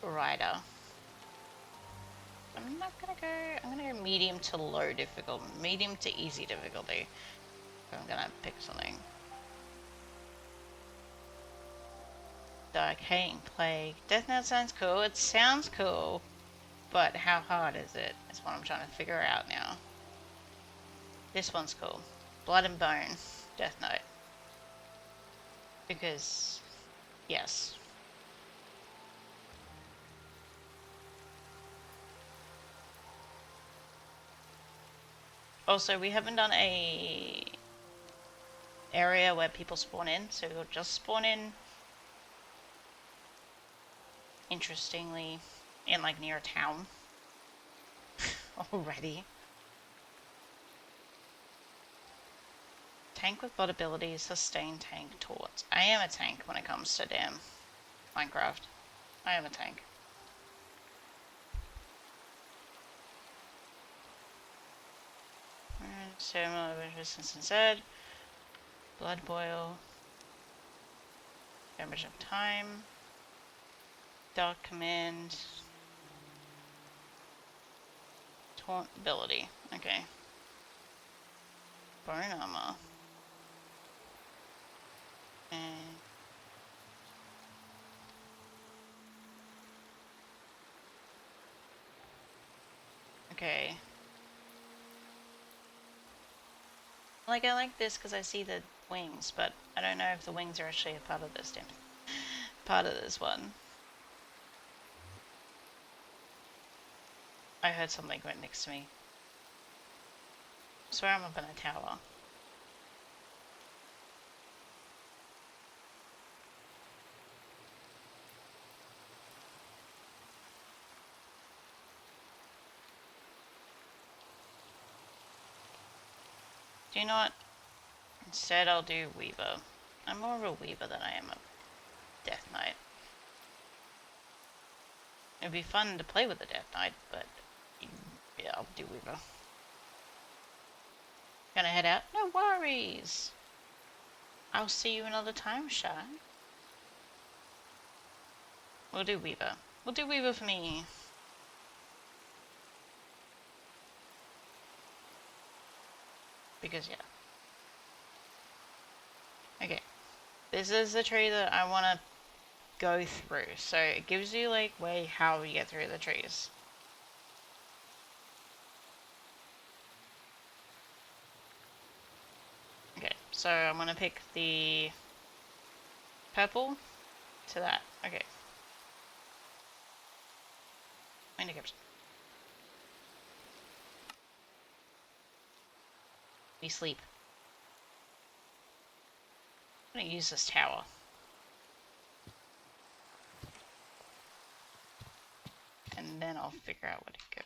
Rider. I'm gonna go medium to low difficulty. Medium to easy difficulty. I'm gonna pick something. Decaying Plague. Death Knight sounds cool. It sounds cool. But how hard is it? Is what I'm trying to figure out now. This one's cool. Blood and Bone. Death Knight. Because, yes. Also, we haven't done a area where people spawn in, so we'll just spawn in, interestingly, in like near a town already. Tank with bot abilities, sustain tank torts. I am a tank when it comes to damn Minecraft. I am a tank. Ceremonial resistance instead. Blood boil. Damage of time. Dark command. Taunt ability. Okay. Bone armor. And okay. Like, I like this because I see the wings, but I don't know if the wings are actually a part of this part of this one. I heard something right next to me. I swear I'm up in a tower. Do you know what? Instead I'll do Weaver. I'm more of a Weaver than I am a Death Knight. It'd be fun to play with a Death Knight, but yeah, I'll do Weaver. Gonna head out? No worries! I'll see you another time, Shy. We'll do Weaver. We'll do Weaver for me. Because, yeah. Okay. This is the tree that I want to go through. So it gives you, like, how you get through the trees. Okay, so I'm going to pick the purple to that. Okay. We sleep. I'm going to use this tower. And then I'll figure out where to go.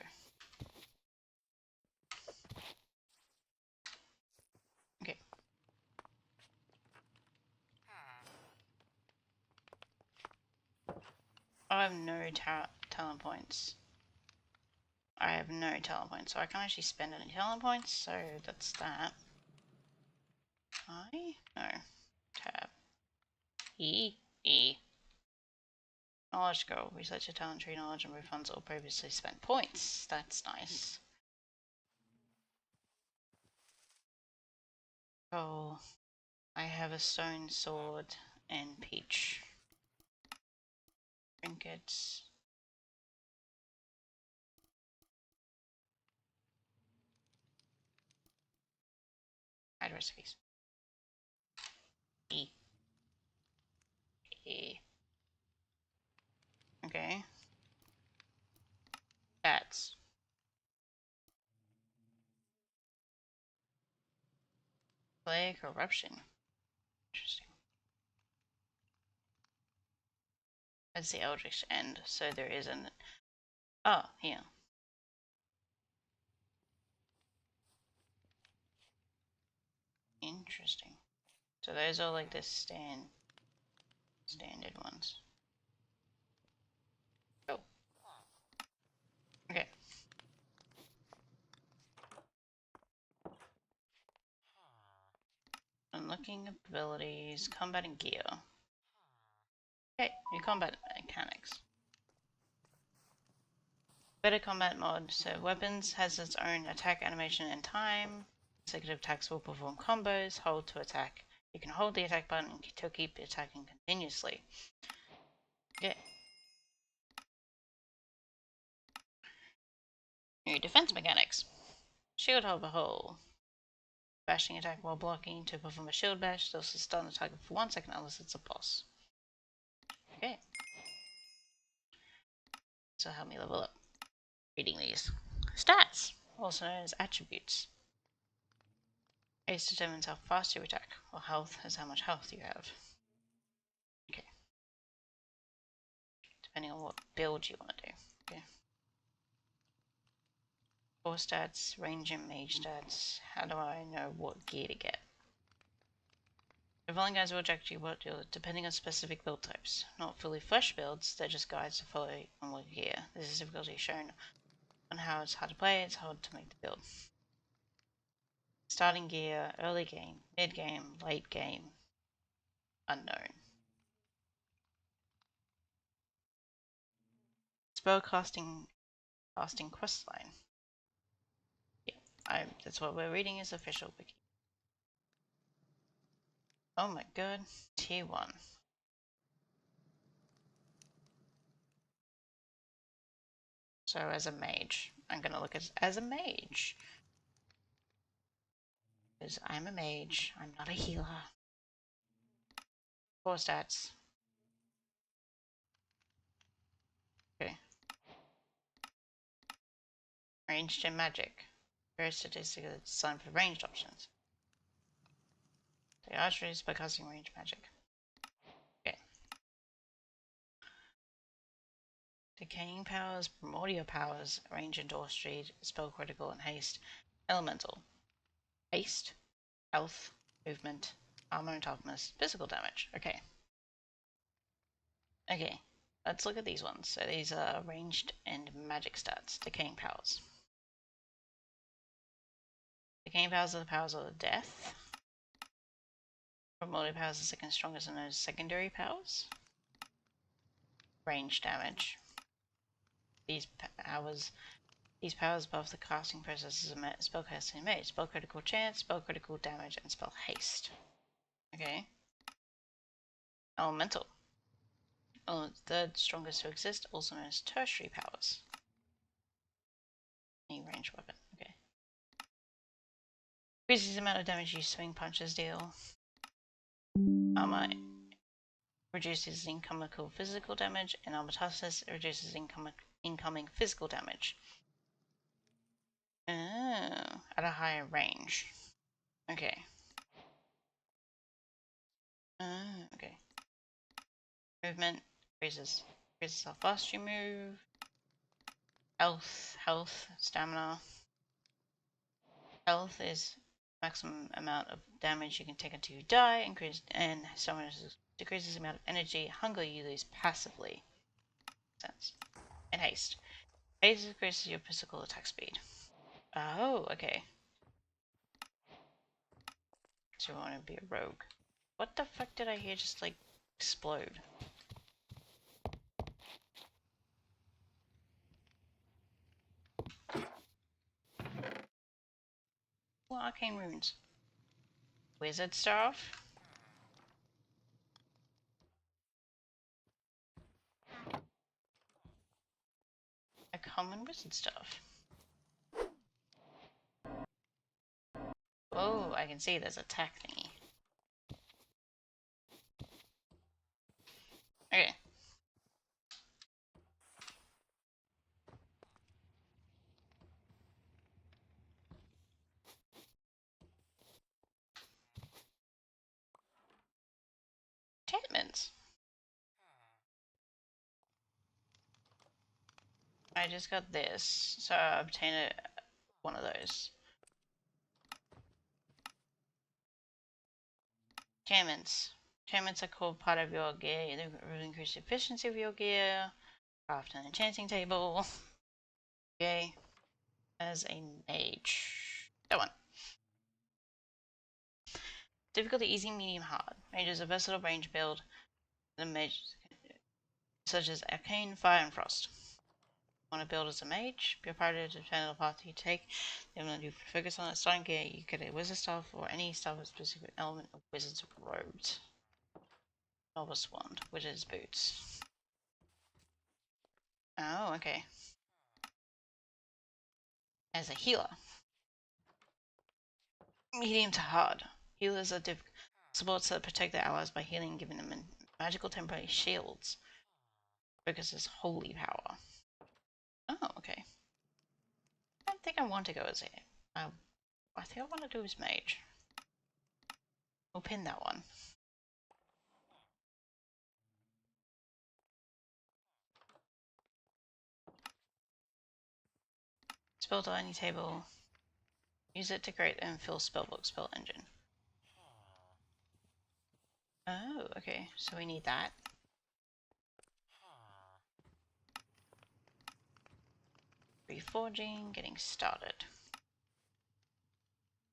Okay. I have no talent points. I have no talent points, so I can't actually spend any talent points, so that's that. No. Tab. E. Knowledge goal. Research a talent tree knowledge and refunds all previously spent points. That's nice. Goal. I have a stone sword and peach. Trinkets. Hide recipes. E. Okay. Bats. Play corruption. Interesting. That's the Eldritch End, so there isn't. Oh, here. Interesting. So those are like the standard ones. Oh. Okay. Unlocking abilities, combat and gear. Okay, new combat mechanics. Better combat mod. So weapons has its own attack animation and time. Consecutive attacks will perform combos. Hold to attack. You can hold the attack button to keep attacking continuously. Okay. New defense mechanics. Shield hover hole. Bashing attack while blocking to perform a shield bash. This will stun the target for 1 second unless it's a boss. Okay. So help me level up. Reading these. Stats, also known as attributes. Ace determines how fast you attack, while health is how much health you have. Okay. Depending on what build you want to do. Okay. Core stats, range and mage stats. How do I know what gear to get? The following guides will direct you what to do depending on specific build types. Not fully flesh builds, they're just guides to follow on what gear. This is difficulty shown on how it's hard to play, it's hard to make the build. Starting gear, early game, mid game, late game, unknown. Spellcasting questline. Yeah, that's what we're reading is official wiki. Oh my god, tier 1. So as a mage, I'm gonna look as a mage. Because I'm a mage, I'm not a healer. Core stats. Okay. Ranged and magic. Very statistically designed for ranged options. The archery is by casting ranged magic. Okay. Decaying powers, primordial powers, range and door speed, spell critical, and haste. Elemental. Haste, health, movement, armor and toughness, physical damage. Okay. Okay. Let's look at these ones. So these are ranged and magic stats. Decaying powers. Decaying powers are the powers of death. Primordial powers are second strongest and those secondary powers. Range damage. These powers above the casting process is a spell casting mage. Spell critical chance, spell critical damage, and spell haste. Okay. Elemental. Oh, third strongest to exist, also known as tertiary powers. Any ranged weapon. Okay. Increases the amount of damage you swing punches deal. Armor reduces incoming physical damage, and armor toughness reduces incoming physical damage. Oh, at a higher range. Okay. Okay. Movement increases how fast you move. Health, stamina. Health is maximum amount of damage you can take until you die. And stamina decreases the amount of energy, hunger you lose passively. Makes sense. And haste. Haste increases your physical attack speed. Oh, okay. So you want to be a rogue. What the fuck did I hear just like explode? Well, arcane runes. Wizard staff. A common wizard staff. Oh, I can see there's a attack thingy. Okay. Enchantments. I just got this, so I obtained one of those. Enchantments. Enchantments are called part of your gear. They will increase the efficiency of your gear. Craft an enchanting table. Okay. As a mage. That one. Difficulty easy, medium, hard. Mage is a versatile range build. The mage such as arcane, fire, and frost. Want to build as a mage? Be a part of the channel path you take. Then when you focus on a starting gear, you get a wizard staff or any staff with specific element of wizard's robes. Novice wand, wizard's boots. Oh, okay. As a healer. Medium to hard. Healers are supports that protect their allies by healing, giving them magical temporary shields. Focuses holy power. Oh, okay. I don't think I want to go as I think I want to do as mage. We'll pin that one. Spell dining table. Use it to create and fill spellbook spell engine. Oh, okay. So we need that. Reforging, getting started.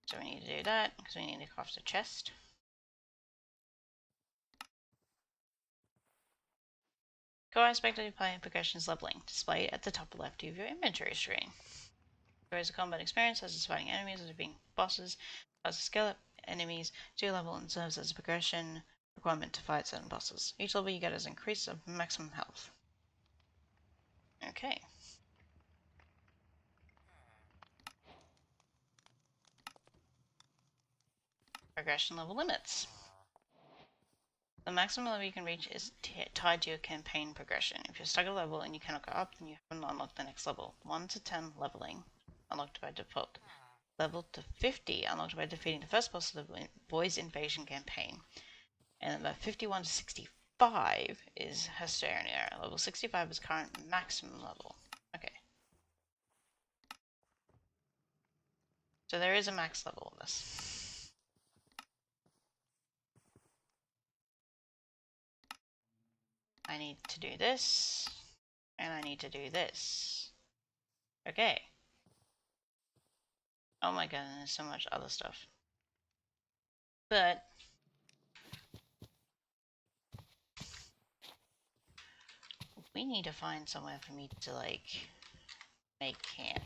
So we need to do that because we need to craft a chest. Core aspect of your player progression is leveling, displayed at the top left of your inventory screen. There is a combat experience as fighting enemies as being bosses, as a scale up enemies to level and serves as a progression requirement to fight certain bosses. Each level you get is increase of maximum health. Okay. Progression level limits. The maximum level you can reach is tied to your campaign progression. If you're stuck at a level and you cannot go up, then you haven't unlocked the next level. 1 to 10 leveling. unlocked by default. Level to 50, unlocked by defeating the first boss of the Boys Invasion campaign. And number 51 to 65 is Hysteria. Level 65 is current maximum level. Okay. So there is a max level of this. I need to do this, and I need to do this. Okay. Oh my god, there's so much other stuff. But we need to find somewhere for me to, like, make camp.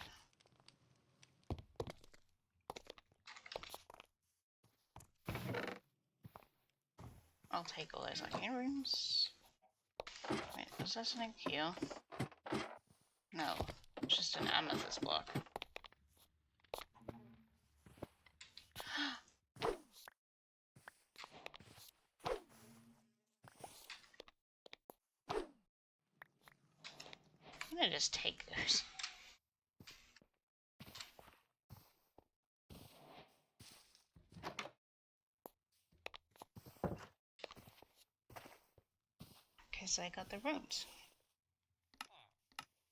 I'll take all those arcane rooms. Wait, was that something here? No, it's just an amethyst block. I'm gonna just take those. Okay, so I got the rooms.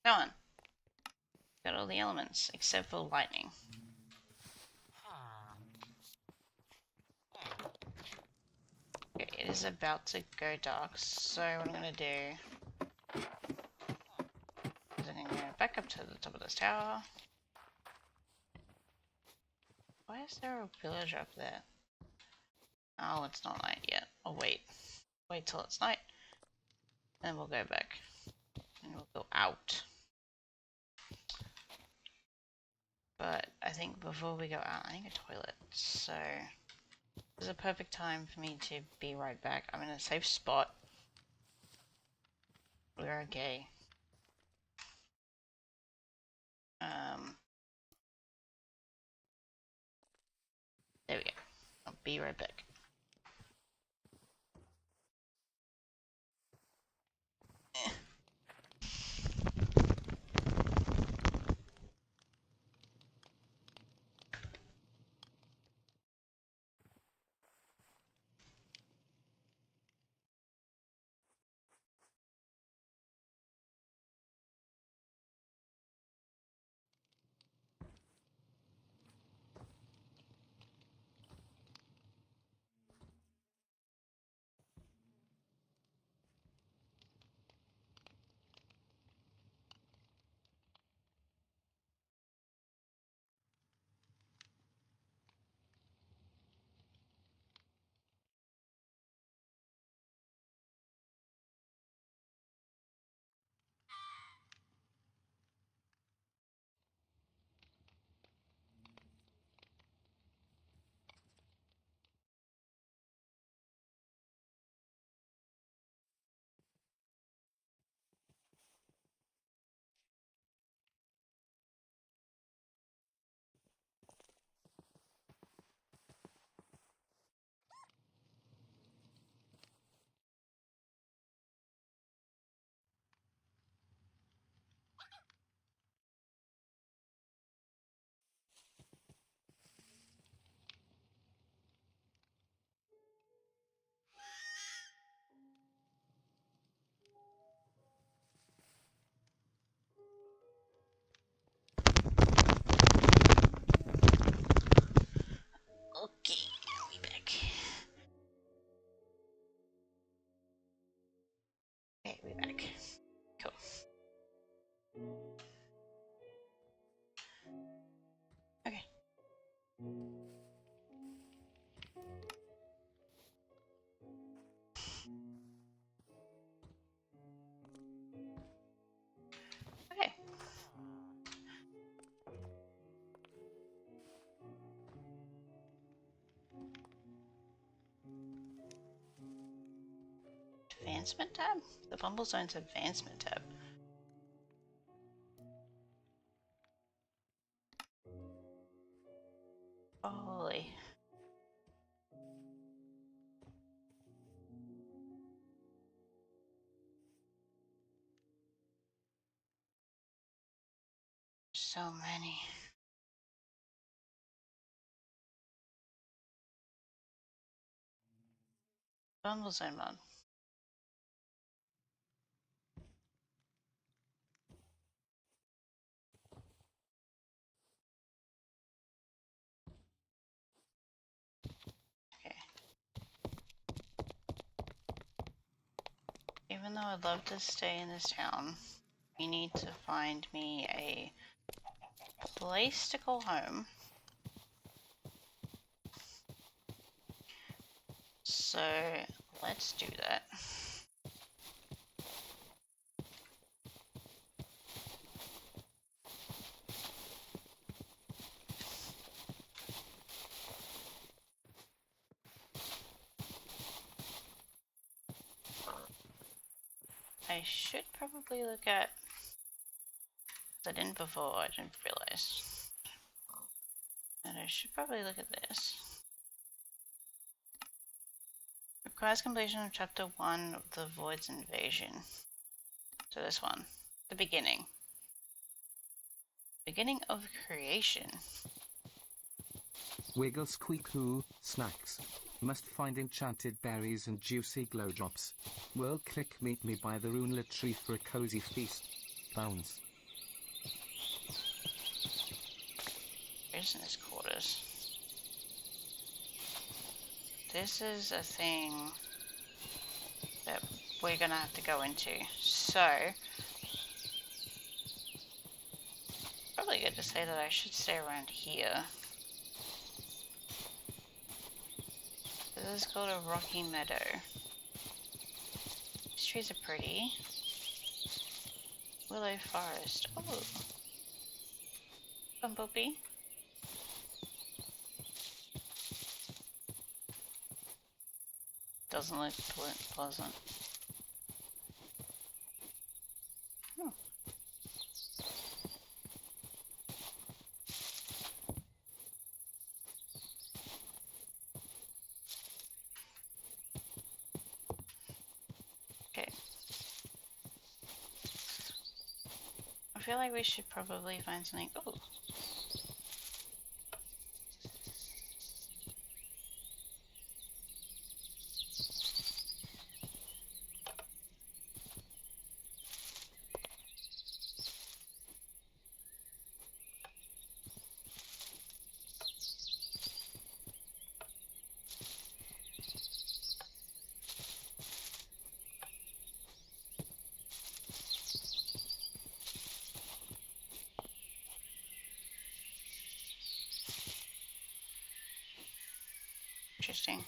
Go on. Got all the elements, except for lightning. Okay, it is about to go dark, so what I'm gonna do is I'm gonna go back up to the top of this tower. Why is there a villager up there? Oh, it's not night yet. I'll wait. Wait till it's night. Then we'll go back. And we'll go out. But I think before we go out, I need a toilet. So this is a perfect time for me to be right back. I'm in a safe spot. We're okay. There we go. I'll be right back. Okay, I'll be back. Okay, we're back. Cool. Okay. Okay. Advancement tab? The Fumble Zone's advancement tab. Holy. So many. Bundle zone mod. Okay. Even though I'd love to stay in this town, we need to find me a place to call home. So let's do that. I should probably look at... I didn't before, I didn't realize. And I should probably look at this. Requires completion of chapter 1 of the Void's Invasion. So this one. The beginning. Beginning of creation. Wiggle squeak hoo, snacks. Must find enchanted berries and juicy glow drops. World click meet me by the runelit tree for a cozy feast. Bounce. Business quarters. This is a thing that we're gonna have to go into. So, probably good to say that I should stay around here. This is called a rocky meadow. These trees are pretty. Willow forest. Oh, bumblebee. Doesn't look pleasant. Hmm. Okay. I feel like we should probably find something. Oh. Interesting.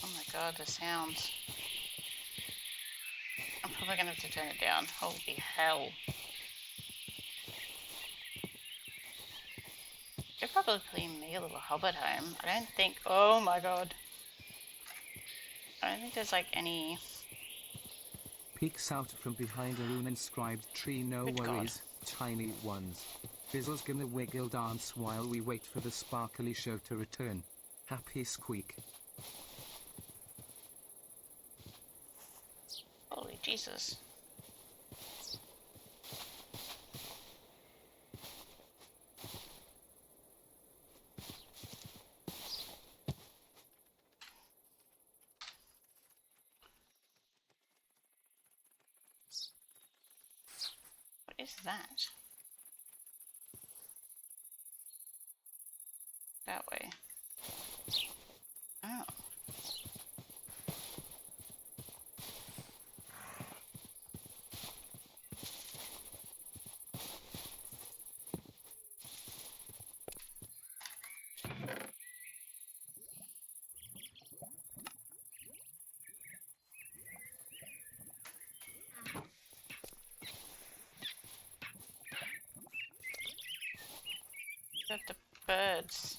Oh my god, the sounds. I'm probably gonna have to turn it down. Holy hell. Could probably make a little hobbit home. I don't think. Oh my god. I don't think there's like any. Peeks out from behind a rune-inscribed tree. No Good worries, tiny ones. Fizzle's gonna wiggle dance while we wait for the sparkly show to return. Happy squeak. Holy Jesus. What is that? That way. Oh. Got the birds.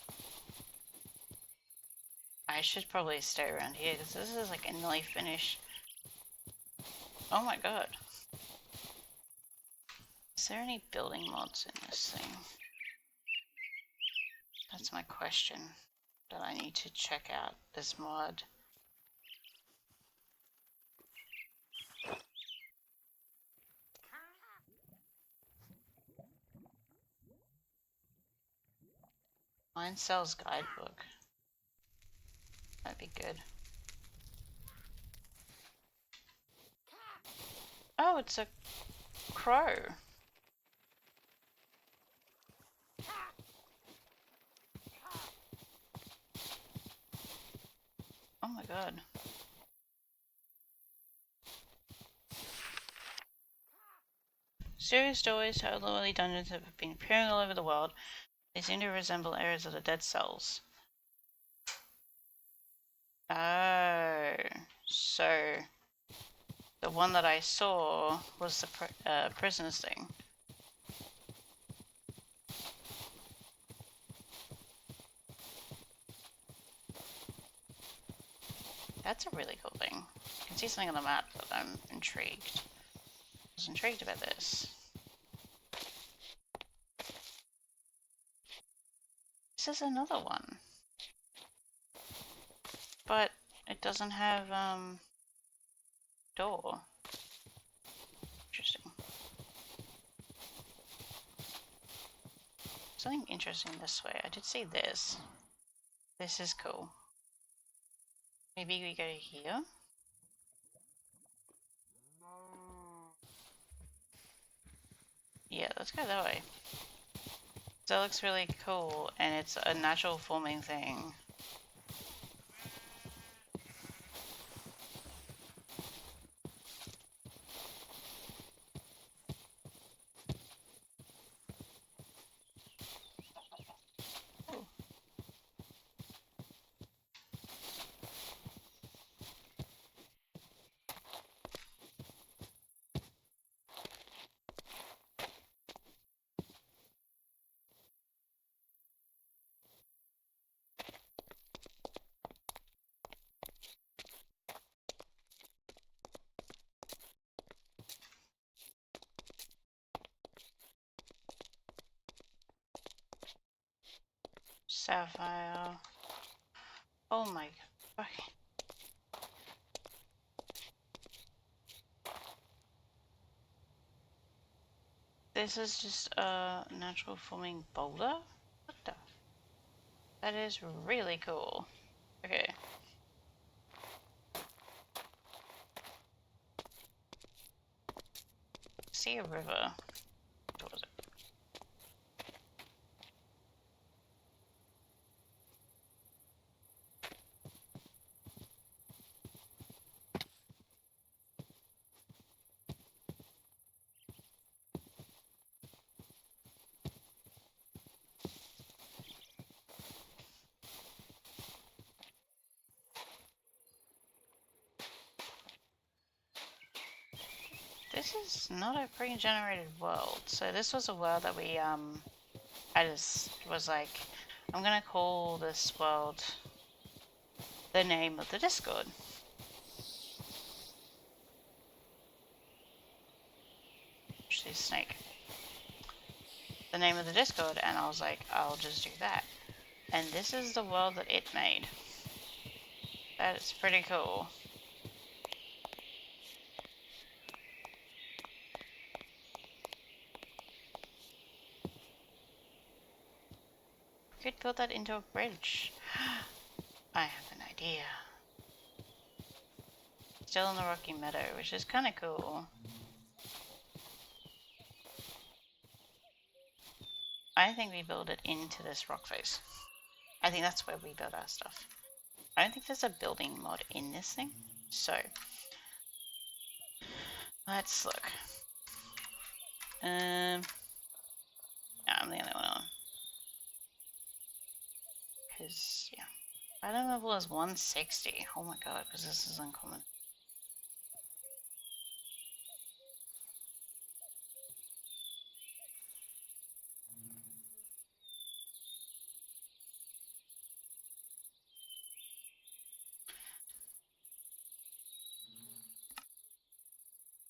I should probably stay around here because this is like a nearly finished. Oh my god. Is there any building mods in this thing? That's my question that I need to check out this mod. Mine sells guidebook. That'd be good. Oh, it's a crow. Oh my god. Serious stories how lonely dungeons have been appearing all over the world. They seem to resemble areas of the dead cells. Oh, so the one that I saw was the prisoners thing. That's a really cool thing. You can see something on the map, but I'm intrigued. I was intrigued about this. This is another one. But it doesn't have, door. Interesting. Something interesting this way. I did see this. This is cool. Maybe we go here? Yeah, let's go that way. That looks really cool, and it's a natural forming thing. Ooh. Sapphire. Oh my god. This is just a natural forming boulder? What the? That is really cool. Okay. See a river. What was it? This is not a pre-generated world. So this was a world that we, I just was like, I'm gonna call this world the name of the Discord. She's Snake. The name of the Discord, and I was like, I'll just do that. And this is the world that it made. That is pretty cool. Could build that into a bridge. I have an idea. Still in the rocky meadow, which is kind of cool. I think we build it into this rock face. I think that's where we build our stuff. I don't think there's a building mod in this thing. So, let's look. Yeah, I'm the only one on. Because, yeah. Item level is 160. Oh my god, because this is uncommon.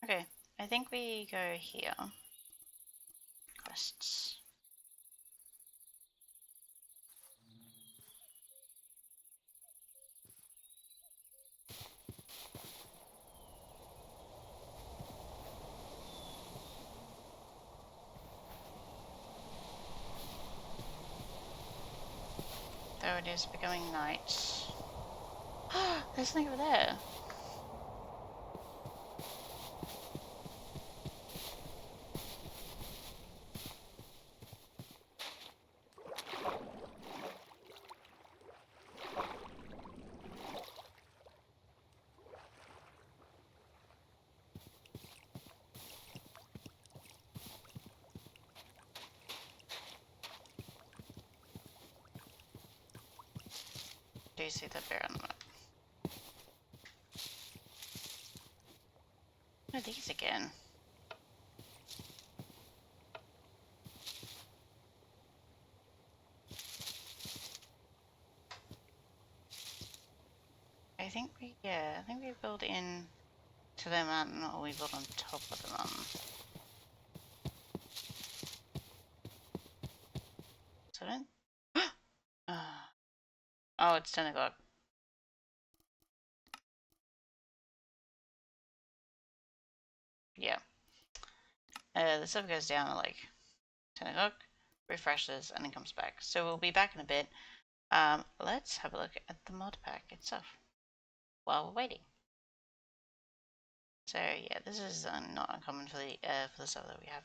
Okay, I think we go here. Quests. Though it is becoming night. There's something over there. Do you see the bear on the map? What are these again? I think we build in to the mountain, or we build on top of the mountain. So then, oh, it's 10 o'clock. Yeah. The stuff goes down at like 10 o'clock, refreshes, and then comes back. So we'll be back in a bit. Let's have a look at the mod pack itself while we're waiting. So yeah, this is not uncommon for the stuff that we have.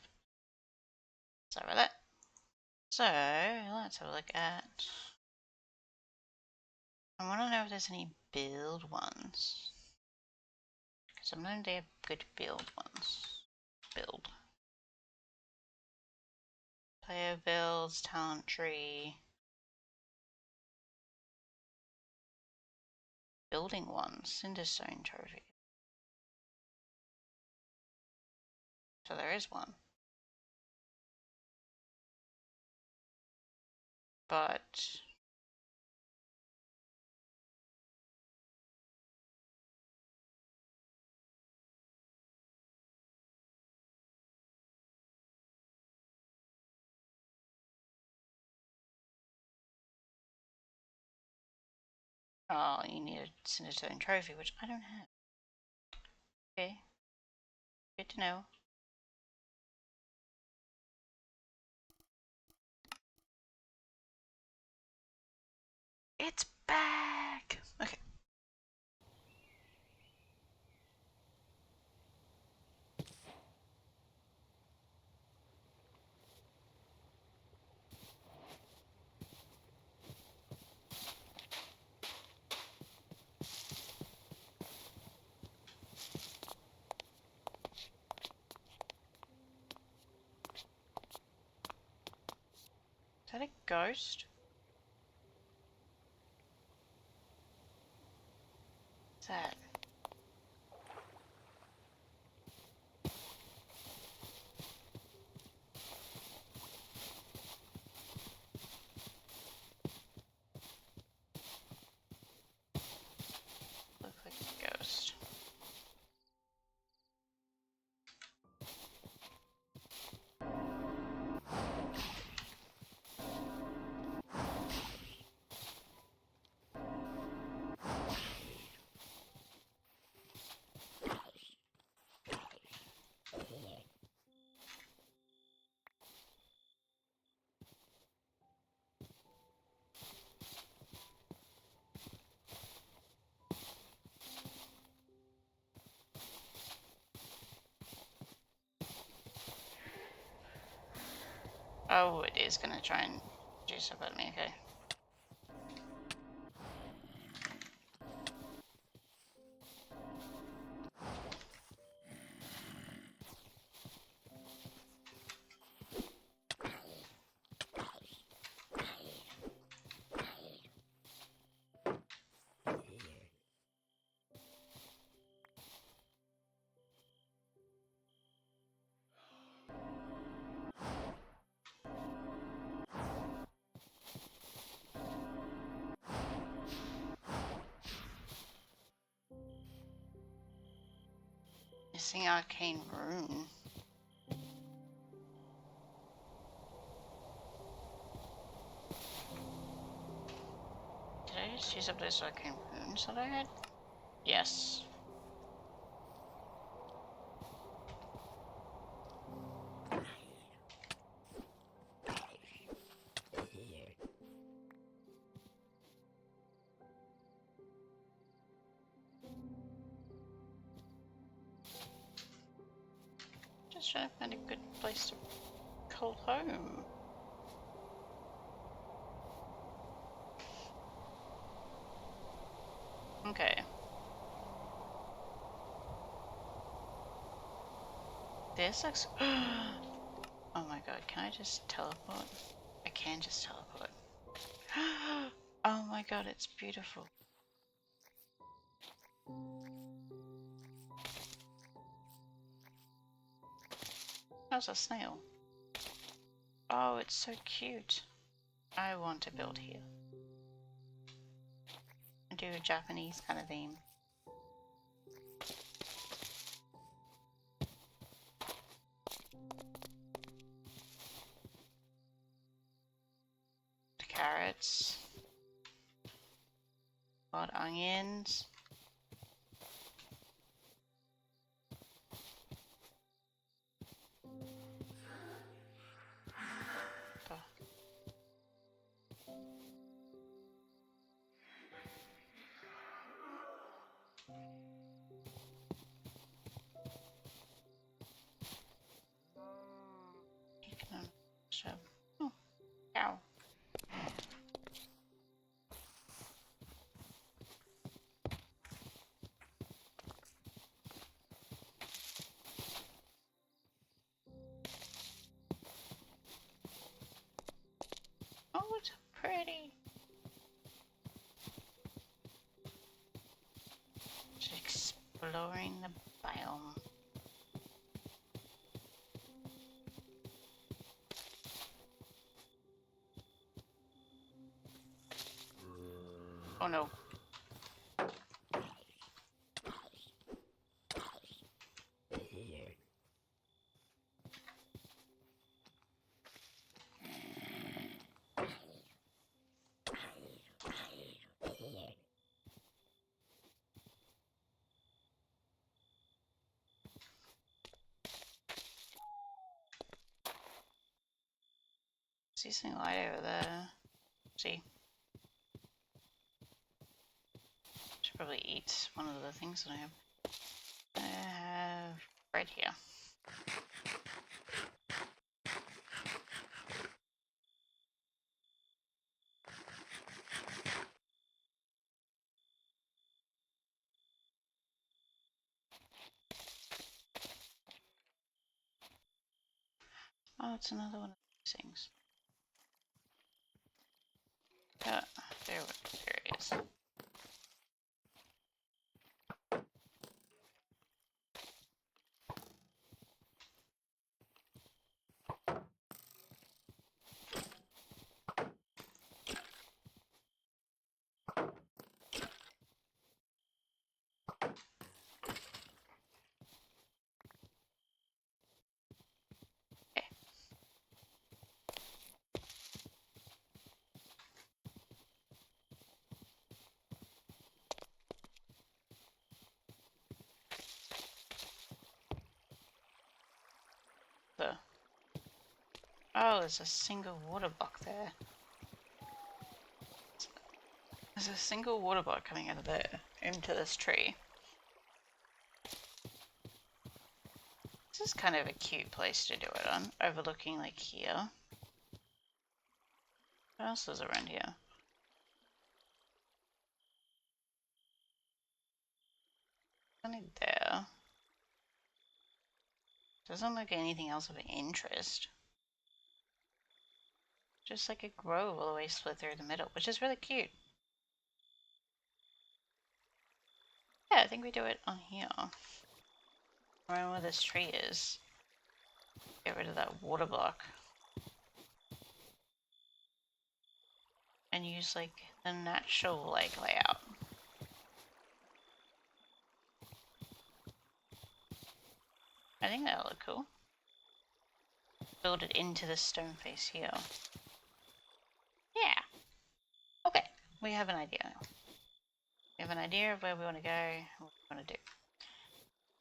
Sorry about that. So let's have a look at. I want to know if there's any build ones, because sometimes they have good build ones. Build. Player builds, talent tree. Building ones, Cinderstone trophy. So there is one. But oh, you need a Cinderstone trophy, which I don't have. Okay. Good to know. It's back! Okay. Is that a ghost? What's that? Looks like a ghost. Oh, it is gonna try and do stuff at me, okay. Missing arcane rune. Did I just use up those arcane runes that I had? Yes. just trying to find a good place to call home. Okay. This looks... Oh my god, can I just teleport? I can just teleport. Oh my god, it's beautiful. How's a snail? Oh, it's so cute. I want to build here. And do a Japanese kind of theme. Carrots. Wild onions. Oh, cow. Oh, it's pretty. Just exploring the biome. Oh no. See something light over there. See. Should probably eat one of the things that I have. I have bread here. Oh, it's another one of these things. There it is. Oh, there's a single water block there. There's a single water block coming out of there into this tree. This is kind of a cute place to do it on, overlooking like here. What else is around here? Nothing there. Doesn't look like anything else of interest. Just like a grove all the way split through the middle, which is really cute. Yeah, I think we do it on here. Around where this tree is. Get rid of that water block. And use like the natural like layout. I think that'll look cool. Build it into the stone face here. Yeah. Okay, we have an idea now. We have an idea of where we want to go, what we want to do.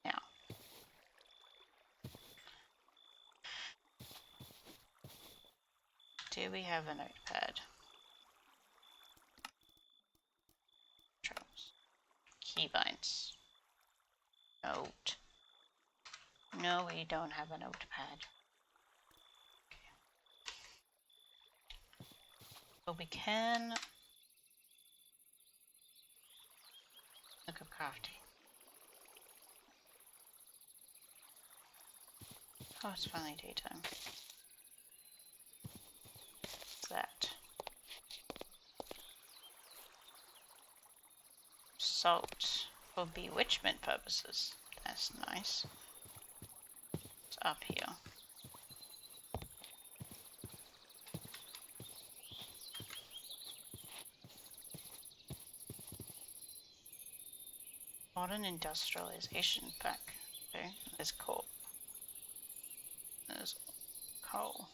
Now. Do we have a notepad? Keybinds. Note. No, we don't have a notepad. Okay. But we can look up crafting. Oh, it's finally daytime. What's that? Salt for bewitchment purposes. That's nice. It's up here. Modern industrialization pack. Okay, there's coal. There's coal.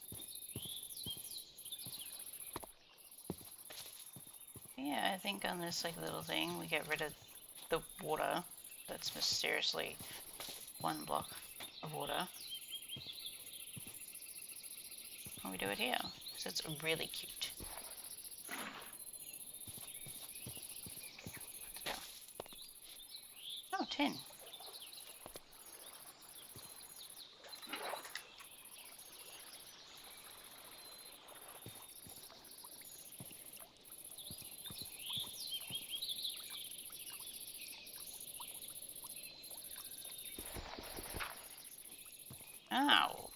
Yeah, I think on this like little thing we get rid of the water. That's mysteriously one block of water. And we do it here, because it's really cute. Oh, tin. Ow.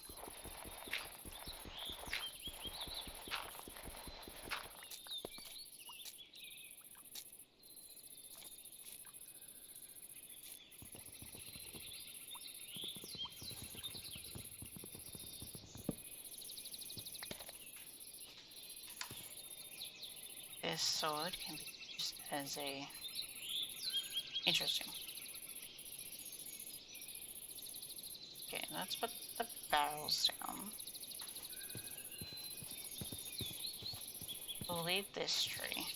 This sword can be used as a... Interesting. Okay, let's put the barrels down. We'll leave this tree.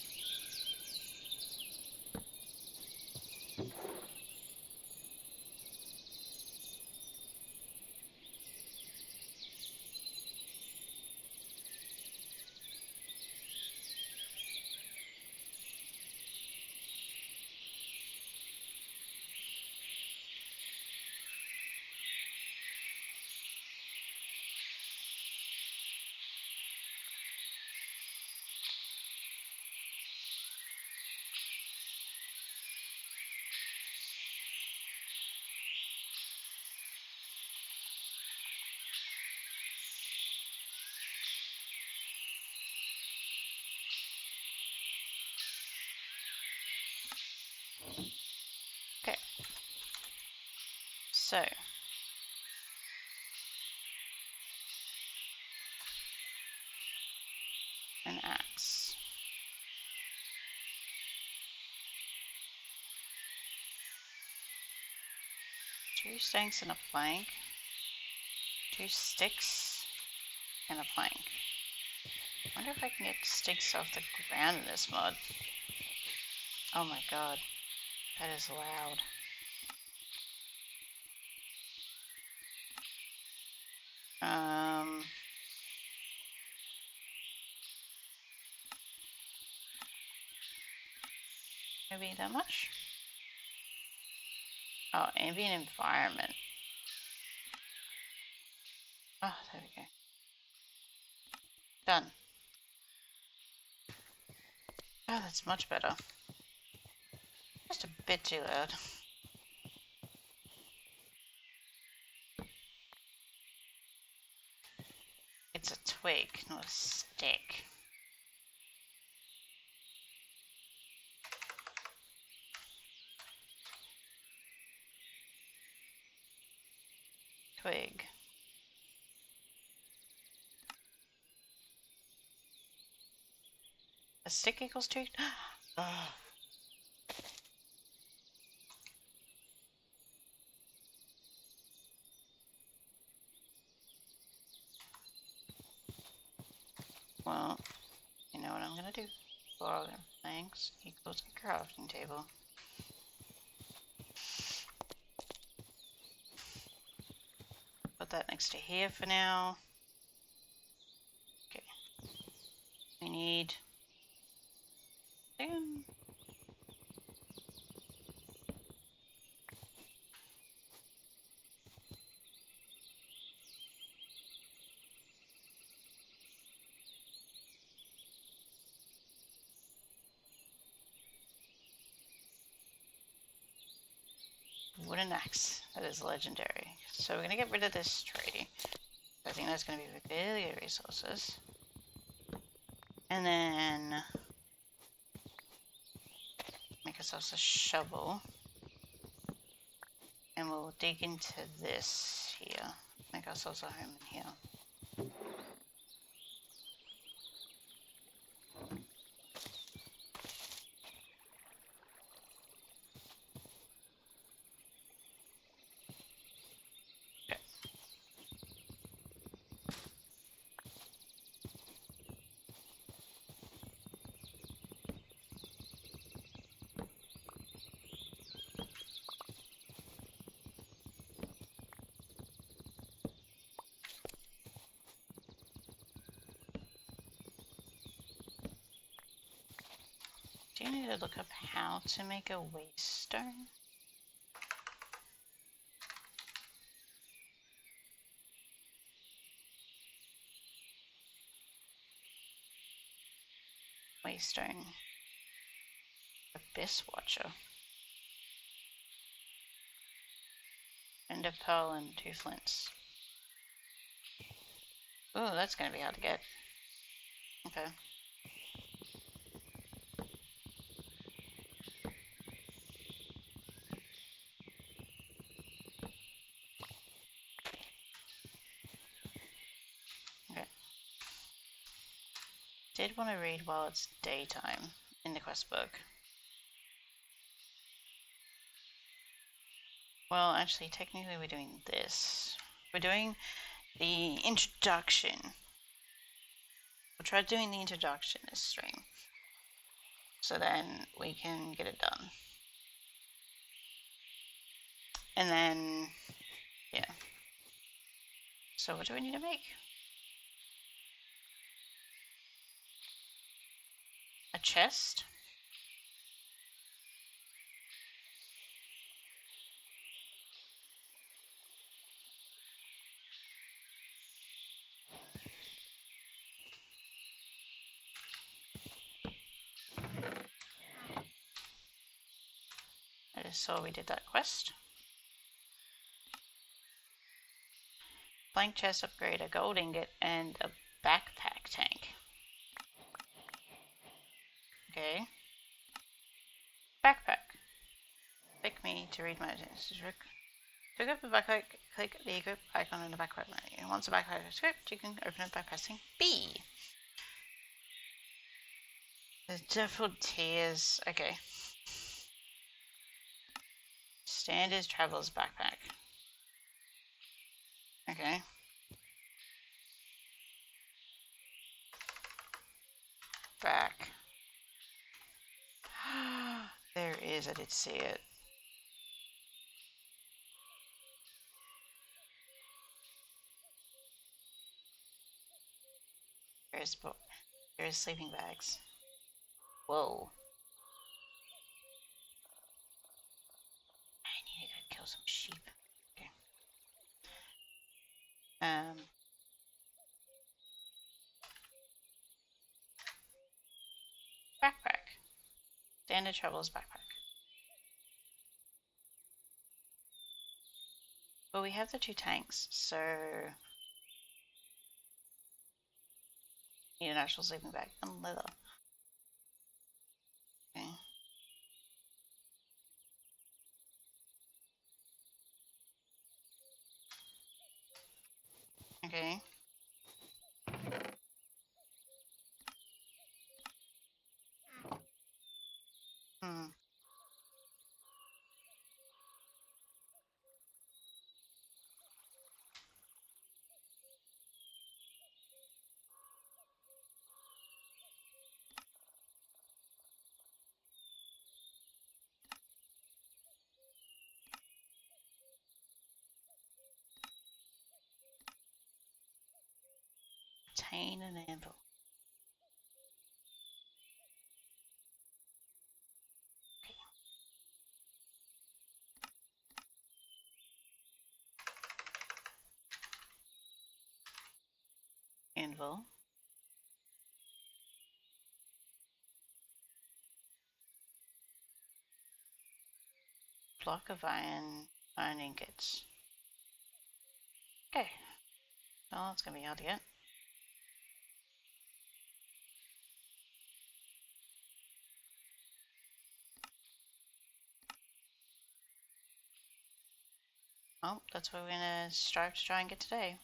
Okay. So. An axe. 2 stakes and a plank. 2 sticks and a plank. I wonder if I can get sticks off the ground in this mod. Oh my god. That is loud. Maybe that much? Oh, ambient environment. Oh, there we go. Done. Oh, that's much better. Just a bit too loud. It's a twig, not a stick. Twig. A stick equals 2? Oh. Well, you know what I'm gonna do. Well, thanks equals a crafting table. Put that next to here for now. Okay. We need... wooden axe. That is legendary. So we're gonna get rid of this tree. I think that's gonna be really good resources. And then make ourselves a shovel. And we'll dig into this here. Make ourselves a home in here. Do you need to look up how to make a waystone? Waystone. Abyss Watcher. Ender pearl and 2 flints. Ooh, that's gonna be hard to get. Okay. Okay. Did want to read while it's daytime in the quest book. Well, actually, technically we're doing this. We're doing the introduction. We'll try doing the introduction this stream. So then we can get it done. And then, yeah. So what do we need to make? A chest? I just saw we did that quest. Blank chest upgrade, a gold ingot, and a backpack tank. Okay. Backpack. Click me to read my pick up the backpack, click the equip icon in the backpack menu. Once the backpack is equipped, you can open it by pressing B. The default tiers. Okay. Standard traveler's backpack. Okay. Back. There is, I did see it. There is sleeping bags. Whoa. I need to go kill some sheep. Okay. Backpack. Standard traveler's backpack. Well, we have the 2 tanks, so need an actual sleeping bag and leather. Okay. Okay. Obtain an anvil. Anvil. Block of iron. Iron ingots. Okay. Well, that's gonna be hard to get. Well, that's what we're gonna strive to try and get today.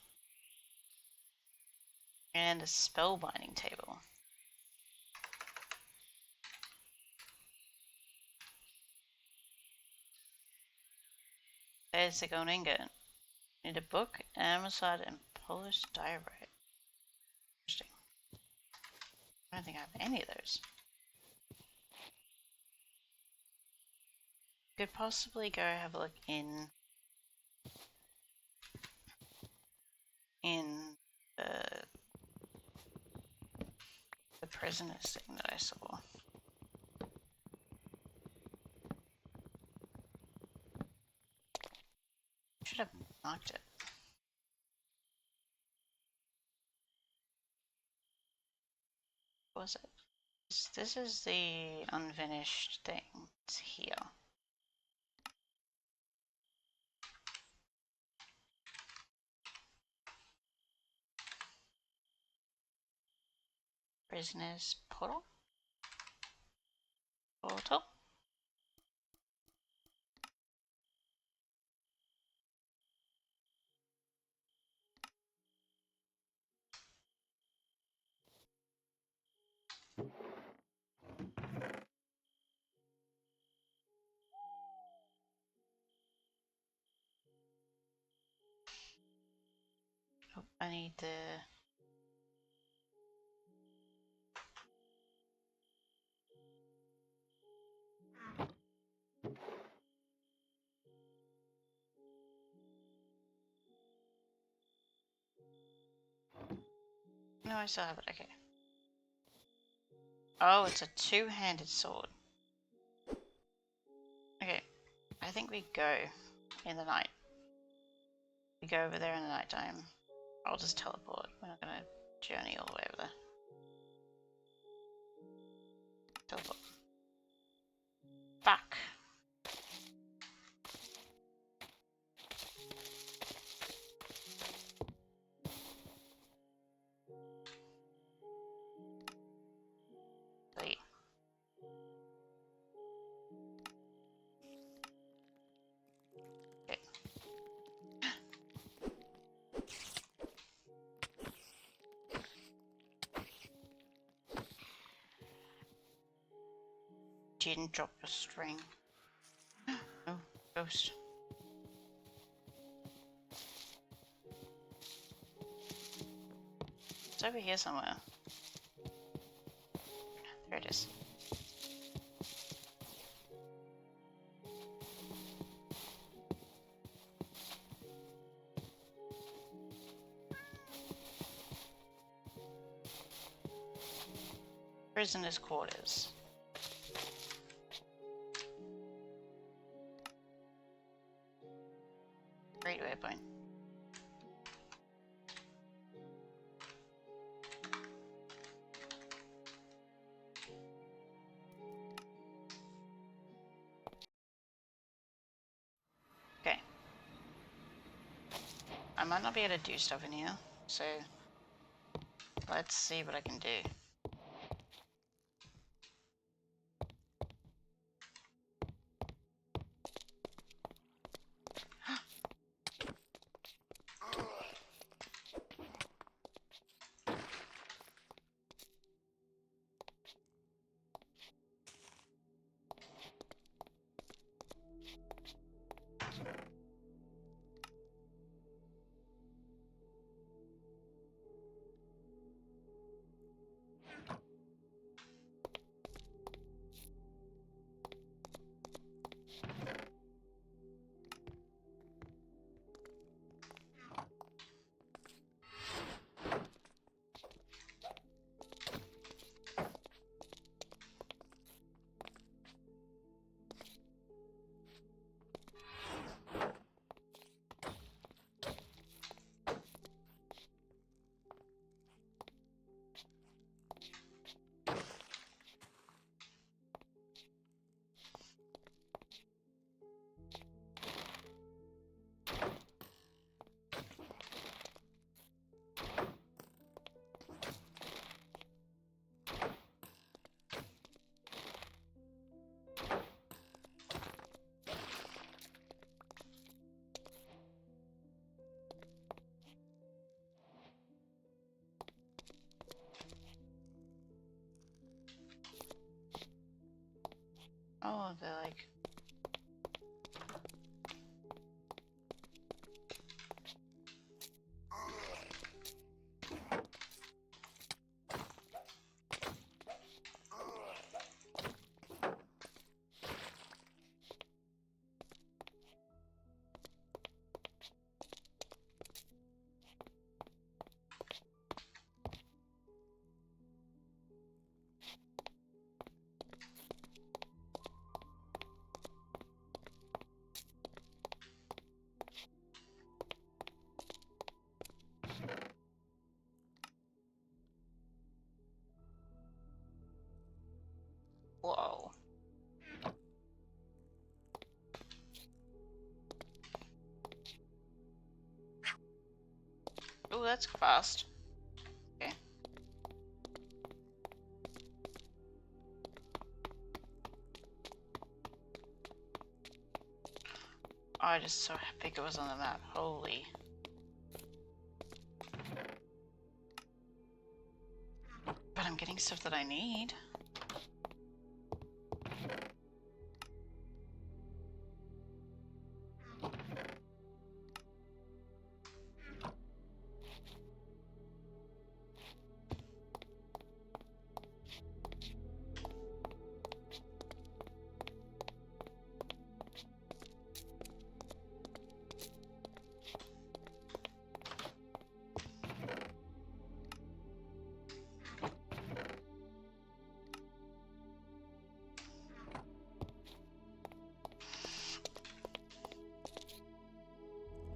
And a spellbinding table. There's the golden ingot. Need a book, amosite, and polished diorite. Interesting. I don't think I have any of those. Could possibly go have a look in the prisoners thing that I saw. Should have marked it. What was it? This is the unfinished thing. It's here. Prisoners portal? Portal? Oh, I need the... No, I still have it, okay. Oh, it's a two-handed sword. Okay, I think we go in the night. We go over there in the night time. I'll just teleport. We're not gonna journey all the way over there. Teleport. Back. Delete. Okay. Didn't drop a string. Oh, ghost. It's over here somewhere. There it is. Prisoner's quarters. Great waypoint. Okay. I might not be able to do stuff in here, so let's see what I can do. that's fast. Okay. Oh, I just saw how big it was on the map. Holy. But I'm getting stuff that I need.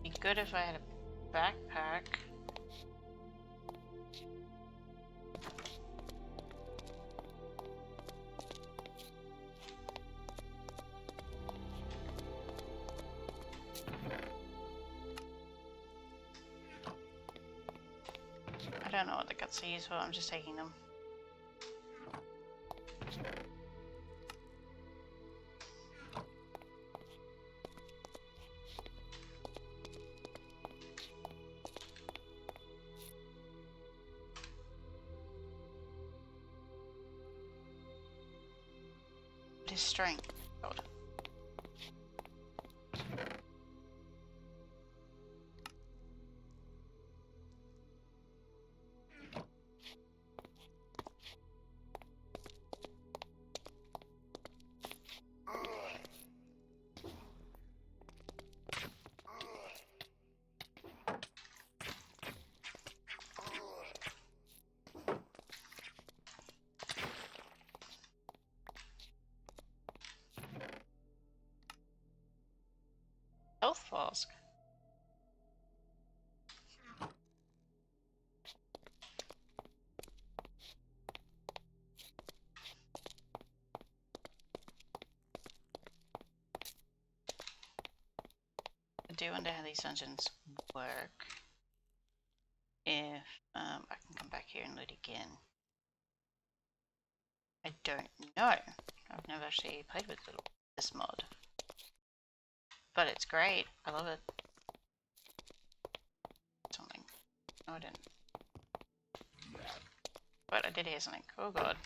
Be good if I had a backpack. I don't know what the guts are used for, I'm just taking them. What is strength? God. Health flask. I do wonder how these dungeons work. If I can come back here and loot again. I don't know. I've never actually played with this mod. But it's great. I love it. Something. No, I didn't. But I did hear something. Oh god.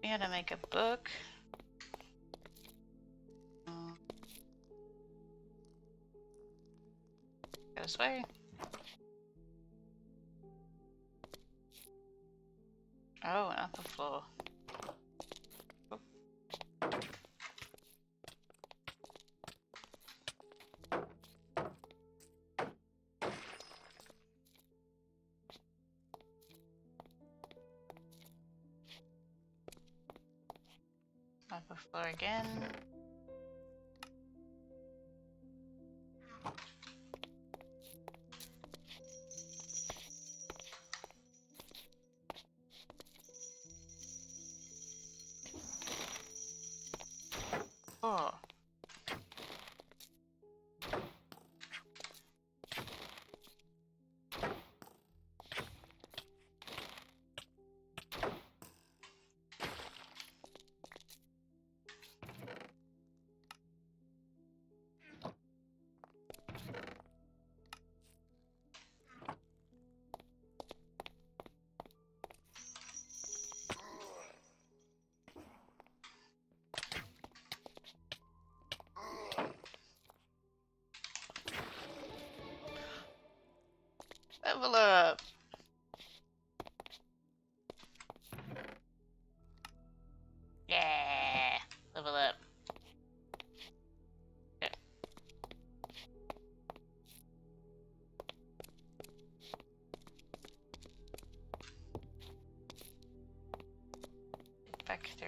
We had to make a book. Go this way. Oh, not the floor. Oh. Not the floor again. Oh. Level up. back through.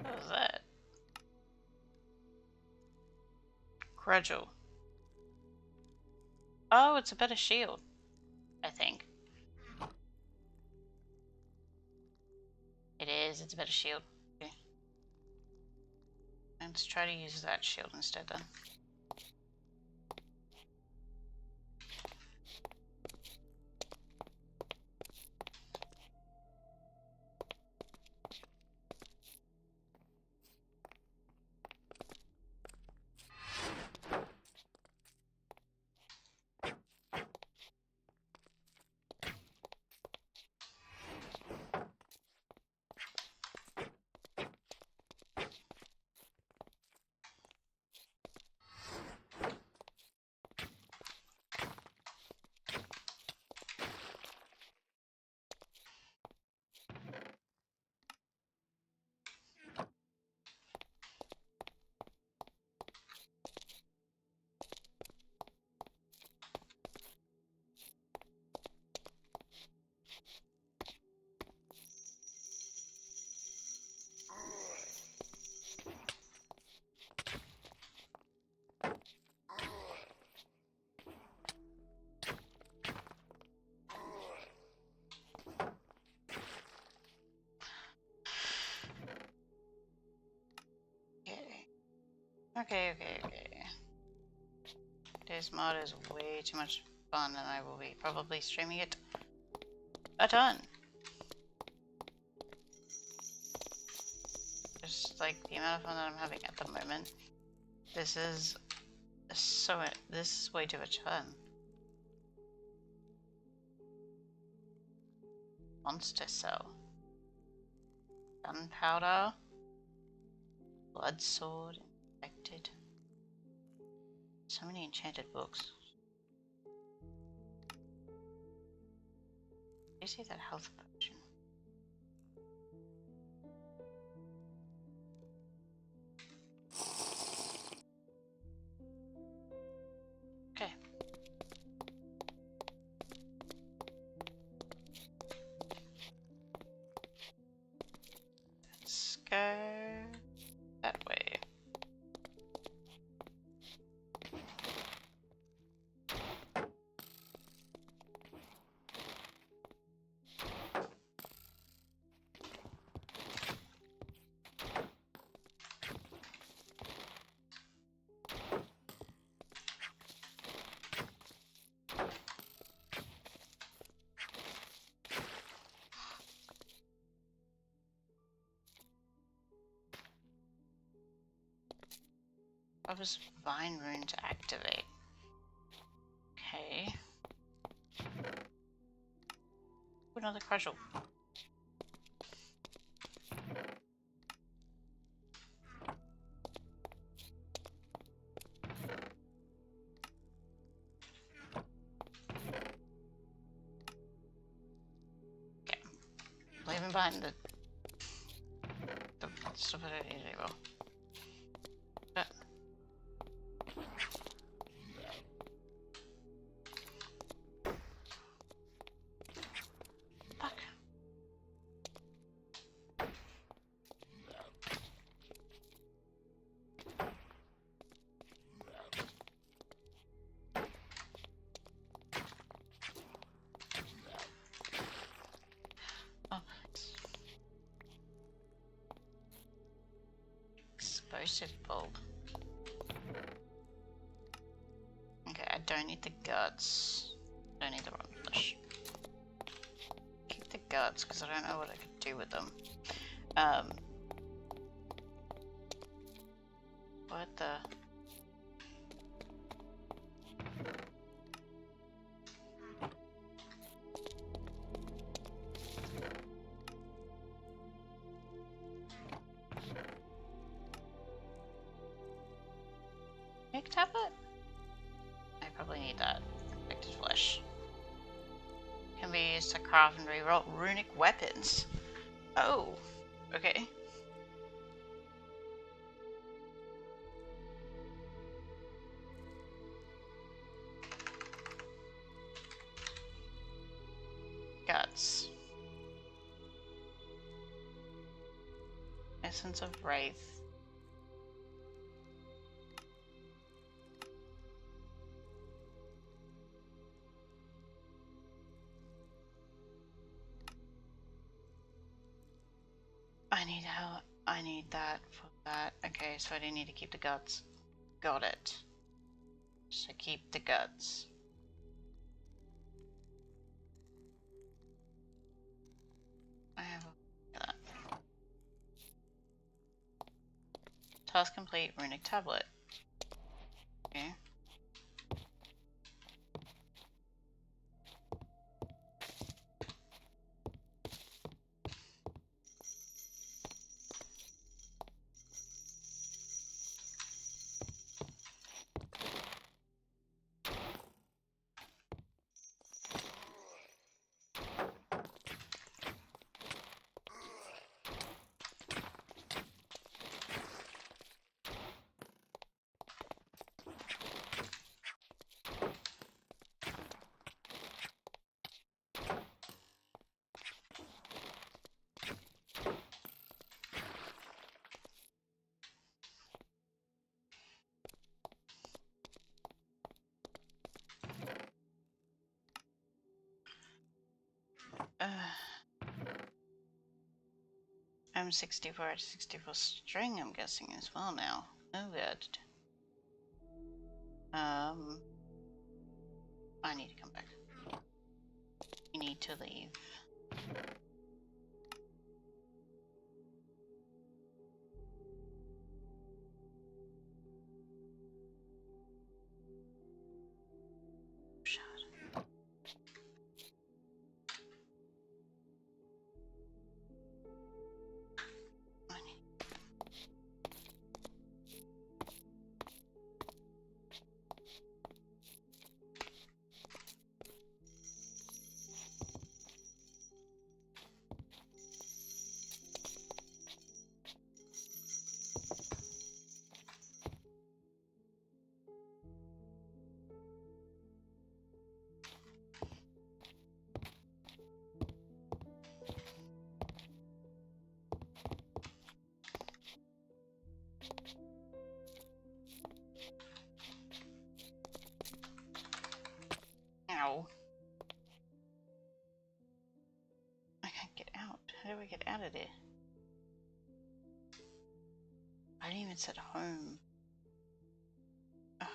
What was that? Grudgel. Oh, it's a better shield, I think. It is, it's a better shield. Okay. Let's try to use that shield instead then. Okay. This mod is way too much fun and I will be probably streaming it a ton. Just like the amount of fun that I'm having at the moment. This is way too much fun. Monster cell. Gunpowder. Blood sword. Infected. So many enchanted books. You see that health potion? Okay. Let's go that way. What was Vine Rune to activate? Okay. Another casual. leaving behind the stuff I don't need anymore. But fuck. Oh. Explosive bulb. Okay, I don't need the guts. Don't need the rotten flesh. Keep the guts because I don't know what I could do with them. What the? Make tablet? I probably need that. Infected flesh. Can be used to craft and reroll runic weapons. Oh, okay. Guts. Essence of Wraith. I need that for that. Okay, so I do need to keep the guts. Got it. So keep the guts. I have a that. Task complete, runic tablet. Okay. M64 to 64 string, I'm guessing as well now. Oh good. I need to come back. You need to leave. Ow. I can't get out. How do I get out of there? I didn't even set home. Ugh.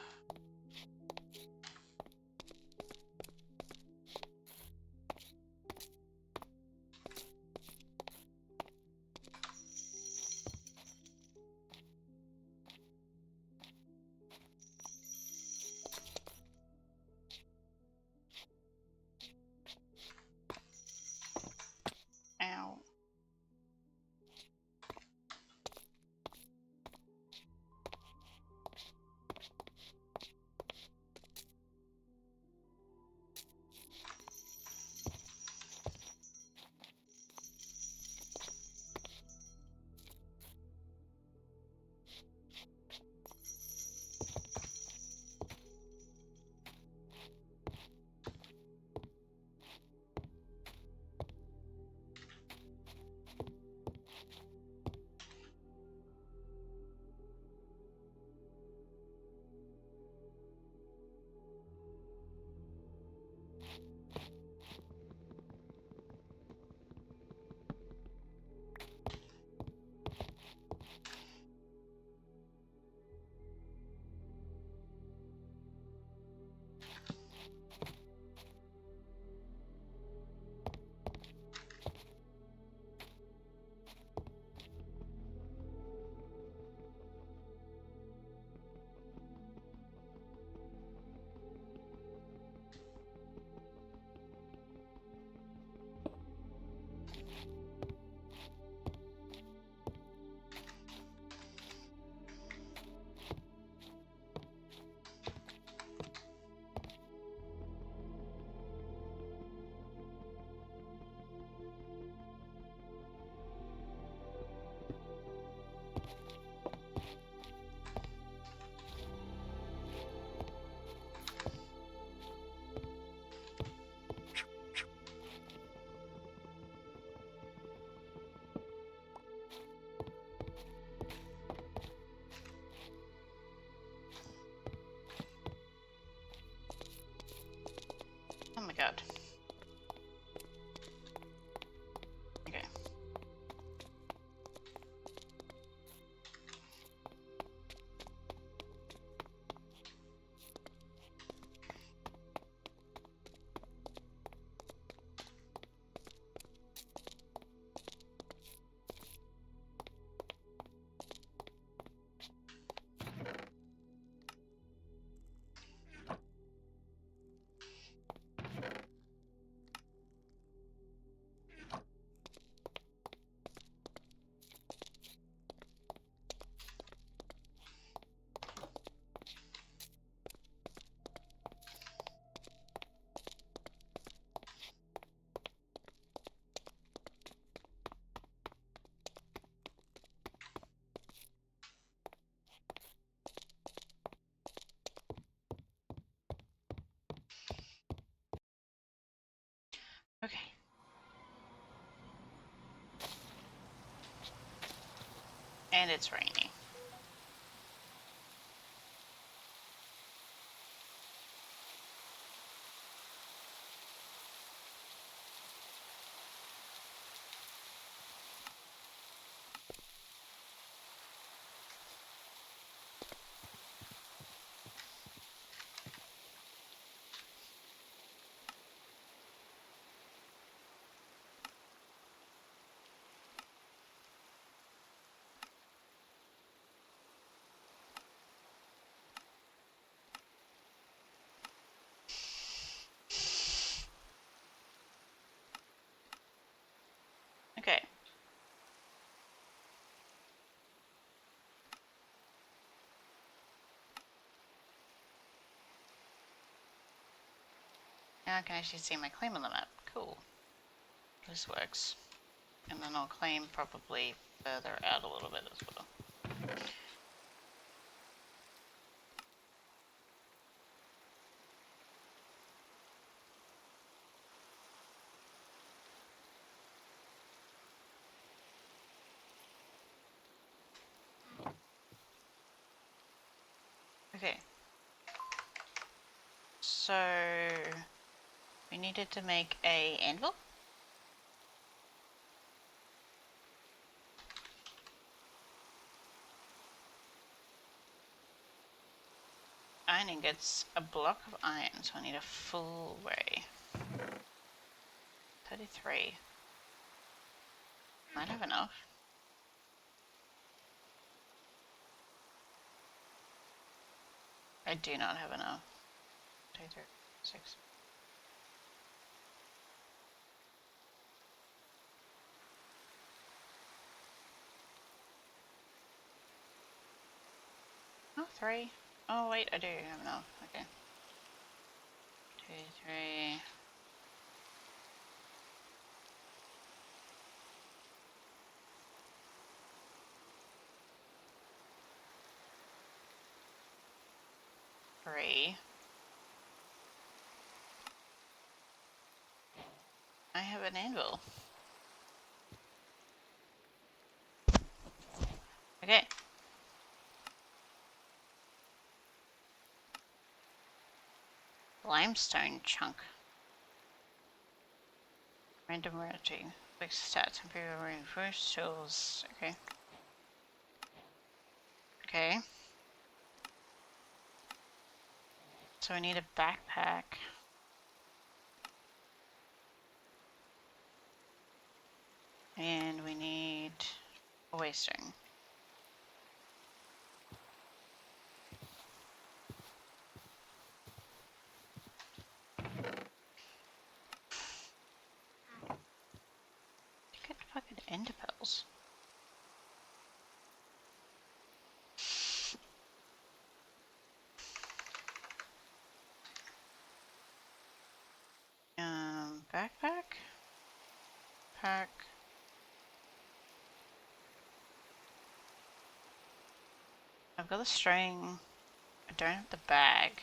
Ow. And it's raining. Okay. Now I can actually see my claim on the map. Cool. This works. And then I'll claim probably further out a little bit as well. Okay. So we needed to make a anvil. Iron ingots, a block of iron, so I need a full array. 33. Might have enough. I do not have enough. 2, 3, 6. Oh, 3. Oh, wait, I do have enough. Okay. 2, 3. I have an anvil. Okay. Limestone chunk. Random rarity. Fixed stats. Imperial reinforced tools. Okay. Okay. So we need a backpack. And we need a waystone. Good fucking ender pearls. Backpack? Pack. I've got the string. I don't have the bag.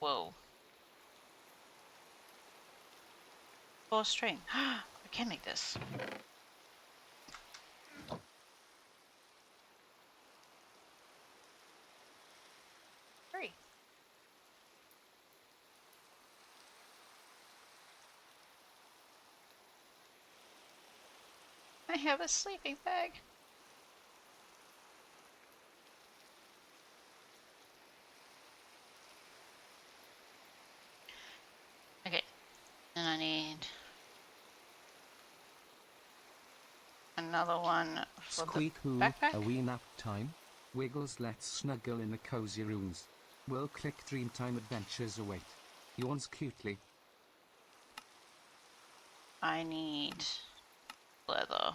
Whoa. 4 string. I can make this. Free. I have a sleeping bag. Okay. And I need another one for Squeak the hoo, backpack. a wee nap time. Wiggles, let's snuggle in the cozy rooms. Will click Dreamtime adventures await. Yawns cutely. I need leather.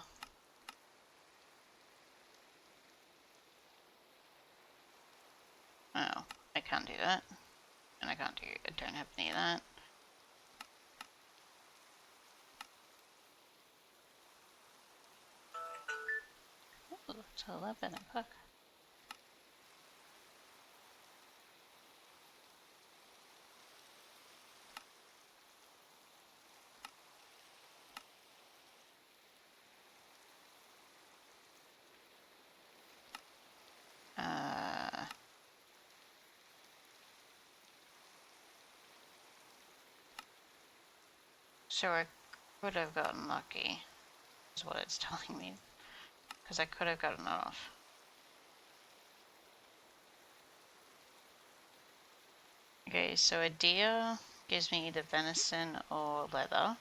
Oh, I can't do that. And I don't have any of that. Ooh, it's 11 o'clock. . So I could have gotten lucky, is what it's telling me. Because I could have gotten off. Okay, so a deer gives me either venison or leather.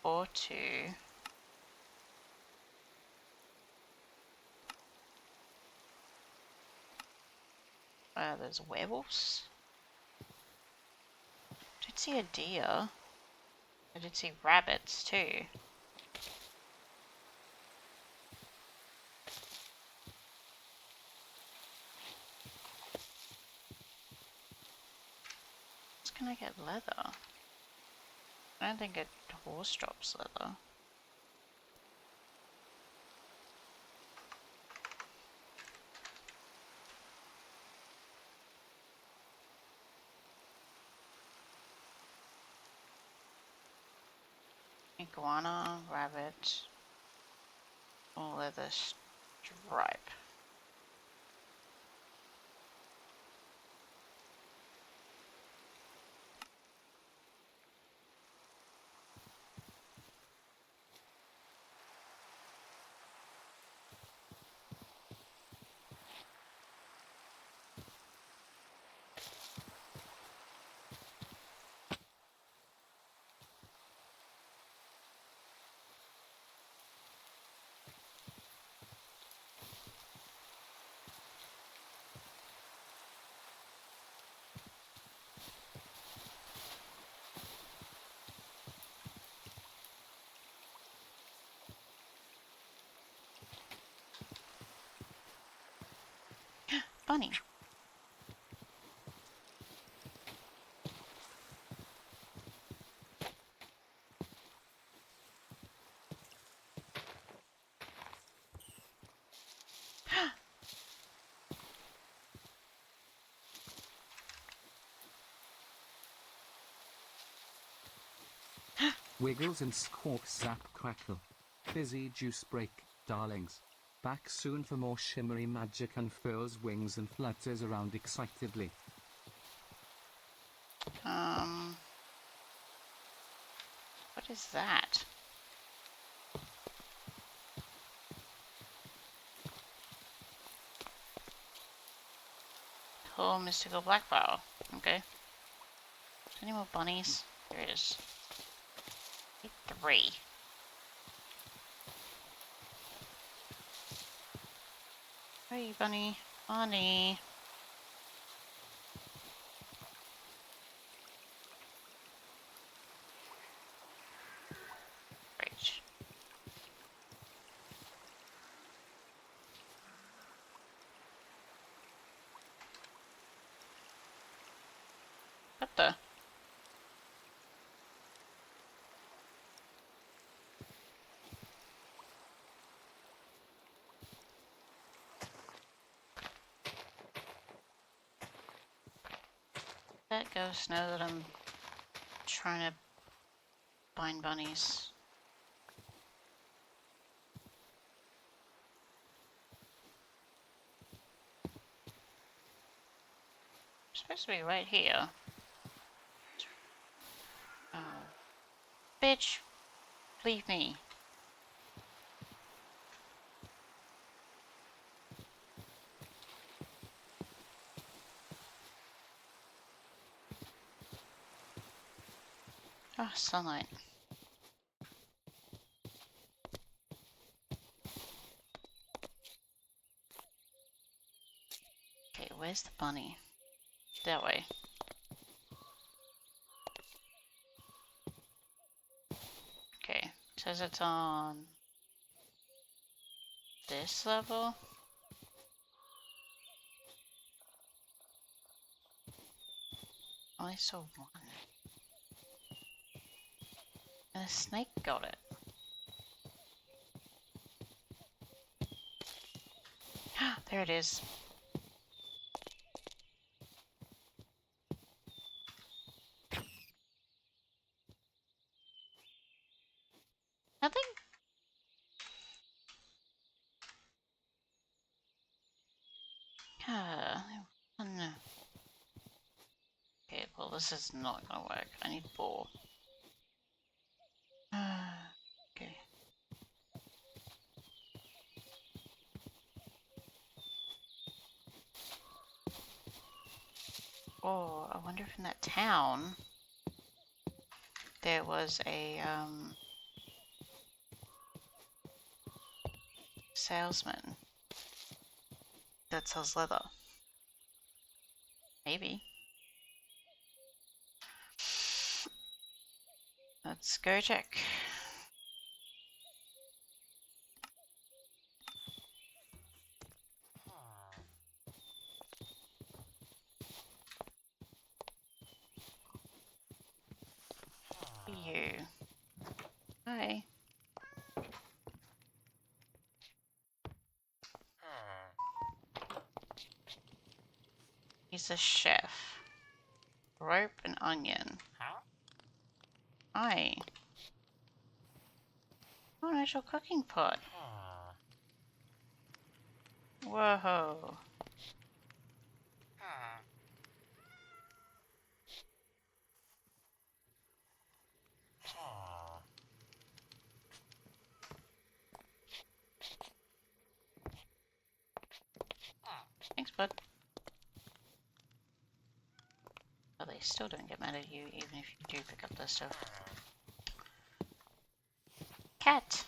Or two. There's werewolves. I did see a deer. I did see rabbits too. Can I get leather? I don't think a horse drops leather. Iguana, rabbit, or leather stripe. Bunny. Wiggles and squawks zap crackle. Fizzy juice break, darlings. Back soon for more shimmery magic unfurls wings and flutters around excitedly. What is that? Oh, mystical black bow. Okay. Any more bunnies? There is. 3. Hey, bunny. Bunny. Great. What the? That ghost know that I'm trying to find bunnies. It's supposed to be right here. Oh. Bitch! Leave me. Oh, sunlight. Okay, where's the bunny? That way. Okay, it says it's on this level. Only saw one. And a snake got it. There it is. Nothing? Oh no. Okay, well this is not gonna work. I need 4. Oh, I wonder if in that town there was a salesman that sells leather. Maybe. Let's go check. You. Hi. He's a chef. Rope and onion. Hi. Oh, an actual cooking pot. Whoa. Thanks, bud. Oh, they still don't get mad at you, even if you do pick up their stuff. Cat!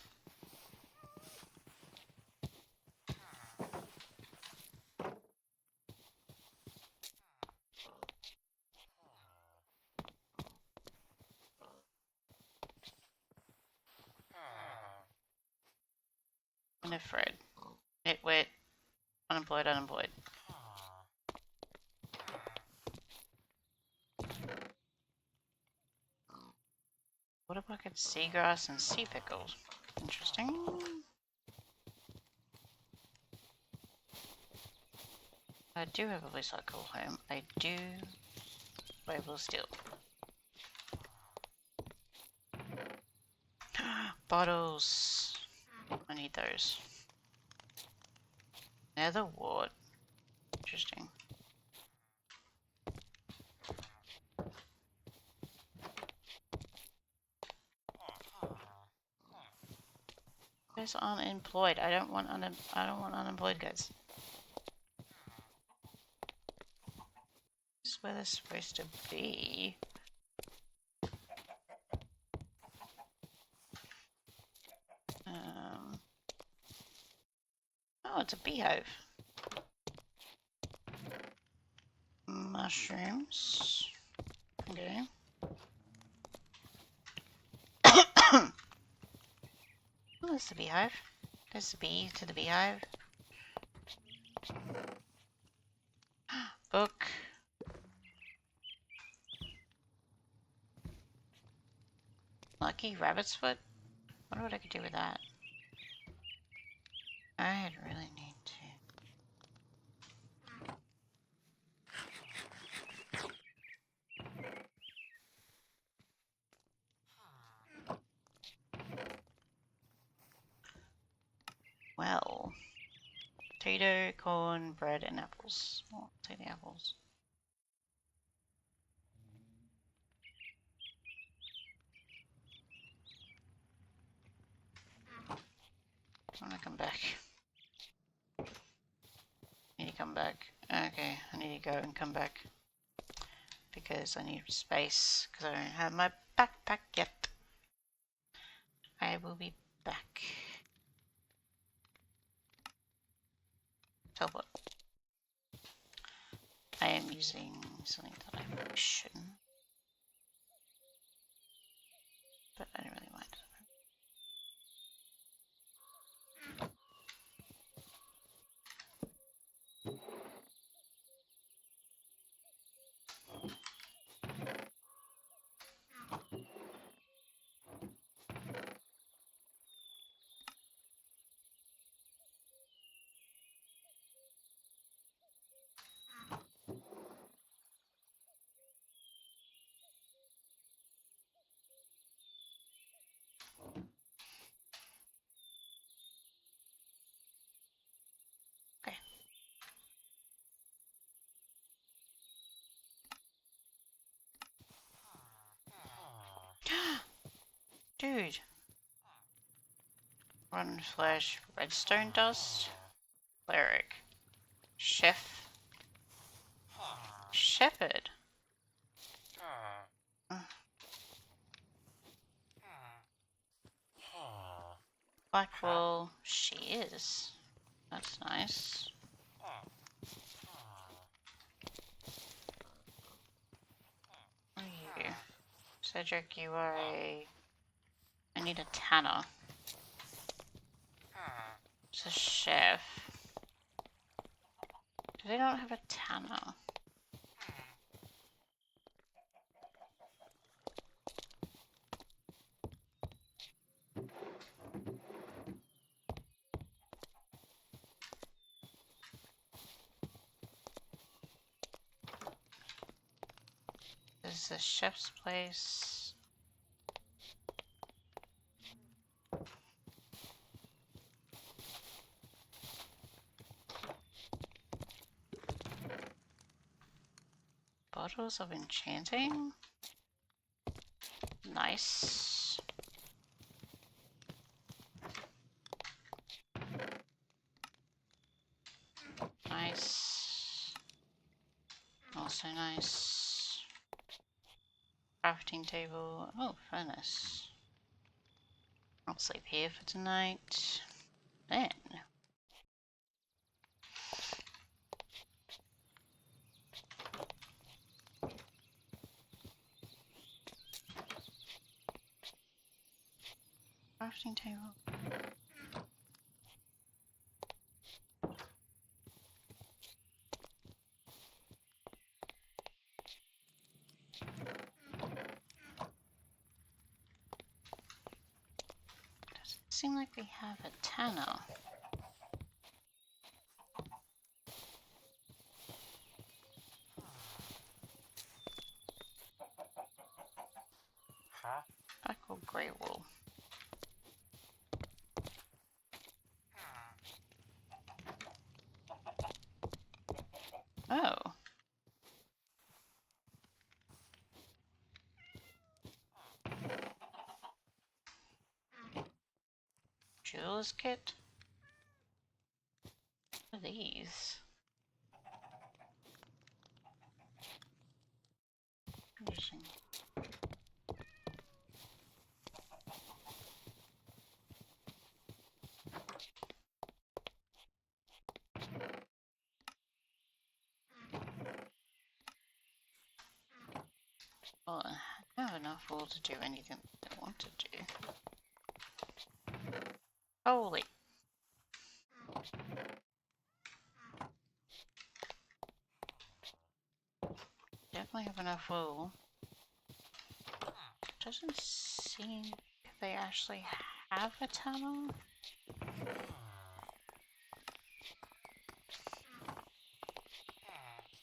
Winifred. Nitwit. Unemployed, unemployed. Water bucket, seagrass, and sea pickles. Interesting. I do have a place I call home. I do. I will steal. Bottles. I need those. Nether wart. Interesting. You guys aren't employed. I don't want unemployed guys. This is where they're supposed to be. Oh, it's a beehive. Mushrooms. Okay. Oh, there's the beehive. There's the bee to the beehive. Book. Lucky rabbit's foot? Wonder what I could do with that. I'd really need to. Well, potato, corn, bread, and apples. Oh, I'll take the apples. I want to come back. I need to come back. Okay, I need to go and come back. Because I need space. Because I don't have my backpack yet. I will be back. Teleport. I am using something that I shouldn't. But I don't really mind. Okay. Dude. Rotten flesh, redstone dust, cleric, chef, shepherd. Black wool, she is. That's nice. What are you? Cedric, you are a... I need a tanner. It's a chef. Do they not have a tanner? This is the chef's place. Bottles of enchanting? Nice. Nice. Also nice. Crafting table. Oh, furnace. I'll sleep here for tonight. Then. Crafting table. Doesn't seem like we have a tanner. Black wool, grey wool. Oh. Jewels kit? What are these? Interesting. Well, I don't have enough wool to do anything that I want to do. Holy. Definitely have enough wool. Doesn't seem like they actually have a tunnel.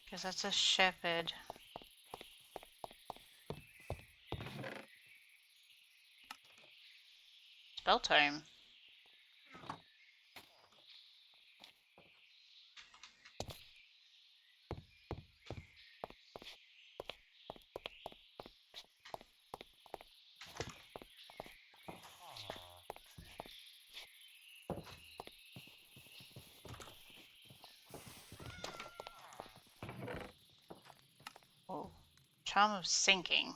Because that's a shepherd. Spell tome. Oh, charm of sinking.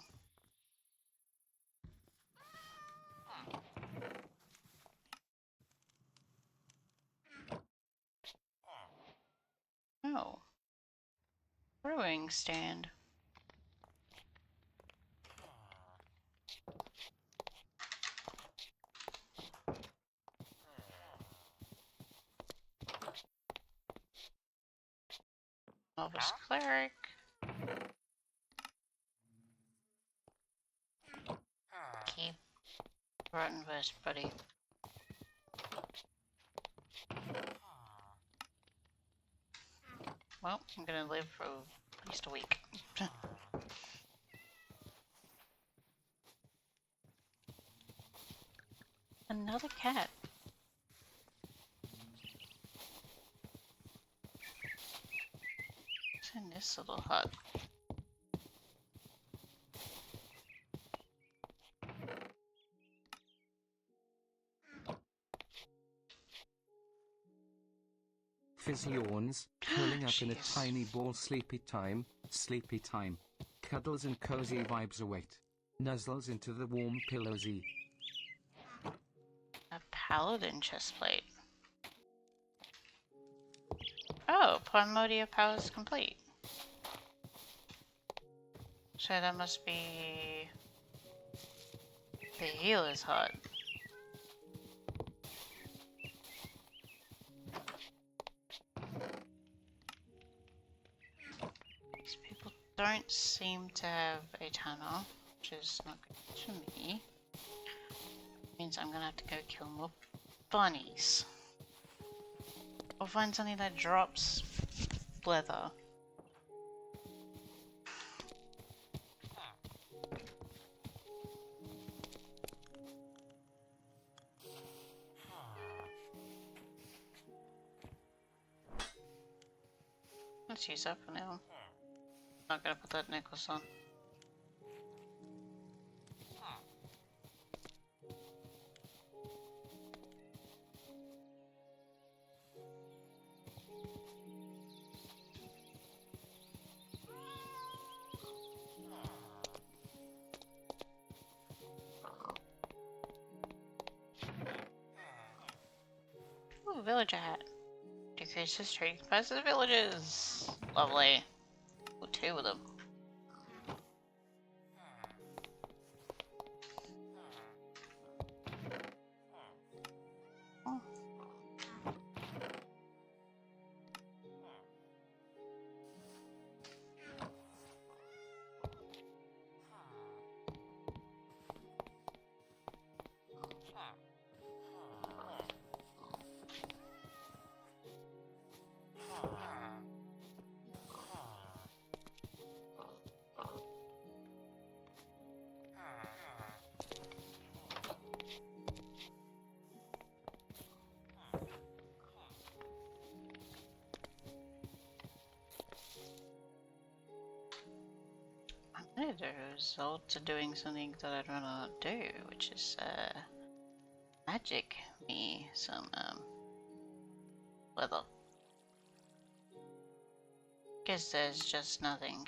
Oh. Brewing stand. Novice cleric. Keep rotten verse, buddy. Well, I'm gonna live for at least a week. Another cat. What's in this little hut? Fizz yawns, curling up in a tiny ball sleepy time. sleepy time. Cuddles and cozy vibes await. Nuzzles into the warm pillows-y. A paladin chestplate. Oh, Primordial power is complete. So that must be the healer's hut. These people don't seem to have a tunnel, which is not good to me. Means I'm gonna have to go kill more bunnies. Or find something that drops leather. Let's use that for now. Not gonna put that necklace on. Ooh, villager hat. Decreases trading capacity of the villages. Lovely. Ooh, 2 of them. Oh. I'm gonna resort to doing something that I'd rather not do, which is magic me some leather. Guess there's just nothing.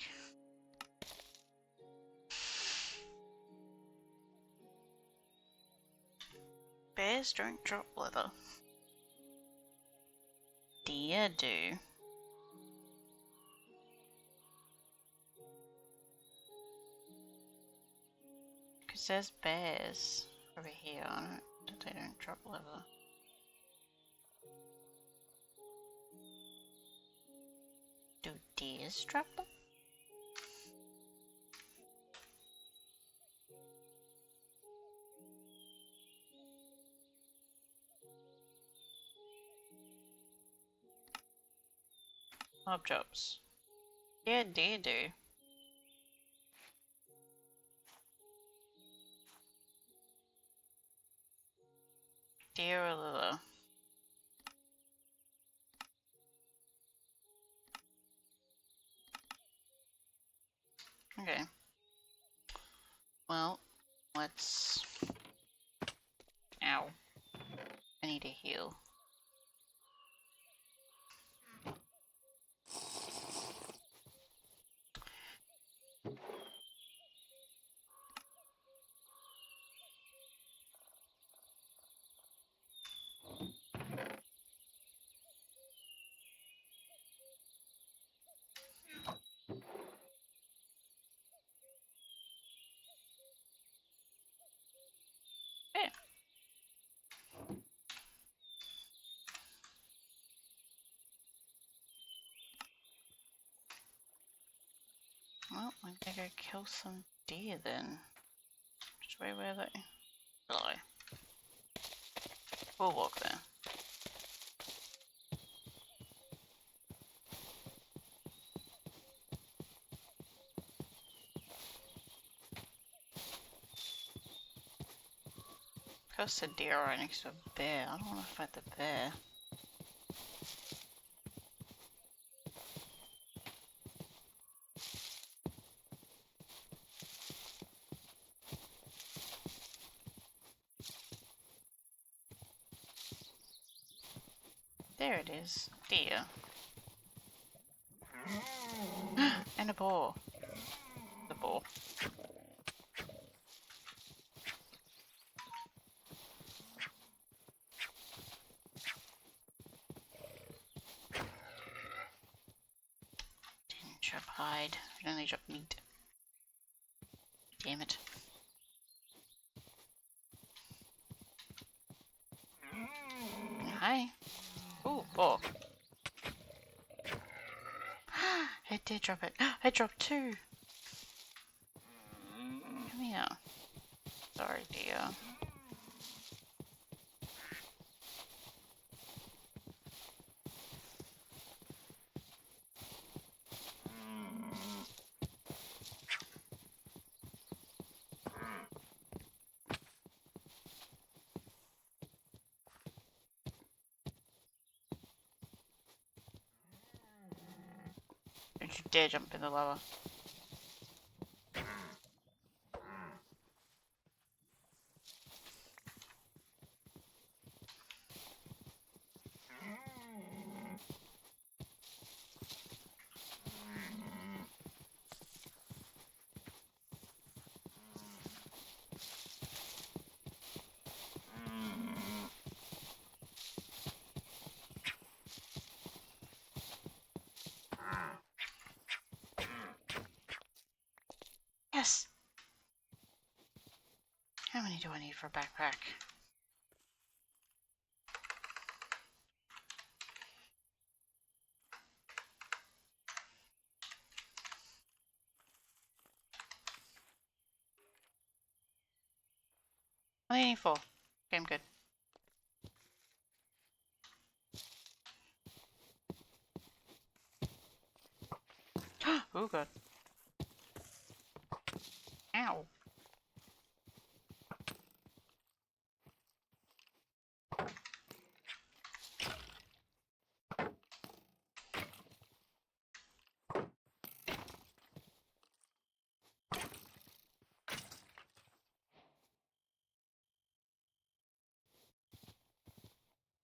Bears don't drop leather. Deer do. Because there's bears over here on it, but they don't drop leather. Do deers drop them? Mob drops. Yeah, deer do. Deer or leather? Okay. Well, let's... Ow. I need to heal. Okay. Well, I'm gonna go kill some deer then. Which way were they? Below. We'll walk there. Because the deer are right next to a bear. I don't want to fight the bear. There it is. Deer. And a ball. The ball. Didn't drop hide. It only dropped meat. Damn it. Hi. Ooh, ball. It did drop it. I dropped 2. Come here. Sorry, dear. Don't you dare jump in the lava. Yes! How many do I need for a backpack? I only need 4. Okay, I'm good. Oh god. Ow.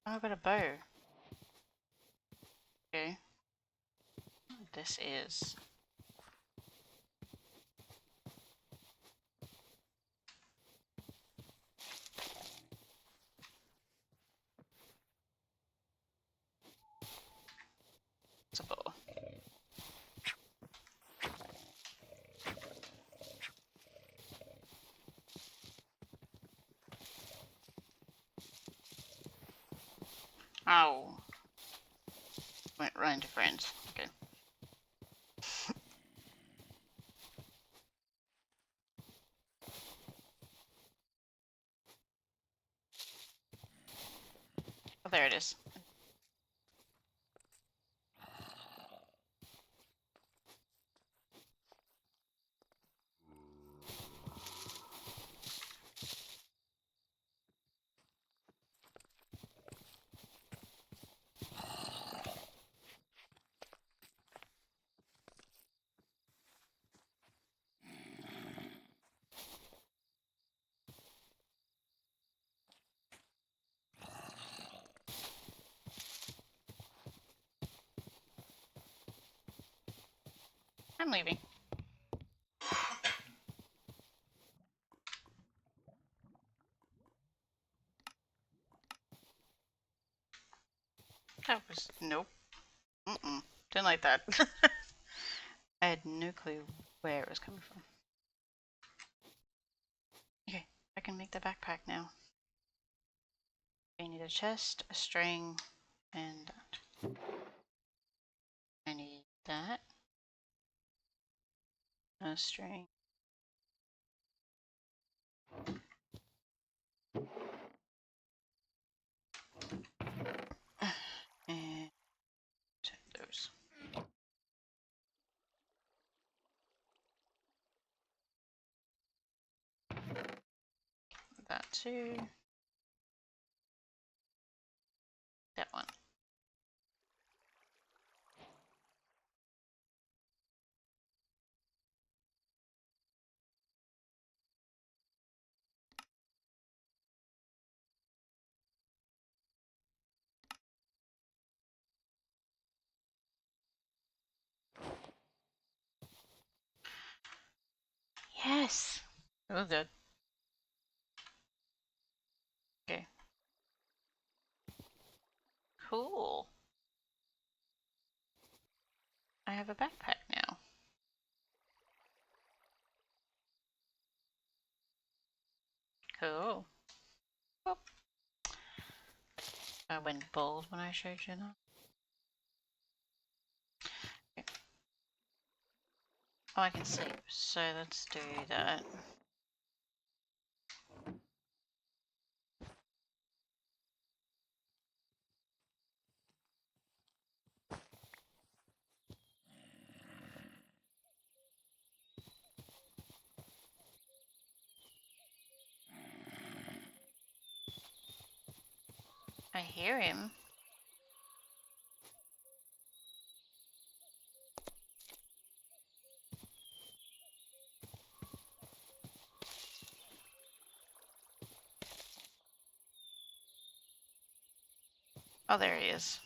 Oh, I've got a bow. Okay. This is... It's a bow. Ow. Went right into friends. Okay. Oh, there it is. I'm leaving. That was... Nope. Mm-mm. Didn't like that. I had no clue where it was coming from. Okay, I can make the backpack now. I need a chest, a string, and that. I need that. A string. And those. That too. That one. Yes. Oh, good. Okay. Cool. I have a backpack now. Cool. Oh. I went bald when I showed you that. Okay. Oh, I can sleep, so let's do that. I hear him. Oh, there he is.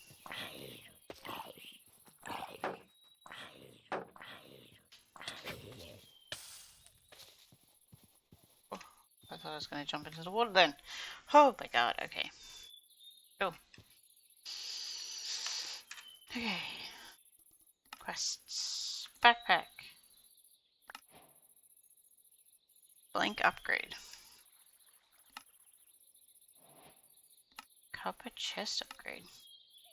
Oh, I thought I was going to jump into the water then. Oh my god, okay. Oh. Okay. Quests. Backpack. Blank upgrade. Copper chest upgrade.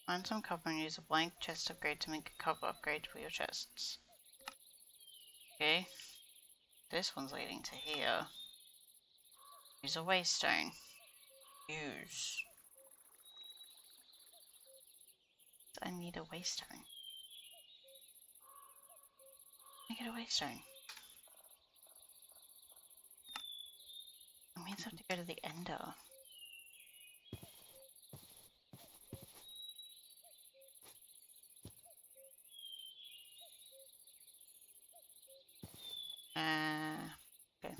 Find some copper and use a blank chest upgrade to make a copper upgrade for your chests. Okay. This one's leading to here. Use a waystone. Use. I need a waystone. I get a waystone. It means I have to go to the ender. Okay.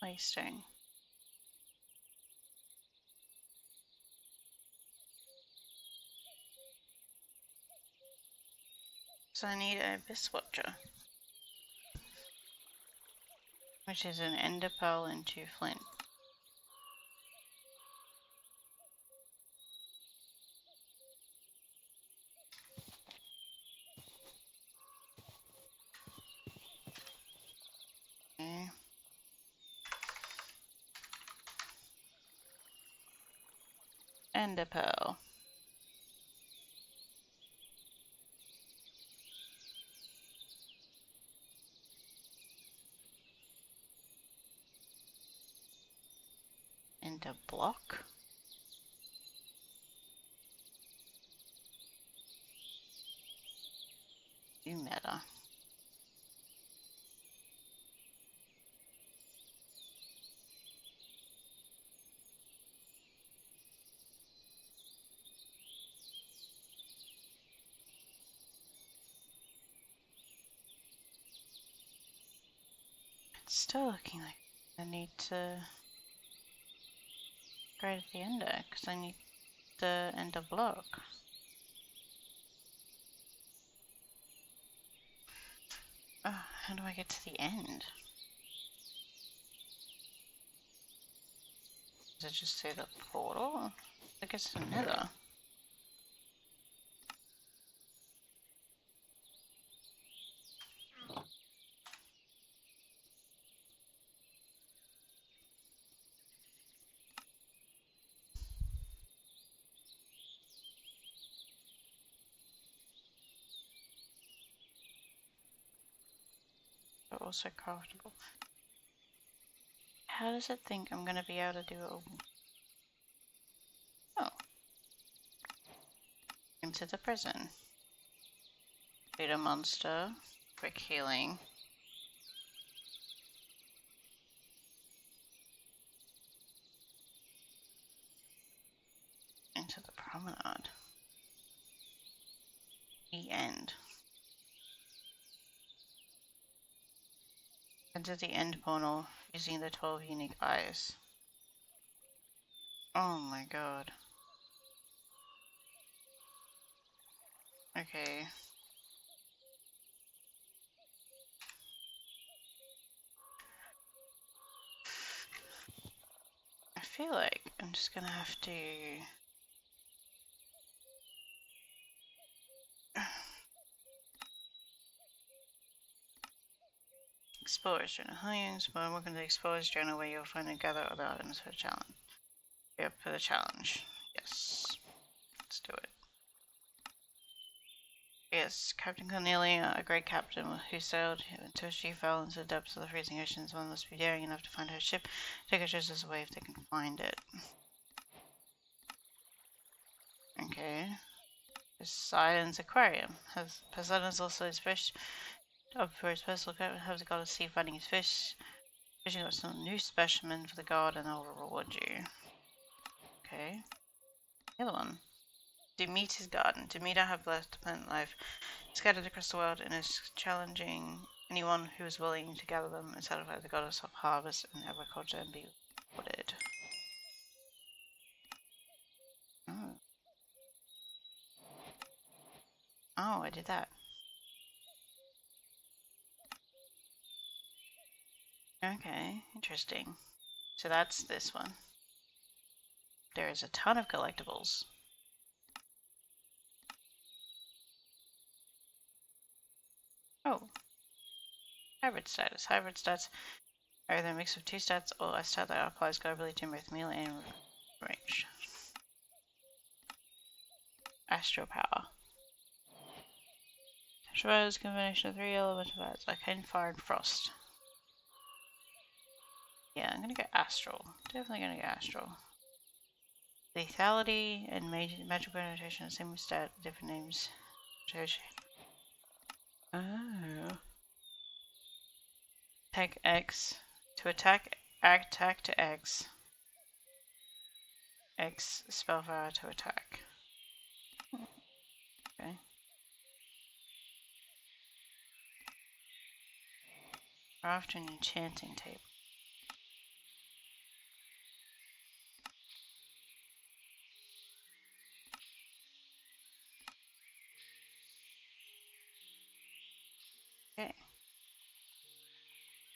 Waystone. So I need an Abyss Watcher, which is an ender pearl and 2 flint. Okay. Ender pearl. Ender block. You meta. It's still looking like I need to go to the ender because I need the ender block. Oh, how do I get to the end? Does it just say the portal? I guess the nether. But also craftable. How does it think I'm going to be able to do it all? Oh. Into the prison. Beat a monster. Quick healing. Into the promenade. The end. Enter the end portal using the 12 unique eyes. Oh my god. Okay. I feel like I'm just gonna have to explore journal. Hunting's but welcome to the Explorer's Journal where you'll find and gather other items for the challenge. Yep, for the challenge. Yes. Let's do it. Yes, Captain Cornelia, a great captain who sailed until she fell into the depths of the freezing oceans. One must be daring enough to find her ship, take her treasures away if they can find it. Okay. Poseidon's aquarium. Poseidon's also his fish. Up for his personal account, have the god of sea finding his fish. Fishing up some new specimen for the god and I'll reward you. Okay. The other one. Demeter's garden. Demeter have blessed plant life scattered across the world and is challenging anyone who is willing to gather them and satisfy the goddess of harvest and agriculture and be rewarded. Oh. Oh, I did that. Okay, interesting. So that's this one. There is a ton of collectibles. Oh. Hybrid status. Hybrid stats are either a mix of two stats or a stat that applies globally to both melee and range. Astral power. Astral is a combination of 3 elemental powers, arcane, fire, and frost. Yeah, I'm gonna go astral. Definitely gonna go astral. Lethality and magical annotation, same stat, different names. Oh. Attack X. To attack to X. X spellfire to attack. Okay. Craft an enchanting table. Okay.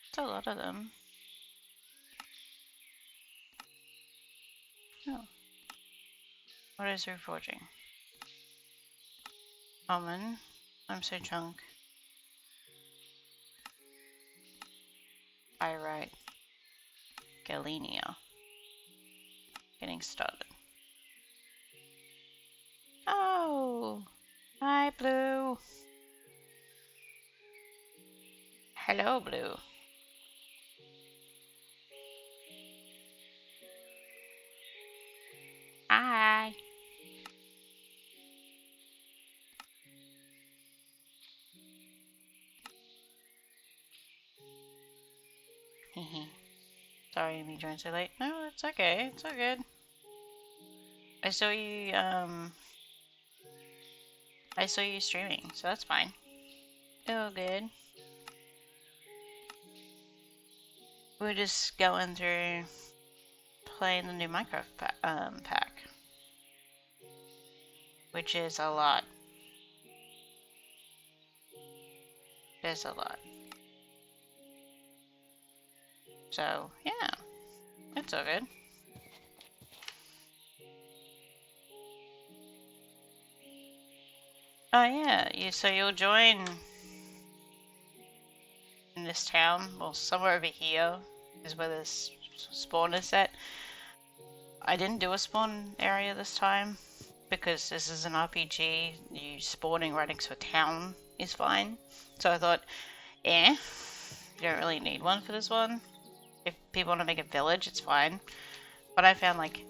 That's a lot of them. Oh. What is reforging? Common. I'm so drunk. Pyrite. Galenia. Getting started. Oh! Hi, Blue! Hello, Blue. Hi! Hehe. Sorry me joined so late. No, it's okay. It's all good. I saw you streaming, so that's fine. Oh, good. We're just going through playing the new Minecraft pack, which is a lot. There's a lot. So, yeah. It's all good. Oh yeah, so you'll join in this town, well somewhere over here is where this spawn is at. I didn't do a spawn area this time because this is an RPG, you spawning right next to a town is fine. So I thought, you don't really need one for this one. If people want to make a village, it's fine. But I found like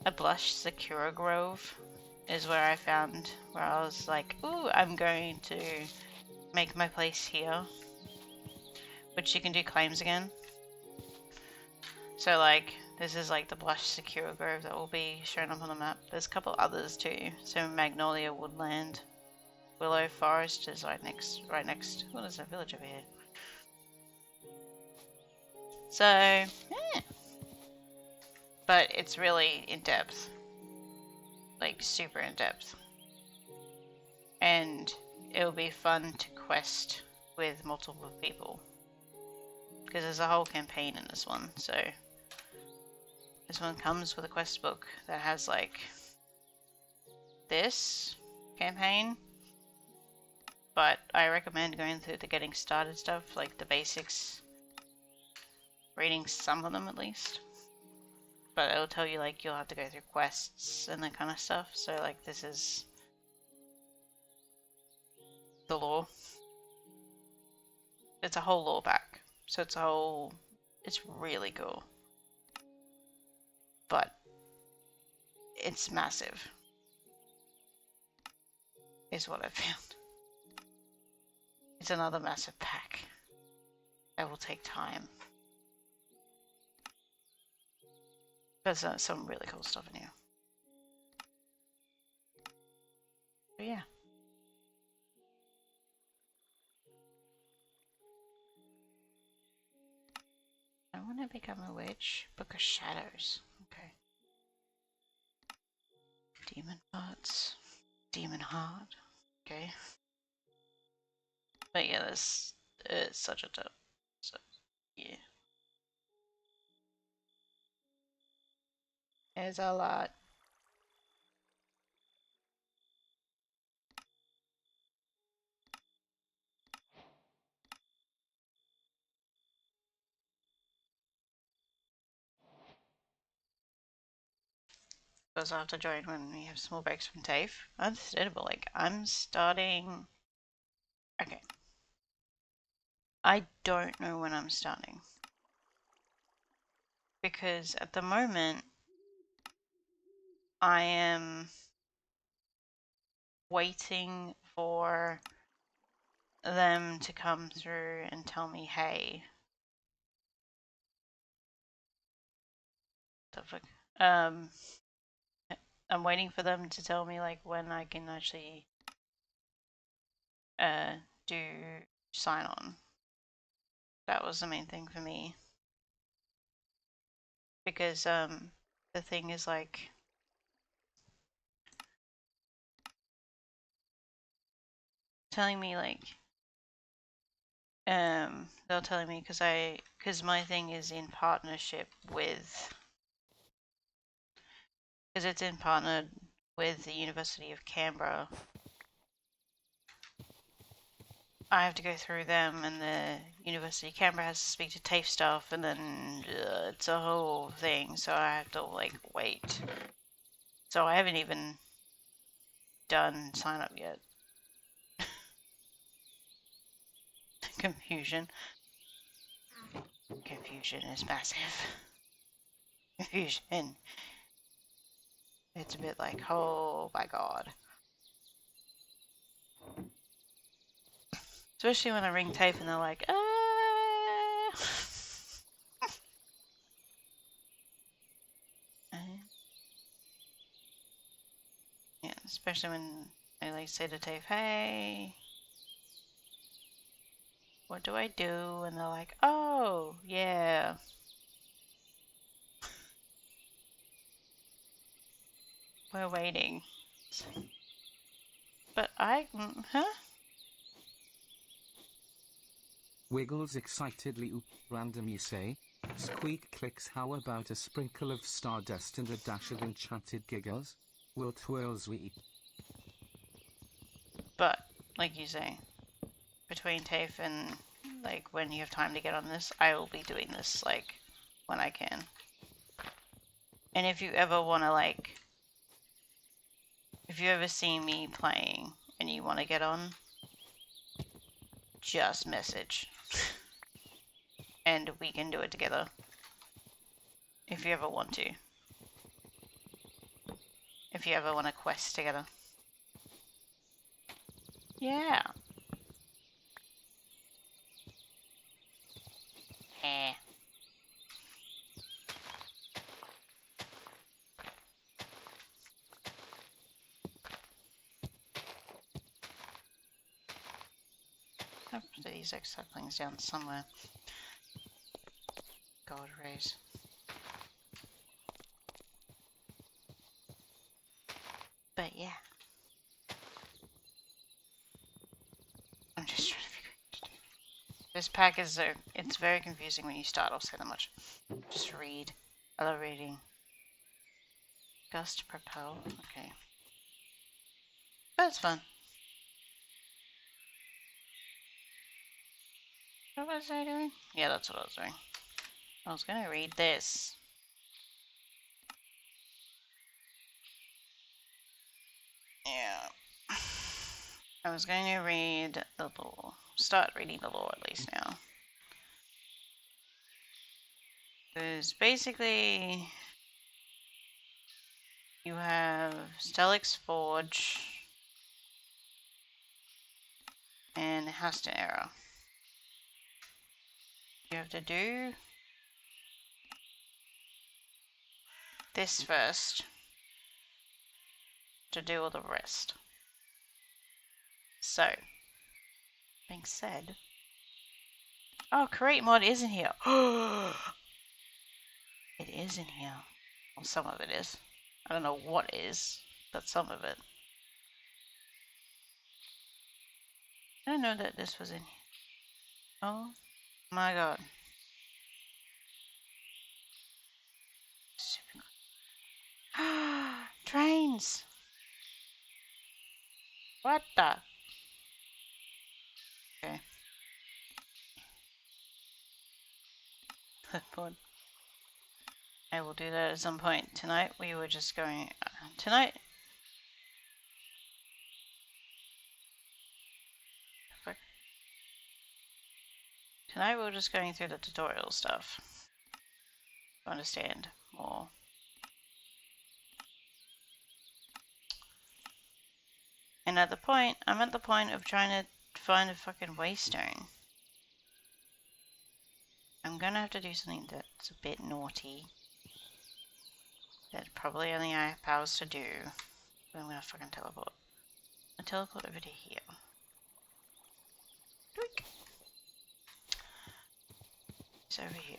a Blush Sakura Grove is where I found where I was like, ooh, I'm going to make my place here. Which you can do claims again. So like, this is like the Blush Sakura Grove that will be shown up on the map. There's a couple others too. So Magnolia Woodland. Willow Forest is right next. What is that village over here? So, yeah. But it's really in depth. Like, super in depth. And it'll be fun to quest with multiple people. Because there's a whole campaign in this one, so... This one comes with a quest book that has, like... this campaign. But I recommend going through the getting started stuff, like the basics. Reading some of them at least. But it'll tell you, like, you'll have to go through quests and that kind of stuff. So, like, this is the lore. It's a whole lore pack. So it's a whole... It's really cool. But it's massive. Is what I found. It's another massive pack. That will take time. There's some really cool stuff in here. But yeah. I want to become a witch. Book of Shadows. Okay. Demon parts. Demon heart. Okay. But yeah, this is such a tough. So, yeah. There's a lot. Because I have to join when we have small breaks from TAFE. Understandable. Like, I'm starting... Okay. I don't know when I'm starting. Because at the moment, I am waiting for them to come through and tell me, hey, the fuck? I'm waiting for them to tell me, like, when I can actually do sign on. That was the main thing for me. Because the thing is, like, telling me, like, they're telling me because my thing is in partnership with, because it's in partnered with the University of Canberra. I have to go through them, and the University of Canberra has to speak to TAFE staff, and then it's a whole thing, so I have to, like, wait. So I haven't even done sign up yet. Confusion. Confusion is massive. Confusion. It's a bit like, oh my god. Especially when I ring TAFE and they're like, yeah, especially when I, like, say to TAFE, hey, what do I do? And they're like, oh, yeah. We're waiting. But huh? Wiggles excitedly oop, random you say. Squeak clicks, how about a sprinkle of stardust and a dash of enchanted giggles? Will twirls we. But, like you say, between TAFE and, like, when you have time to get on this, I will be doing this, like, when I can. And if you ever want to, like, if you ever see me playing and you want to get on, just message. And we can do it together. If you ever want to. If you ever want to quest together. Yeah. Eh. I'll put these saplings down somewhere. God rays. But yeah. I'm just trying to figure out what to do. This pack is it's very confusing when you start. I'll say that much. Just read. I love reading. Gust propel. Okay. That's fun. What was I doing? Yeah, that's what I was doing. I was gonna read this. Yeah. I was going to read the lore. Start reading the lore at least now. Because basically, you have Stellax Forge and Haston Era. You have to do this first to do all the rest. So, being said, oh, create mod is in here. It is in here. Well, some of it is. I don't know what is, but some of it. I didn't know that this was in here. Oh my god. Super cool. Trains! What the? Okay. Clipboard. I will do that at some point. Tonight we were just going... tonight... Fuck. Tonight we were just going through the tutorial stuff. To understand more. And at the point... I'm at the point of trying to find a fucking waystone. I'm gonna have to do something that's a bit naughty. That probably only I have powers to do. But I'm gonna fucking teleport. I'll teleport over to here. Doink. It's over here.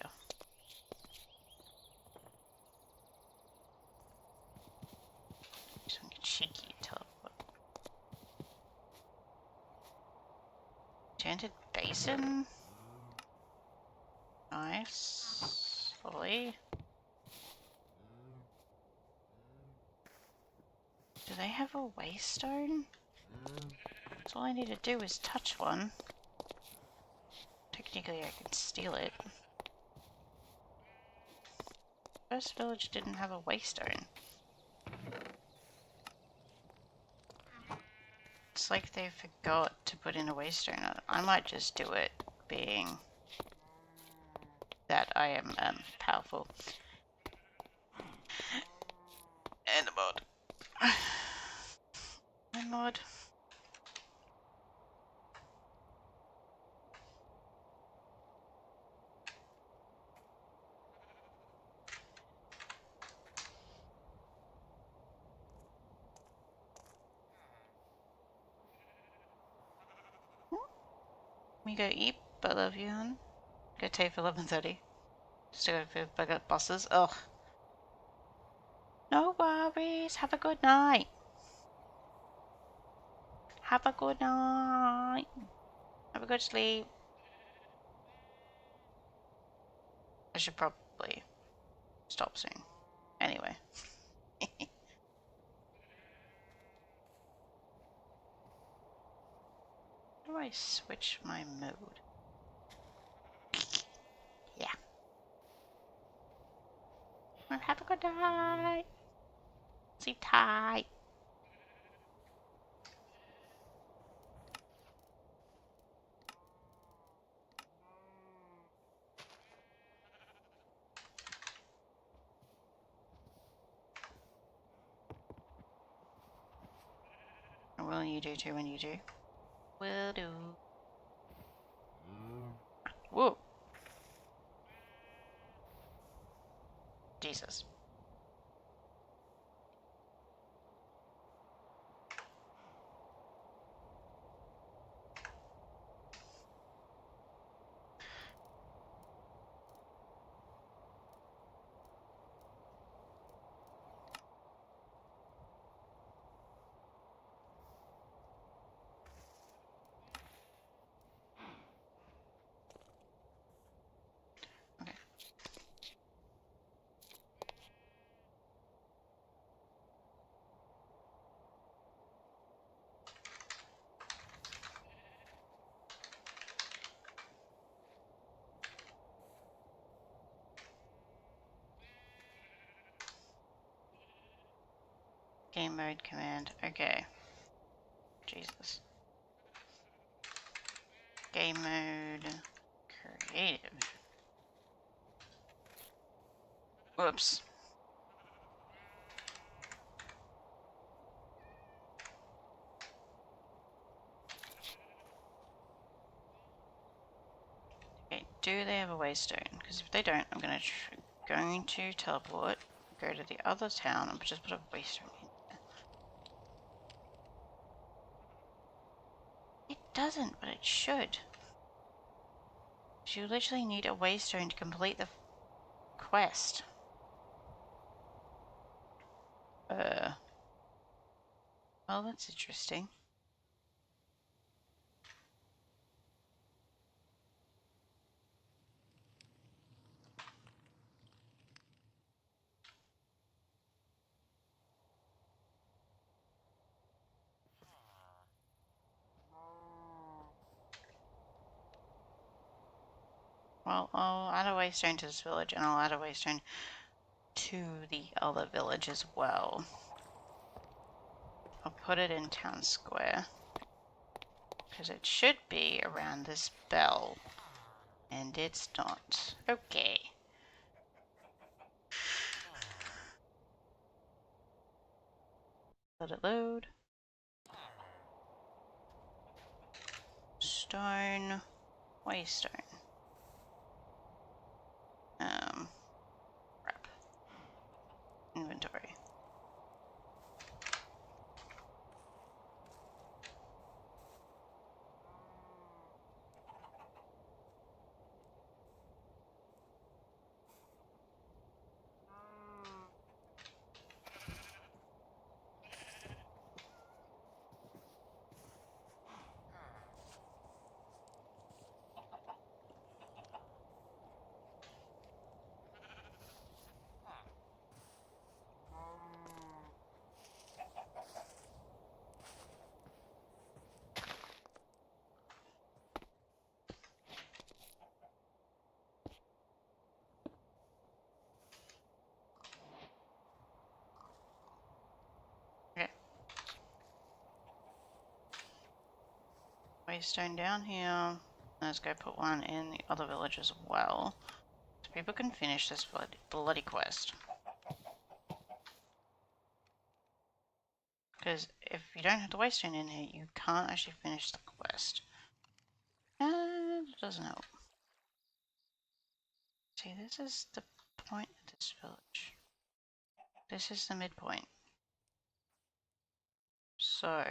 Something cheeky teleport. Enchanted basin. Nice. Lovely. Do they have a waystone? So all I need to do is touch one. Technically I can steal it. First village didn't have a waystone. It's like they forgot to put in a waystone. I might just do it, being that I am powerful. And a mod. And mod. We go eat, but love you, hon. Go take for 11:30. Just to go for bugger bosses. Ugh. No worries. Have a good night. Have a good night. Have a good sleep. I should probably stop soon. Anyway. How do I switch my mode? Yeah. Well, have a good night. Sleep tight. Will you do too when you do? Will do. Whoa. Jesus. Game mode command. Okay. Jesus. Game mode. Creative. Whoops. Okay, do they have a waystone? Because if they don't, I'm going to teleport, go to the other town, and just put a waystone in there. It doesn't, but it should. You literally need a waystone to complete the quest. Well, that's interesting. Well, I'll add a waystone to this village, and I'll add a waystone to the other village as well. I'll put it in town square, because it should be around this bell, and it's not. Okay. Let it load. Stone, waystone. Crap. Inventory. Okay. Waystone down here. Let's go put one in the other village as well, so people can finish this bloody quest. Because if you don't have the waystone in here, you can't actually finish the quest. And it doesn't help. See, this is the point of this village. This is the midpoint. So...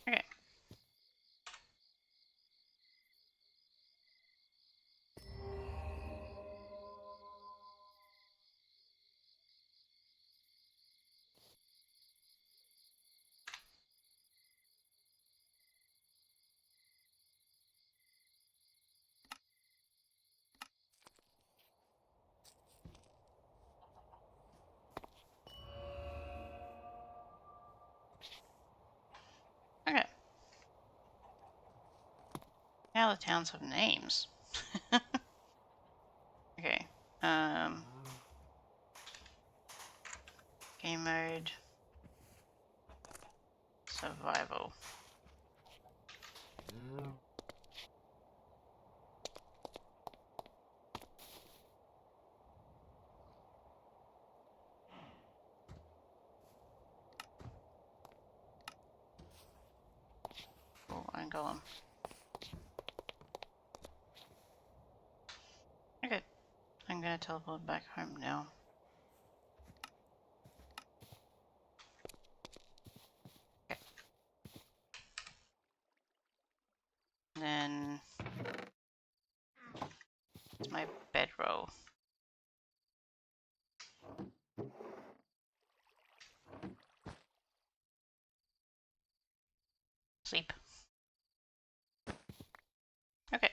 Okay. Okay. Now the towns have names. Okay. Game mode. Survival. Oh, I got him. Okay. I'm gonna teleport back home now. Okay. Then... it's my bedroll. Sleep. Okay.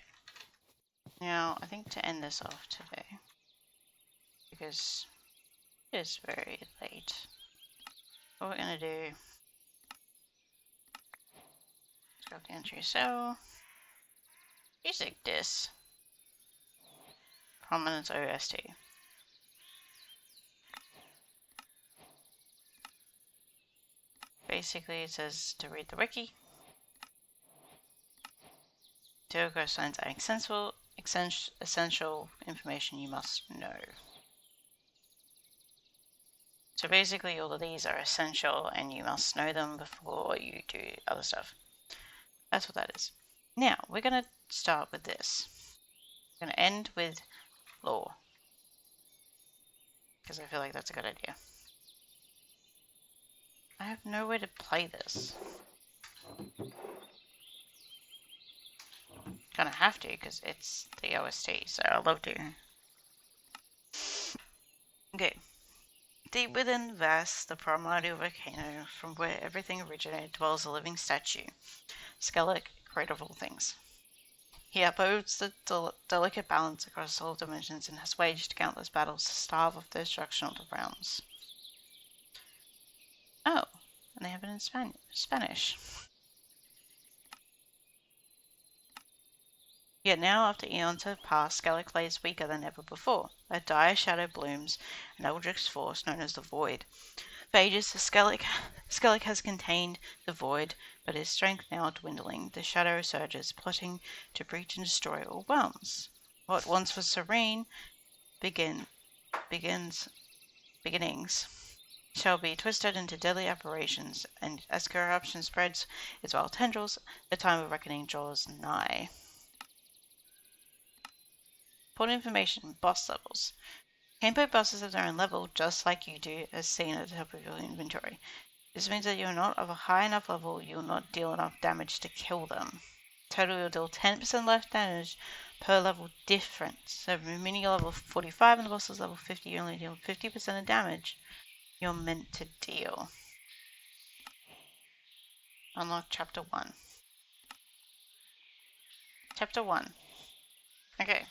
Now, I think to end this off today, because it is very late, what we're gonna do, let's go to the entry. So, music disc, prominence OST. Basically, it says to read the wiki. Tokyo signs are essential information you must know. So basically, all of these are essential, and you must know them before you do other stuff. That's what that is. Now, we're going to start with this. We're going to end with lore, because I feel like that's a good idea. I have no way to play this. Kind of have to, because it's the OST, so I'd love to. Okay. Deep within Vast, the primordial volcano from where everything originated, dwells a living statue, Skellig, creator of all things. He upholds the delicate balance across all dimensions and has waged countless battles to starve off the destruction of the realms. Oh, and they have it in Spanish. Yet now, after eons have passed, Skellig lays weaker than ever before. A dire shadow blooms, an eldritch force known as the Void. For ages, Skellig has contained the Void, but his strength now dwindling. The shadow surges, plotting to breach and destroy all realms. What once was serene beginnings shall be twisted into deadly aberrations, and as corruption spreads its wild tendrils, the time of reckoning draws nigh. Important information: boss levels. Gameplay bosses have their own level, just like you do, as seen at the top of your inventory. This means that you're not of a high enough level, you'll not deal enough damage to kill them. Total, you'll deal 10% less damage per level difference. So when you're level 45 and the boss is level 50, you only deal 50% of damage you're meant to deal. Unlock Chapter 1. Chapter 1. Okay.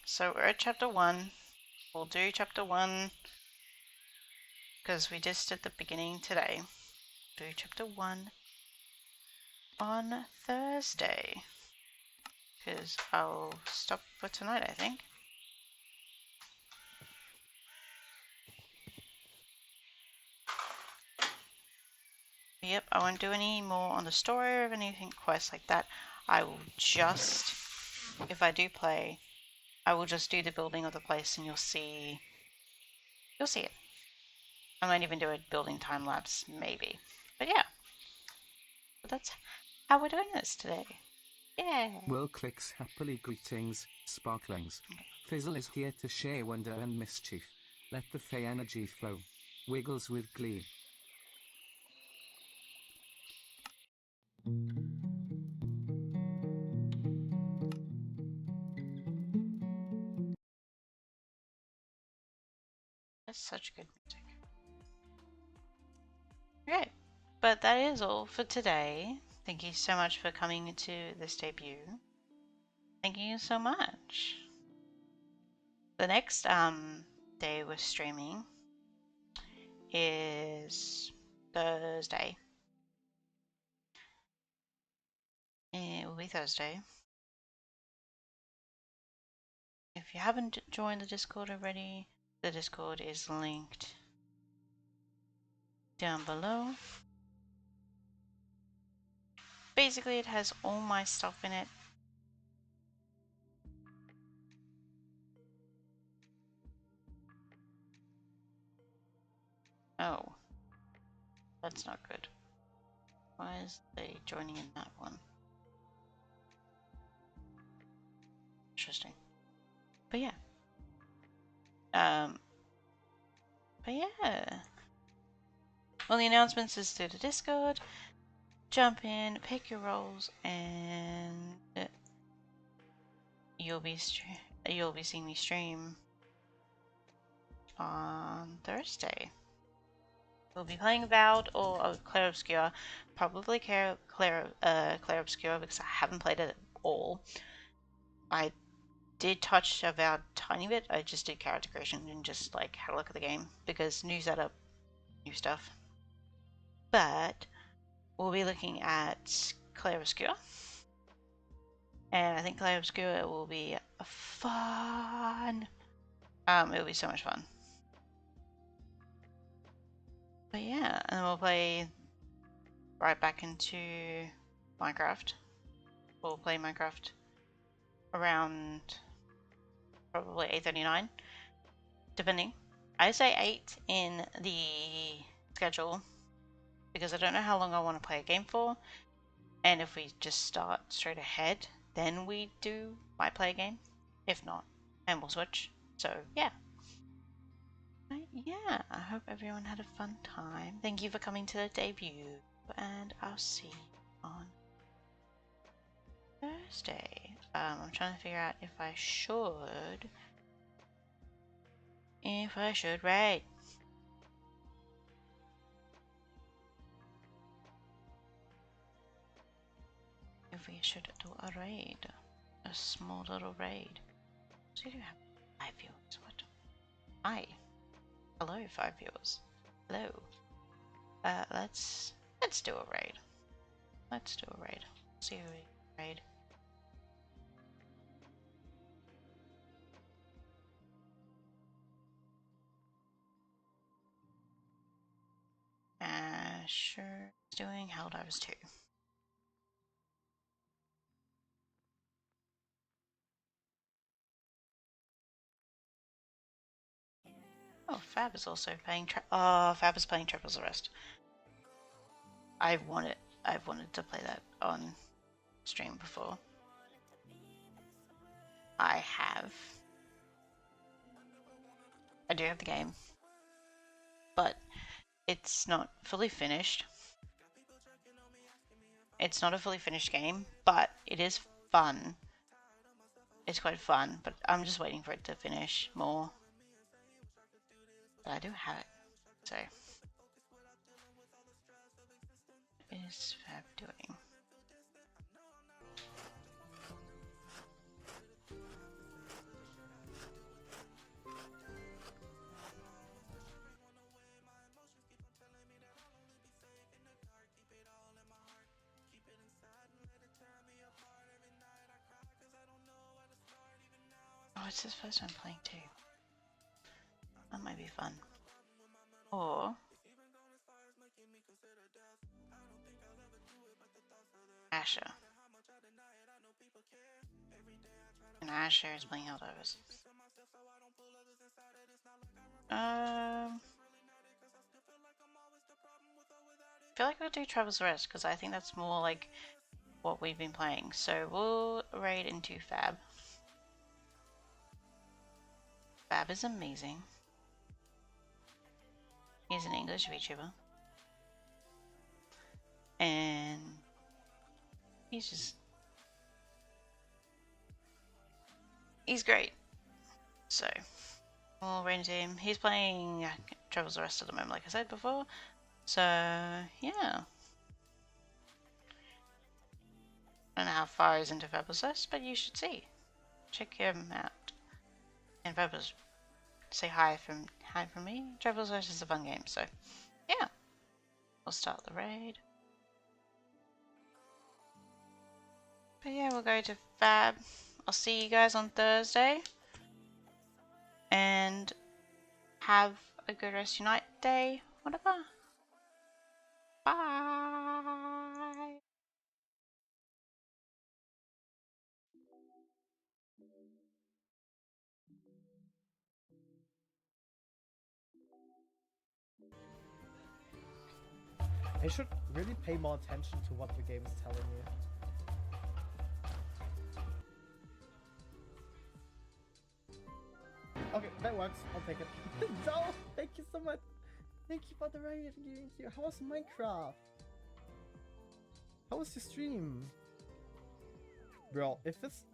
So we're at Chapter 1. We'll do Chapter 1 because we just did the beginning today. Do Chapter 1 on Thursday, because I'll stop for tonight, I think. Yep, I won't do any more on the story or anything quests like that. I will just, if I do play, I will just do the building of the place and you'll see it. I might even do a building time lapse, maybe. But yeah, but that's how we're doing this today. Yeah. Will clicks happily greetings, sparklings. Fizzle is here to share wonder and mischief. Let the Fey energy flow. Wiggles with glee. That's such good music. Okay, but that is all for today. Thank you so much for coming to this debut. Thank you so much. The next day we're streaming is Thursday. It will be Thursday. If you haven't joined the Discord already, the Discord is linked down below. Basically, it has all my stuff in it. Oh, that's not good. Why is they joining in that one? Interesting. But yeah. But yeah. Well, the announcements is through the Discord. Jump in, pick your roles, and you'll be seeing me stream on Thursday. We'll be playing Vowed or Clair Obscure. Probably Clair Obscure because I haven't played it at all. I did touch a Vowed tiny bit. I just did character creation and just like had a look at the game because new setup, new stuff. But we'll be looking at Clair Obscure. And I think Clair Obscure will be fun. It'll be so much fun. But yeah, and then we'll play right back into Minecraft. We'll play Minecraft around probably 8:39, depending. I say 8 in the schedule because I don't know how long I want to play a game for, and if we just start straight ahead, then we might play a game. If not, and we'll switch. So yeah. But yeah, I hope everyone had a fun time. Thank you for coming to the debut, and I'll see you on Thursday. I'm trying to figure out if I should raid. If we should do a raid, a small little raid. So you have 5 viewers. What? Hi. Hello, 5 viewers. Hello. Let's do a raid. Let's do a raid. See who we raid. Sure. Doing Helldivers 2. Oh, Fab is also playing. Fab is playing Tripple's Arrest. I've wanted to play that on stream before. I do have the game, but it's not fully finished. It's not a fully finished game, but it is fun. It's quite fun, but I'm just waiting for it to finish more. But I do have it, so what is Fab doing? Oh, it's his first time playing too. That might be fun. Or Asher. And Asher is playing Helldivers. I feel like we'll do Travel's Rest because I think that's more like what we've been playing. So we'll raid into Fab. Fab is amazing. He's an English VTuber. And he's great. So we'll raid into him. He's playing Travel's Rest at the moment, like I said before. So yeah. I don't know how far he's into Fabulous Rest, but you should see. Check him out. And Fabulous, say hi from me. Fabulous Rest is a fun game, so yeah. We'll start the raid. But yeah, we'll go to Fab. I'll see you guys on Thursday. And have a good rest of your night, day, whatever. Bye. I should really pay more attention to what the game is telling me. Okay, that works. I'll take it. No, thank you so much. Thank you for the raid. Thank you. How was Minecraft? How was your stream? Bro, if it's